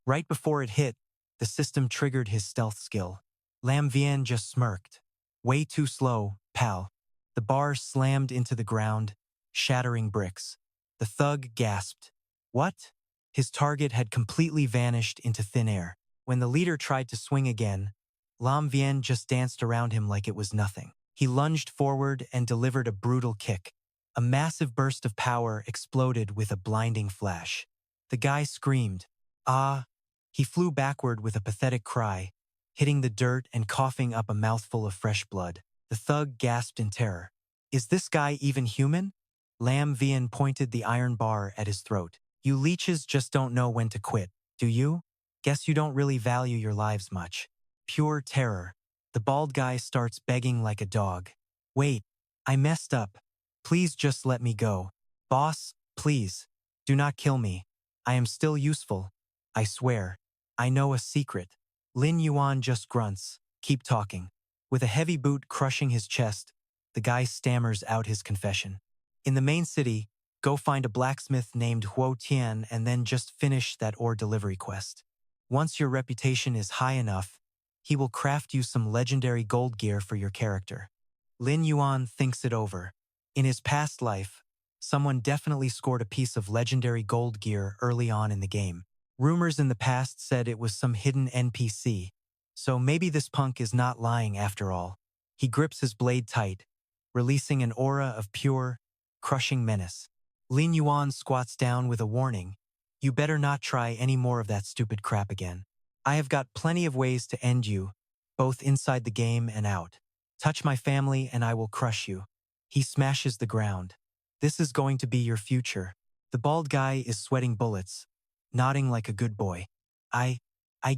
Right before it hit, the system triggered his stealth skill. Lam Vien just smirked. Way too slow, pal. The bar slammed into the ground, shattering bricks. The thug gasped. What? His target had completely vanished into thin air. When the leader tried to swing again, Lam Vien just danced around him like it was nothing. He lunged forward and delivered a brutal kick. A massive burst of power exploded with a blinding flash. The guy screamed, "Ah!" He flew backward with a pathetic cry, hitting the dirt and coughing up a mouthful of fresh blood. The thug gasped in terror. Is this guy even human? Lam Vien pointed the iron bar at his throat. You leeches just don't know when to quit, do you? Guess you don't really value your lives much. Pure terror. The bald guy starts begging like a dog. Wait, I messed up. Please just let me go. Boss, please. Do not kill me. I am still useful. I swear. I know a secret. Lin Yuan just grunts. Keep talking. With a heavy boot crushing his chest, the guy stammers out his confession. In the main city, go find a blacksmith named Huo Tian and then just finish that ore delivery quest. Once your reputation is high enough, he will craft you some legendary gold gear for your character. Lin Yuan thinks it over. In his past life, someone definitely scored a piece of legendary gold gear early on in the game. Rumors in the past said it was some hidden NPC, so maybe this punk is not lying after all. He grips his blade tight, releasing an aura of pure, crushing menace. Lin Yuan squats down with a warning. You better not try any more of that stupid crap again. I have got plenty of ways to end you, both inside the game and out. Touch my family and I will crush you. He smashes the ground. This is going to be your future. The bald guy is sweating bullets, nodding like a good boy. I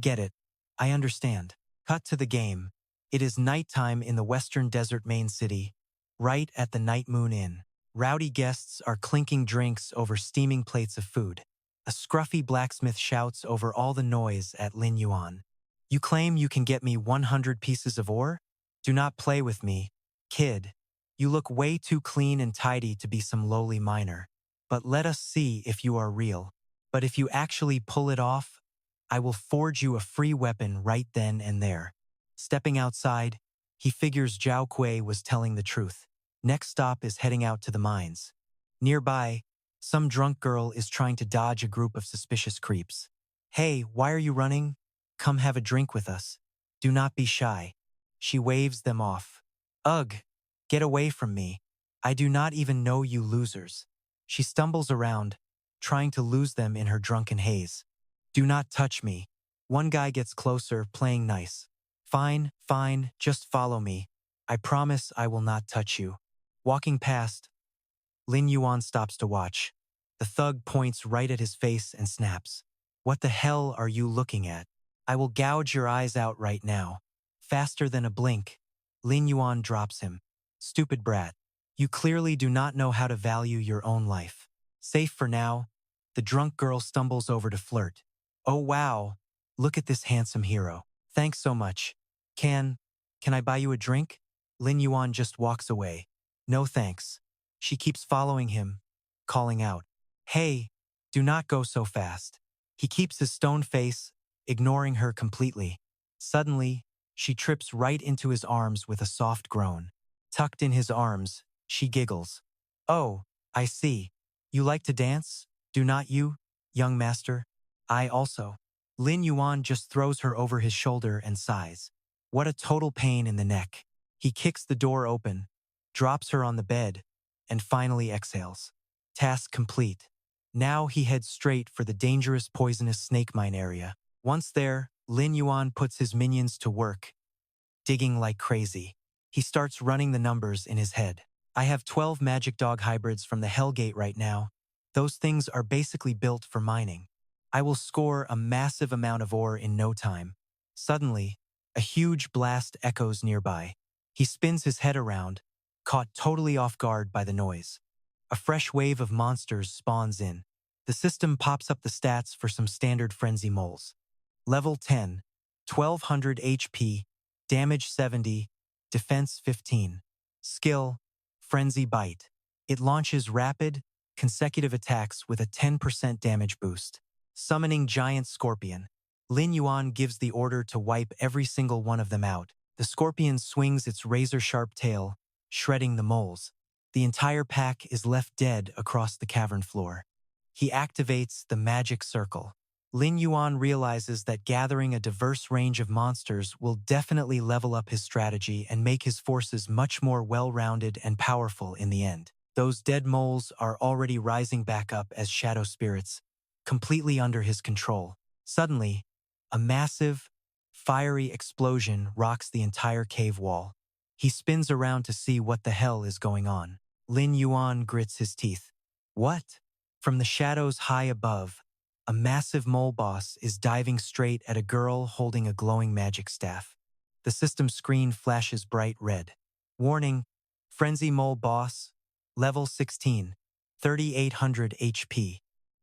get it. I understand. Cut to the game. It is nighttime in the western desert main city, right at the Night Moon Inn. Rowdy guests are clinking drinks over steaming plates of food. A scruffy blacksmith shouts over all the noise at Lin Yuan. You claim you can get me 100 pieces of ore? Do not play with me, kid. You look way too clean and tidy to be some lowly miner. But let us see if you are real. But if you actually pull it off, I will forge you a free weapon right then and there. Stepping outside, he figures Zhao Kuei was telling the truth. Next stop is heading out to the mines. Nearby, some drunk girl is trying to dodge a group of suspicious creeps. Hey, why are you running? Come have a drink with us. Do not be shy. She waves them off. Ugh, get away from me. I do not even know you losers. She stumbles around, trying to lose them in her drunken haze. Do not touch me. One guy gets closer, playing nice. Fine, fine, just follow me. I promise I will not touch you. Walking past, Lin Yuan stops to watch. The thug points right at his face and snaps. What the hell are you looking at? I will gouge your eyes out right now. Faster than a blink, Lin Yuan drops him. Stupid brat. You clearly do not know how to value your own life. Safe for now, the drunk girl stumbles over to flirt. Oh wow, look at this handsome hero. Thanks so much. Can I buy you a drink? Lin Yuan just walks away. No thanks. She keeps following him, calling out. Hey, do not go so fast. He keeps his stone face, ignoring her completely. Suddenly, she trips right into his arms with a soft groan. Tucked in his arms, she giggles. Oh, I see. You like to dance, do not you, young master? I also. Lin Yuan just throws her over his shoulder and sighs. What a total pain in the neck. He kicks the door open, drops her on the bed, and finally exhales. Task complete. Now he heads straight for the dangerous poisonous snake mine area. Once there, Lin Yuan puts his minions to work, digging like crazy. He starts running the numbers in his head. I have 12 magic dog hybrids from the Hellgate right now. Those things are basically built for mining. I will score a massive amount of ore in no time. Suddenly, a huge blast echoes nearby. He spins his head around, caught totally off guard by the noise. A fresh wave of monsters spawns in. The system pops up the stats for some standard frenzy moles. Level 10, 1200 HP, damage 70, defense 15. Skill, Frenzy Bite. It launches rapid, consecutive attacks with a 10% damage boost. Summoning Giant Scorpion. Lin Yuan gives the order to wipe every single one of them out. The scorpion swings its razor-sharp tail, shredding the moles. The entire pack is left dead across the cavern floor. He activates the magic circle. Lin Yuan realizes that gathering a diverse range of monsters will definitely level up his strategy and make his forces much more well-rounded and powerful in the end. Those dead moles are already rising back up as shadow spirits, completely under his control. Suddenly, a massive, fiery explosion rocks the entire cave wall. He spins around to see what the hell is going on. Lin Yuan grits his teeth. What? From the shadows high above, a massive mole boss is diving straight at a girl holding a glowing magic staff. The system screen flashes bright red. Warning, Frenzy Mole Boss, Level 16, 3800 HP,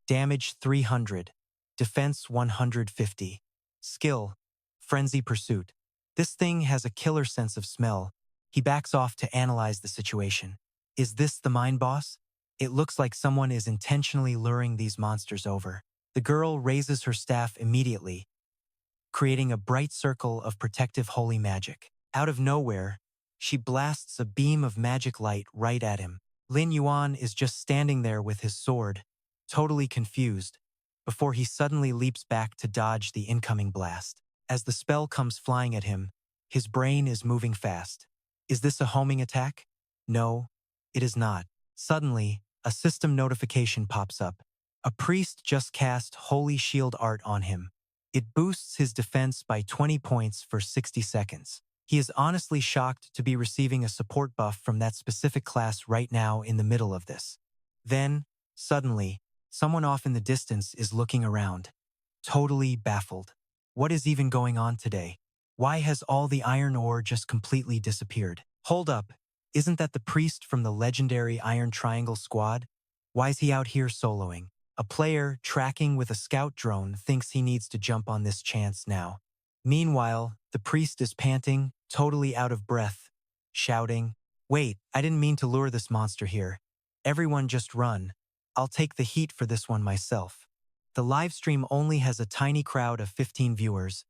Damage 300, Defense 150. Skill, Frenzy Pursuit. This thing has a killer sense of smell. He backs off to analyze the situation. Is this the mine boss? It looks like someone is intentionally luring these monsters over. The girl raises her staff immediately, creating a bright circle of protective holy magic. Out of nowhere, she blasts a beam of magic light right at him. Lin Yuan is just standing there with his sword, totally confused, before he suddenly leaps back to dodge the incoming blast. As the spell comes flying at him, his brain is moving fast. Is this a homing attack? No, it is not. Suddenly, a system notification pops up. A priest just cast Holy Shield art on him. It boosts his defense by 20 points for 60 seconds. He is honestly shocked to be receiving a support buff from that specific class right now in the middle of this. Then, suddenly, Someone off in the distance is looking around, totally baffled. What is even going on today? Why has all the iron ore just completely disappeared? Hold up, isn't that the priest from the legendary Iron Triangle squad? Why is he out here soloing? A player tracking with a scout drone thinks he needs to jump on this chance now. Meanwhile, the priest is panting, totally out of breath, shouting, "Wait, I didn't mean to lure this monster here. Everyone just run. I'll take the heat for this one myself." The livestream only has a tiny crowd of 15 viewers.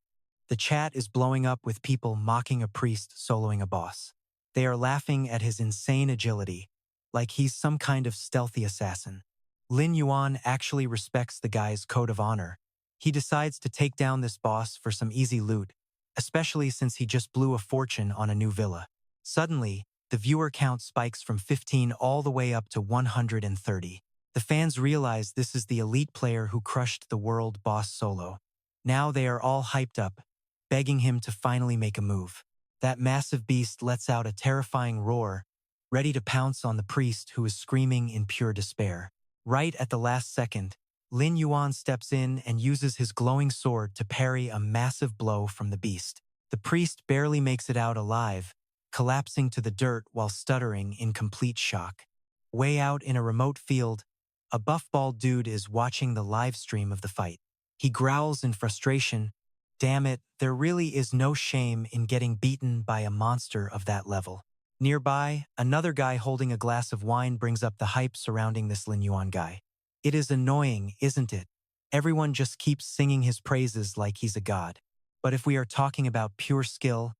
The chat is blowing up with people mocking a priest soloing a boss. They are laughing at his insane agility, like he's some kind of stealthy assassin. Lin Yuan actually respects the guy's code of honor. He decides to take down this boss for some easy loot, especially since he just blew a fortune on a new villa. Suddenly, the viewer count spikes from 15 all the way up to 130. The fans realize this is the elite player who crushed the world boss solo. Now they are all hyped up, begging him to finally make a move. That massive beast lets out a terrifying roar, ready to pounce on the priest who is screaming in pure despair. Right at the last second, Lin Yuan steps in and uses his glowing sword to parry a massive blow from the beast. The priest barely makes it out alive, collapsing to the dirt while stuttering in complete shock. Way out in a remote field, a buff-bald dude is watching the live stream of the fight. He growls in frustration, "Damn it, there really is no shame in getting beaten by a monster of that level." Nearby, another guy holding a glass of wine brings up the hype surrounding this Lin Yuan guy. It is annoying, isn't it? Everyone just keeps singing his praises like he's a god. But if we are talking about pure skill,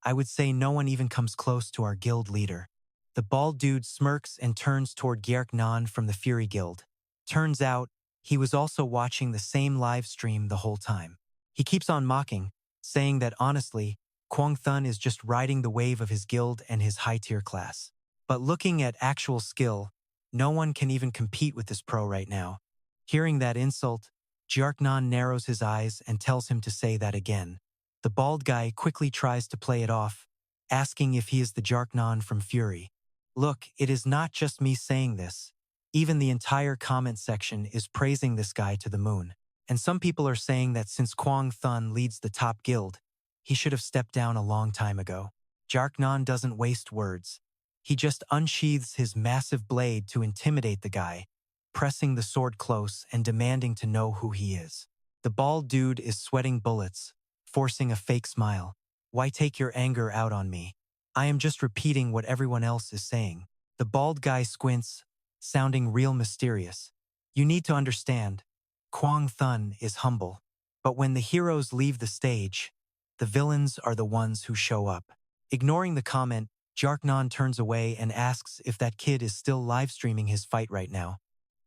I would say no one even comes close to our guild leader. The bald dude smirks and turns toward Gierk Nan from the Fury Guild. Turns out, he was also watching the same live stream the whole time. He keeps on mocking, saying that honestly, Kwang Thun is just riding the wave of his guild and his high-tier class. But looking at actual skill, no one can even compete with this pro right now. Hearing that insult, Gierk Nan narrows his eyes and tells him to say that again. The bald guy quickly tries to play it off, asking if he is the Gierk Nan from Fury. Look, it is not just me saying this. Even the entire comment section is praising this guy to the moon. And some people are saying that since Kwang Thun leads the top guild, he should have stepped down a long time ago. Gierk Nan doesn't waste words. He just unsheathes his massive blade to intimidate the guy, pressing the sword close and demanding to know who he is. The bald dude is sweating bullets, forcing a fake smile. "Why take your anger out on me? I am just repeating what everyone else is saying." The bald guy squints, sounding real mysterious. "You need to understand, Kwang Thun is humble. But when the heroes leave the stage, the villains are the ones who show up." Ignoring the comment, Gierk Nan turns away and asks if that kid is still live-streaming his fight right now.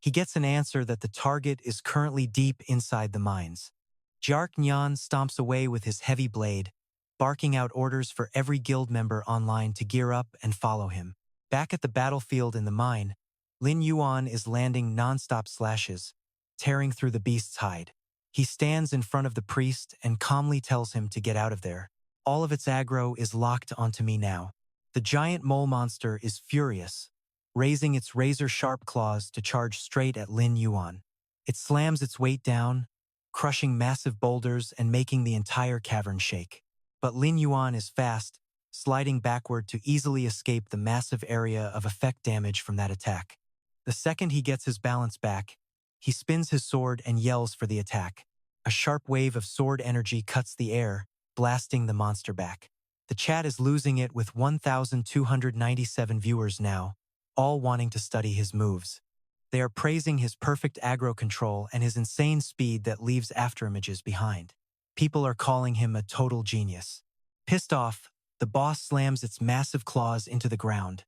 He gets an answer that the target is currently deep inside the mines. Gierk Nan stomps away with his heavy blade, barking out orders for every guild member online to gear up and follow him. Back at the battlefield in the mine, Lin Yuan is landing non-stop slashes, tearing through the beast's hide. He stands in front of the priest and calmly tells him to get out of there. "All of its aggro is locked onto me now." The giant mole monster is furious, raising its razor-sharp claws to charge straight at Lin Yuan. It slams its weight down, crushing massive boulders and making the entire cavern shake. But Lin Yuan is fast, sliding backward to easily escape the massive area of effect damage from that attack. The second he gets his balance back, he spins his sword and yells for the attack. A sharp wave of sword energy cuts the air, blasting the monster back. The chat is losing it with 1,297 viewers now, all wanting to study his moves. They are praising his perfect aggro control and his insane speed that leaves afterimages behind. People are calling him a total genius. Pissed off, the boss slams its massive claws into the ground,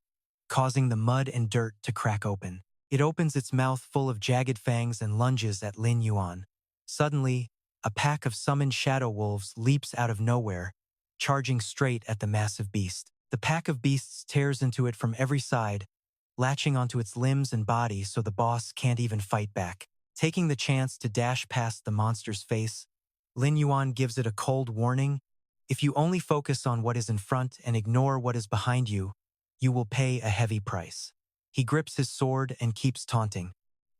causing the mud and dirt to crack open. It opens its mouth full of jagged fangs and lunges at Lin Yuan. Suddenly, a pack of summoned shadow wolves leaps out of nowhere, charging straight at the massive beast. The pack of beasts tears into it from every side, latching onto its limbs and body so the boss can't even fight back. Taking the chance to dash past the monster's face, Lin Yuan gives it a cold warning: "If you only focus on what is in front and ignore what is behind you, you will pay a heavy price." He grips his sword and keeps taunting,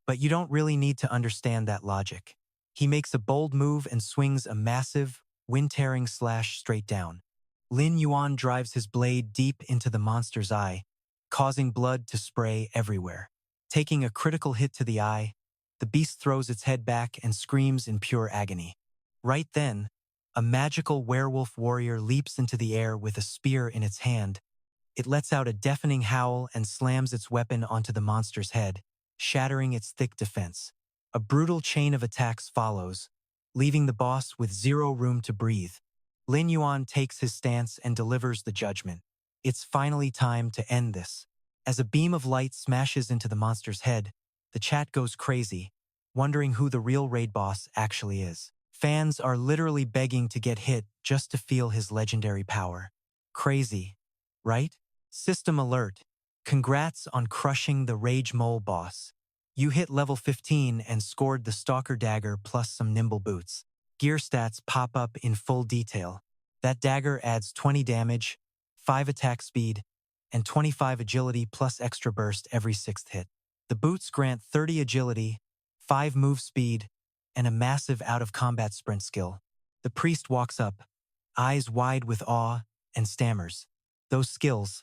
But you don't really need to understand that logic. He makes a bold move and swings a massive, wind-tearing slash straight down. Lin Yuan drives his blade deep into the monster's eye, causing blood to spray everywhere. Taking a critical hit to the eye, the beast throws its head back and screams in pure agony. Right then, a magical werewolf warrior leaps into the air with a spear in its hand. It lets out a deafening howl and slams its weapon onto the monster's head, shattering its thick defense. A brutal chain of attacks follows, leaving the boss with zero room to breathe. Lin Yuan takes his stance and delivers the judgment. It's finally time to end this. As a beam of light smashes into the monster's head, the chat goes crazy, wondering who the real raid boss actually is. Fans are literally begging to get hit just to feel his legendary power. Crazy, right? System alert. Congrats on crushing the Rage Mole boss. You hit level 15 and scored the Stalker Dagger plus some nimble boots. Gear stats pop up in full detail. That dagger adds 20 damage, 5 attack speed, and 25 agility plus extra burst every 6th hit. The boots grant 30 agility, 5 move speed, and a massive out-of-combat sprint skill. The priest walks up, eyes wide with awe, and stammers. Those skills.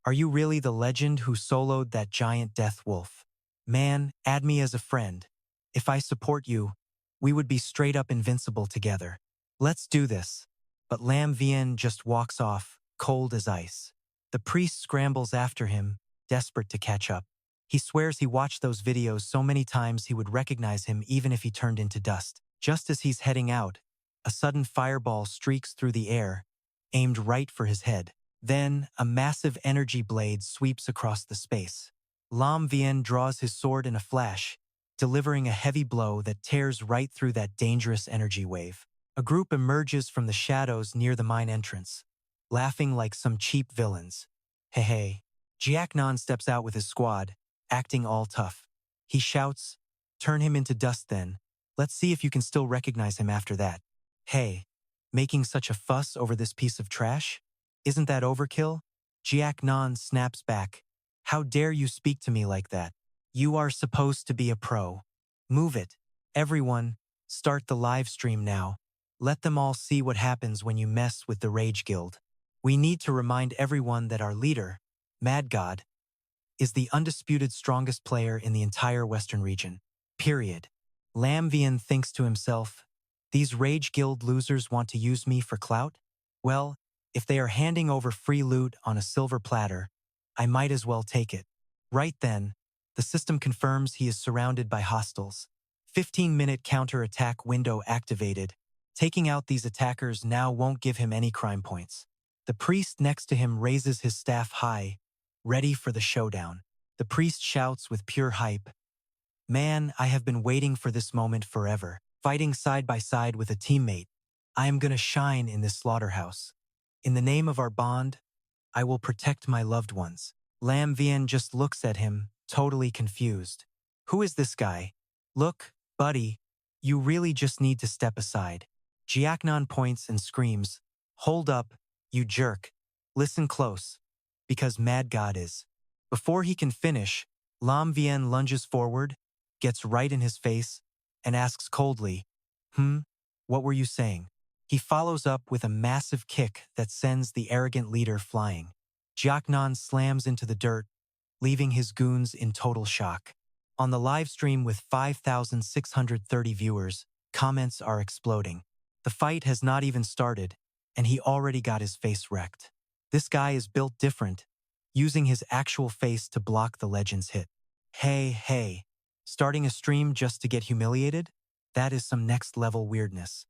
Are you really the legend who soloed that giant death wolf? Man, add me as a friend. If I support you, we would be straight up invincible together. Let's do this. But Lam Vien just walks off, cold as ice. The priest scrambles after him, desperate to catch up. He swears he watched those videos so many times he would recognize him even if he turned into dust. Just as he's heading out, a sudden fireball streaks through the air, aimed right for his head. Then, a massive energy blade sweeps across the space. Lam Vien draws his sword in a flash, delivering a heavy blow that tears right through that dangerous energy wave. A group emerges from the shadows near the mine entrance, laughing like some cheap villains. Hey hey. Jiaknan steps out with his squad, acting all tough. He shouts, "Turn him into dust then. Let's see if you can still recognize him after that." Hey, making such a fuss over this piece of trash? Isn't that overkill? Jiaknan snaps back. How dare you speak to me like that? You are supposed to be a pro. Move it. Everyone, start the live stream now. Let them all see what happens when you mess with the Rage Guild. We need to remind everyone that our leader, Mad God, is the undisputed strongest player in the entire Western region. Period. Lam Vien thinks to himself, these Rage Guild losers want to use me for clout? Well, if they are handing over free loot on a silver platter, I might as well take it. Right then, the system confirms he is surrounded by hostiles. 15-minute counter-attack window activated. Taking out these attackers now won't give him any crime points. The priest next to him raises his staff high, ready for the showdown. The priest shouts with pure hype, "Man, I have been waiting for this moment forever. Fighting side by side with a teammate, I am gonna shine in this slaughterhouse. In the name of our bond, I will protect my loved ones." Lam Vien just looks at him, totally confused. Who is this guy? Look, buddy, you really just need to step aside. Jiaknan points and screams, "Hold up, you jerk. Listen close, because Mad God is." Before he can finish, Lam Vien lunges forward, gets right in his face, and asks coldly, What were you saying?" He follows up with a massive kick that sends the arrogant leader flying. Jiaknan slams into the dirt, leaving his goons in total shock. On the live stream with 5,630 viewers, comments are exploding. The fight has not even started, and he already got his face wrecked. This guy is built different, using his actual face to block the legend's hit. Hey, starting a stream just to get humiliated? That is some next-level weirdness.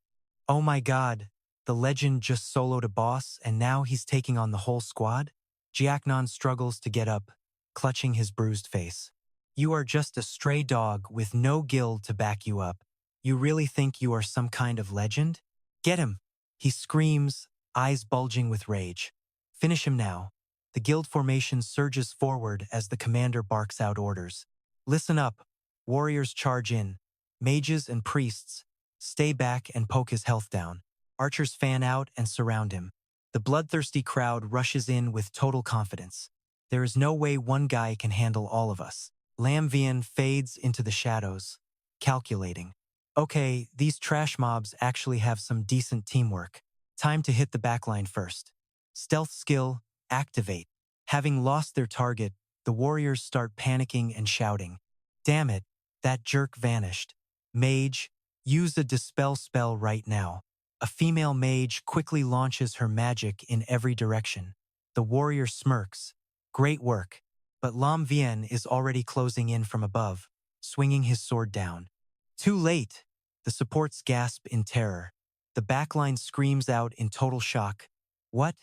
Oh my god, the legend just soloed a boss and now he's taking on the whole squad? Jiaknan struggles to get up, clutching his bruised face. You are just a stray dog with no guild to back you up. You really think you are some kind of legend? Get him! He screams, eyes bulging with rage. Finish him now. The guild formation surges forward as the commander barks out orders. Listen up. Warriors charge in. Mages and priests, stay back and poke his health down. Archers fan out and surround him. The bloodthirsty crowd rushes in with total confidence. There is no way one guy can handle all of us. Lam Vien fades into the shadows, calculating. Okay, these trash mobs actually have some decent teamwork. Time to hit the backline first. Stealth skill, activate. Having lost their target, the warriors start panicking and shouting. Damn it, that jerk vanished. Mage, use a dispel spell right now. A female mage quickly launches her magic in every direction. The warrior smirks. Great work. But Lam Vien is already closing in from above, swinging his sword down. Too late! The supports gasp in terror. The backline screams out in total shock. What?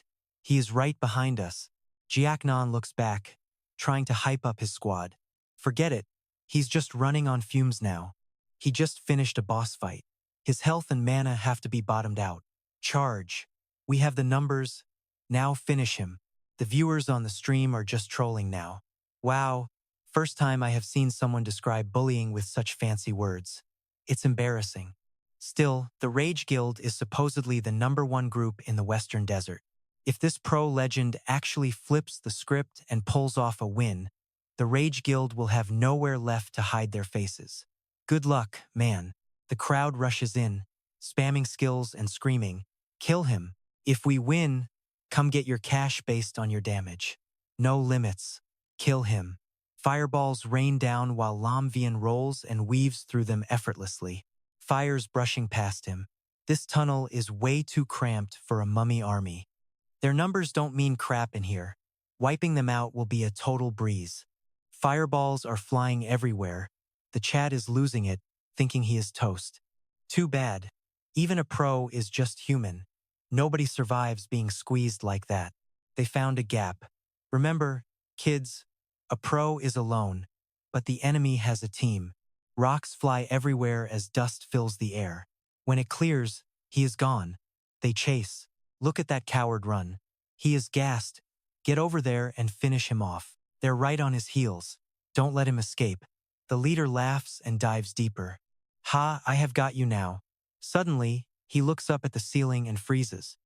He is right behind us. Jiaknan looks back, trying to hype up his squad. Forget it. He's just running on fumes now. He just finished a boss fight. His health and mana have to be bottomed out. Charge. We have the numbers. Now finish him. The viewers on the stream are just trolling now. Wow, first time I have seen someone describe bullying with such fancy words. It's embarrassing. Still, the Rage Guild is supposedly the #1 group in the Western Desert. If this pro legend actually flips the script and pulls off a win, the Rage Guild will have nowhere left to hide their faces. Good luck, man. The crowd rushes in, spamming skills and screaming, "Kill him. If we win, come get your cash based on your damage. No limits. Kill him." Fireballs rain down while Lam Vien rolls and weaves through them effortlessly. Fires brushing past him. This tunnel is way too cramped for a mummy army. Their numbers don't mean crap in here. Wiping them out will be a total breeze. Fireballs are flying everywhere. The chat is losing it, thinking he is toast. Too bad. Even a pro is just human. Nobody survives being squeezed like that. They found a gap. Remember, kids, a pro is alone, but the enemy has a team. Rocks fly everywhere as dust fills the air. When it clears, he is gone. They chase. Look at that coward run. He is gassed. Get over there and finish him off. They're right on his heels. Don't let him escape. The leader laughs and dives deeper. Ha, I have got you now. Suddenly, he looks up at the ceiling and freezes.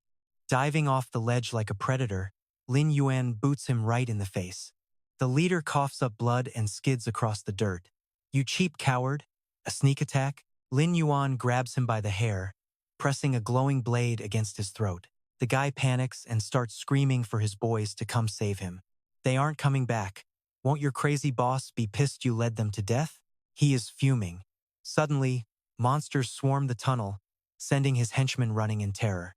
Diving off the ledge like a predator, Lin Yuan boots him right in the face. The leader coughs up blood and skids across the dirt. You cheap coward. A sneak attack? Lin Yuan grabs him by the hair, pressing a glowing blade against his throat. The guy panics and starts screaming for his boys to come save him. They aren't coming back. Won't your crazy boss be pissed you led them to death? He is fuming. Suddenly, monsters swarm the tunnel, sending his henchmen running in terror.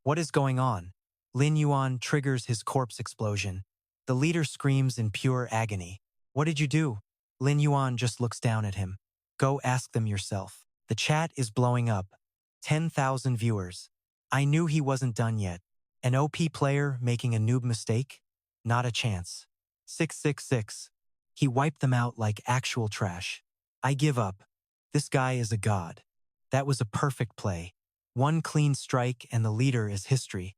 What is going on? Lin Yuan triggers his corpse explosion. The leader screams in pure agony. What did you do? Lin Yuan just looks down at him. Go ask them yourself. The chat is blowing up. 10,000 viewers. I knew he wasn't done yet. An OP player making a noob mistake? Not a chance. 666. He wiped them out like actual trash. I give up. This guy is a god. That was a perfect play. One clean strike and the leader is history.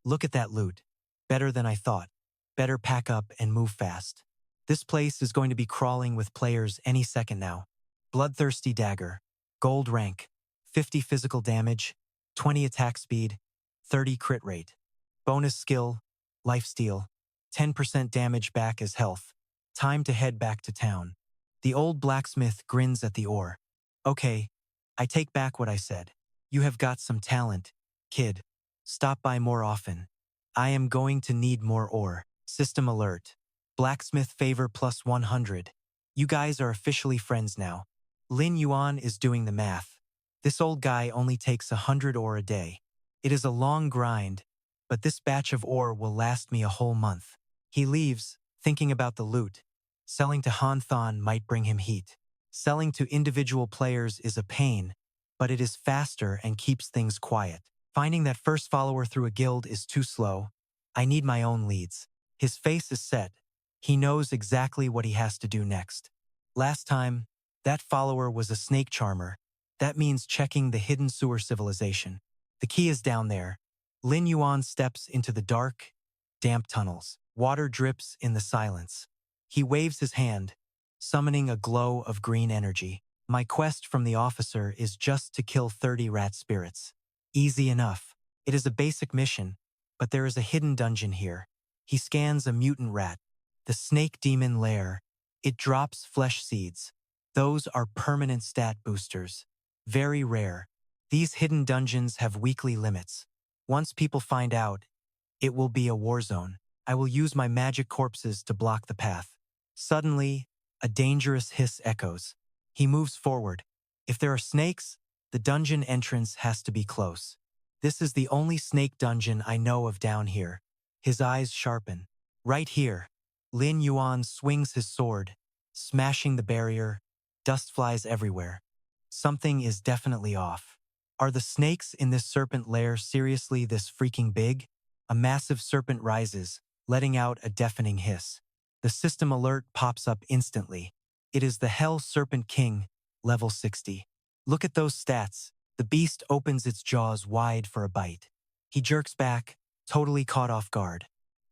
Look at that loot. Better than I thought. Better pack up and move fast. This place is going to be crawling with players any second now. Bloodthirsty dagger. Gold rank. 50 physical damage. 20 attack speed. 30 crit rate. Bonus skill. Lifesteal. 10% damage back as health. Time to head back to town. The old blacksmith grins at the ore. Okay, I take back what I said. You have got some talent, kid. Stop by more often. I am going to need more ore. System alert. Blacksmith favor plus 100. You guys are officially friends now. Lin Yuan is doing the math. This old guy only takes 100 ore a day. It is a long grind, but this batch of ore will last me a whole month. He leaves, thinking about the loot. Selling to Han Than might bring him heat. Selling to individual players is a pain, but it is faster and keeps things quiet. Finding that first follower through a guild is too slow. I need my own leads. His face is set. He knows exactly what he has to do next. Last time, that follower was a snake charmer. That means checking the hidden sewer civilization. The key is down there. Lin Yuan steps into the dark, damp tunnels. Water drips in the silence. He waves his hand, summoning a glow of green energy. My quest from the officer is just to kill 30 rat spirits. Easy enough. It is a basic mission, but there is a hidden dungeon here. He scans a mutant rat. The snake demon lair. It drops flesh seeds. Those are permanent stat boosters. Very rare. These hidden dungeons have weekly limits. Once people find out, it will be a war zone. I will use my magic corpses to block the path. Suddenly, a dangerous hiss echoes. He moves forward. If there are snakes, the dungeon entrance has to be close. This is the only snake dungeon I know of down here. His eyes sharpen. Right here. Lin Yuan swings his sword, smashing the barrier. Dust flies everywhere. Something is definitely off. Are the snakes in this serpent lair seriously this freaking big? A massive serpent rises, letting out a deafening hiss. The system alert pops up instantly. It is the Hell Serpent King, level 60. Look at those stats. The beast opens its jaws wide for a bite. He jerks back, totally caught off guard.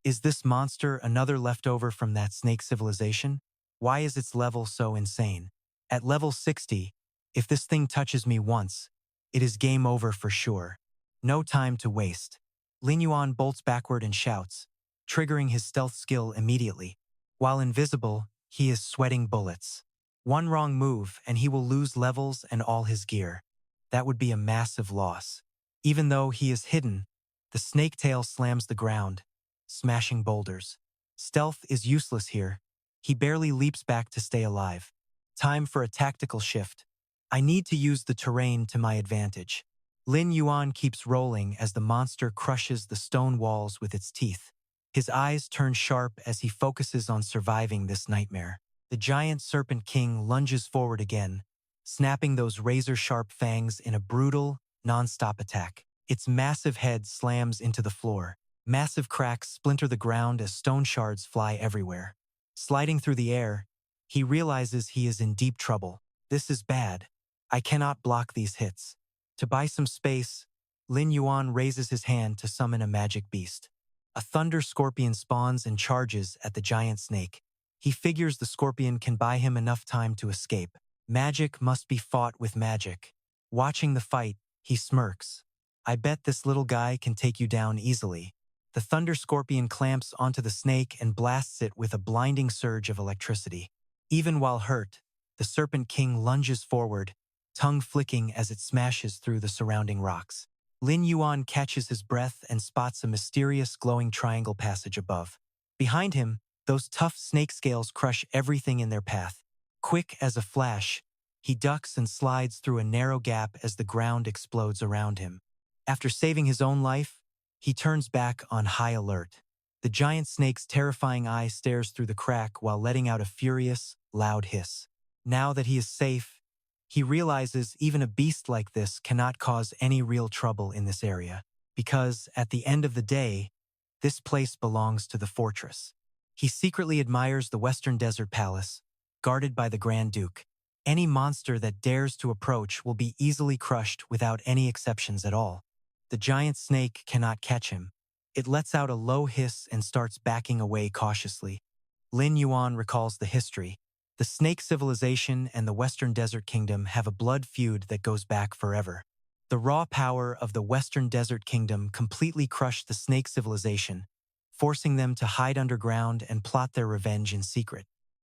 Is this monster another leftover from that snake civilization? Why is its level so insane? At level 60, if this thing touches me once, it is game over for sure. No time to waste. Lin Yuan bolts backward and shouts, triggering his stealth skill immediately. While invisible, he is sweating bullets. One wrong move and he will lose levels and all his gear. That would be a massive loss. Even though he is hidden, the snake tail slams the ground, smashing boulders. Stealth is useless here. He barely leaps back to stay alive. Time for a tactical shift. I need to use the terrain to my advantage. Lin Yuan keeps rolling as the monster crushes the stone walls with its teeth. His eyes turn sharp as he focuses on surviving this nightmare. The giant Serpent King lunges forward again, snapping those razor-sharp fangs in a brutal, non-stop attack. Its massive head slams into the floor. Massive cracks splinter the ground as stone shards fly everywhere. Sliding through the air, he realizes he is in deep trouble. This is bad. I cannot block these hits. To buy some space, Lin Yuan raises his hand to summon a magic beast. A thunder scorpion spawns and charges at the giant snake. He figures the scorpion can buy him enough time to escape. Magic must be fought with magic. Watching the fight, he smirks. I bet this little guy can take you down easily. The thunder scorpion clamps onto the snake and blasts it with a blinding surge of electricity. Even while hurt, the Serpent King lunges forward, tongue flicking as it smashes through the surrounding rocks. Lin Yuan catches his breath and spots a mysterious glowing triangle passage above. Behind him, those tough snake scales crush everything in their path. Quick as a flash, he ducks and slides through a narrow gap as the ground explodes around him. After saving his own life, he turns back on high alert. The giant snake's terrifying eye stares through the crack while letting out a furious, loud hiss. Now that he is safe, he realizes even a beast like this cannot cause any real trouble in this area, because, at the end of the day, this place belongs to the fortress. He secretly admires the Western Desert Palace, guarded by the Grand Duke. Any monster that dares to approach will be easily crushed without any exceptions at all. The giant snake cannot catch him. It lets out a low hiss and starts backing away cautiously. Lin Yuan recalls the history. The snake civilization and the Western Desert Kingdom have a blood feud that goes back forever. The raw power of the Western Desert Kingdom completely crushed the snake civilization, forcing them to hide underground and plot their revenge in secret.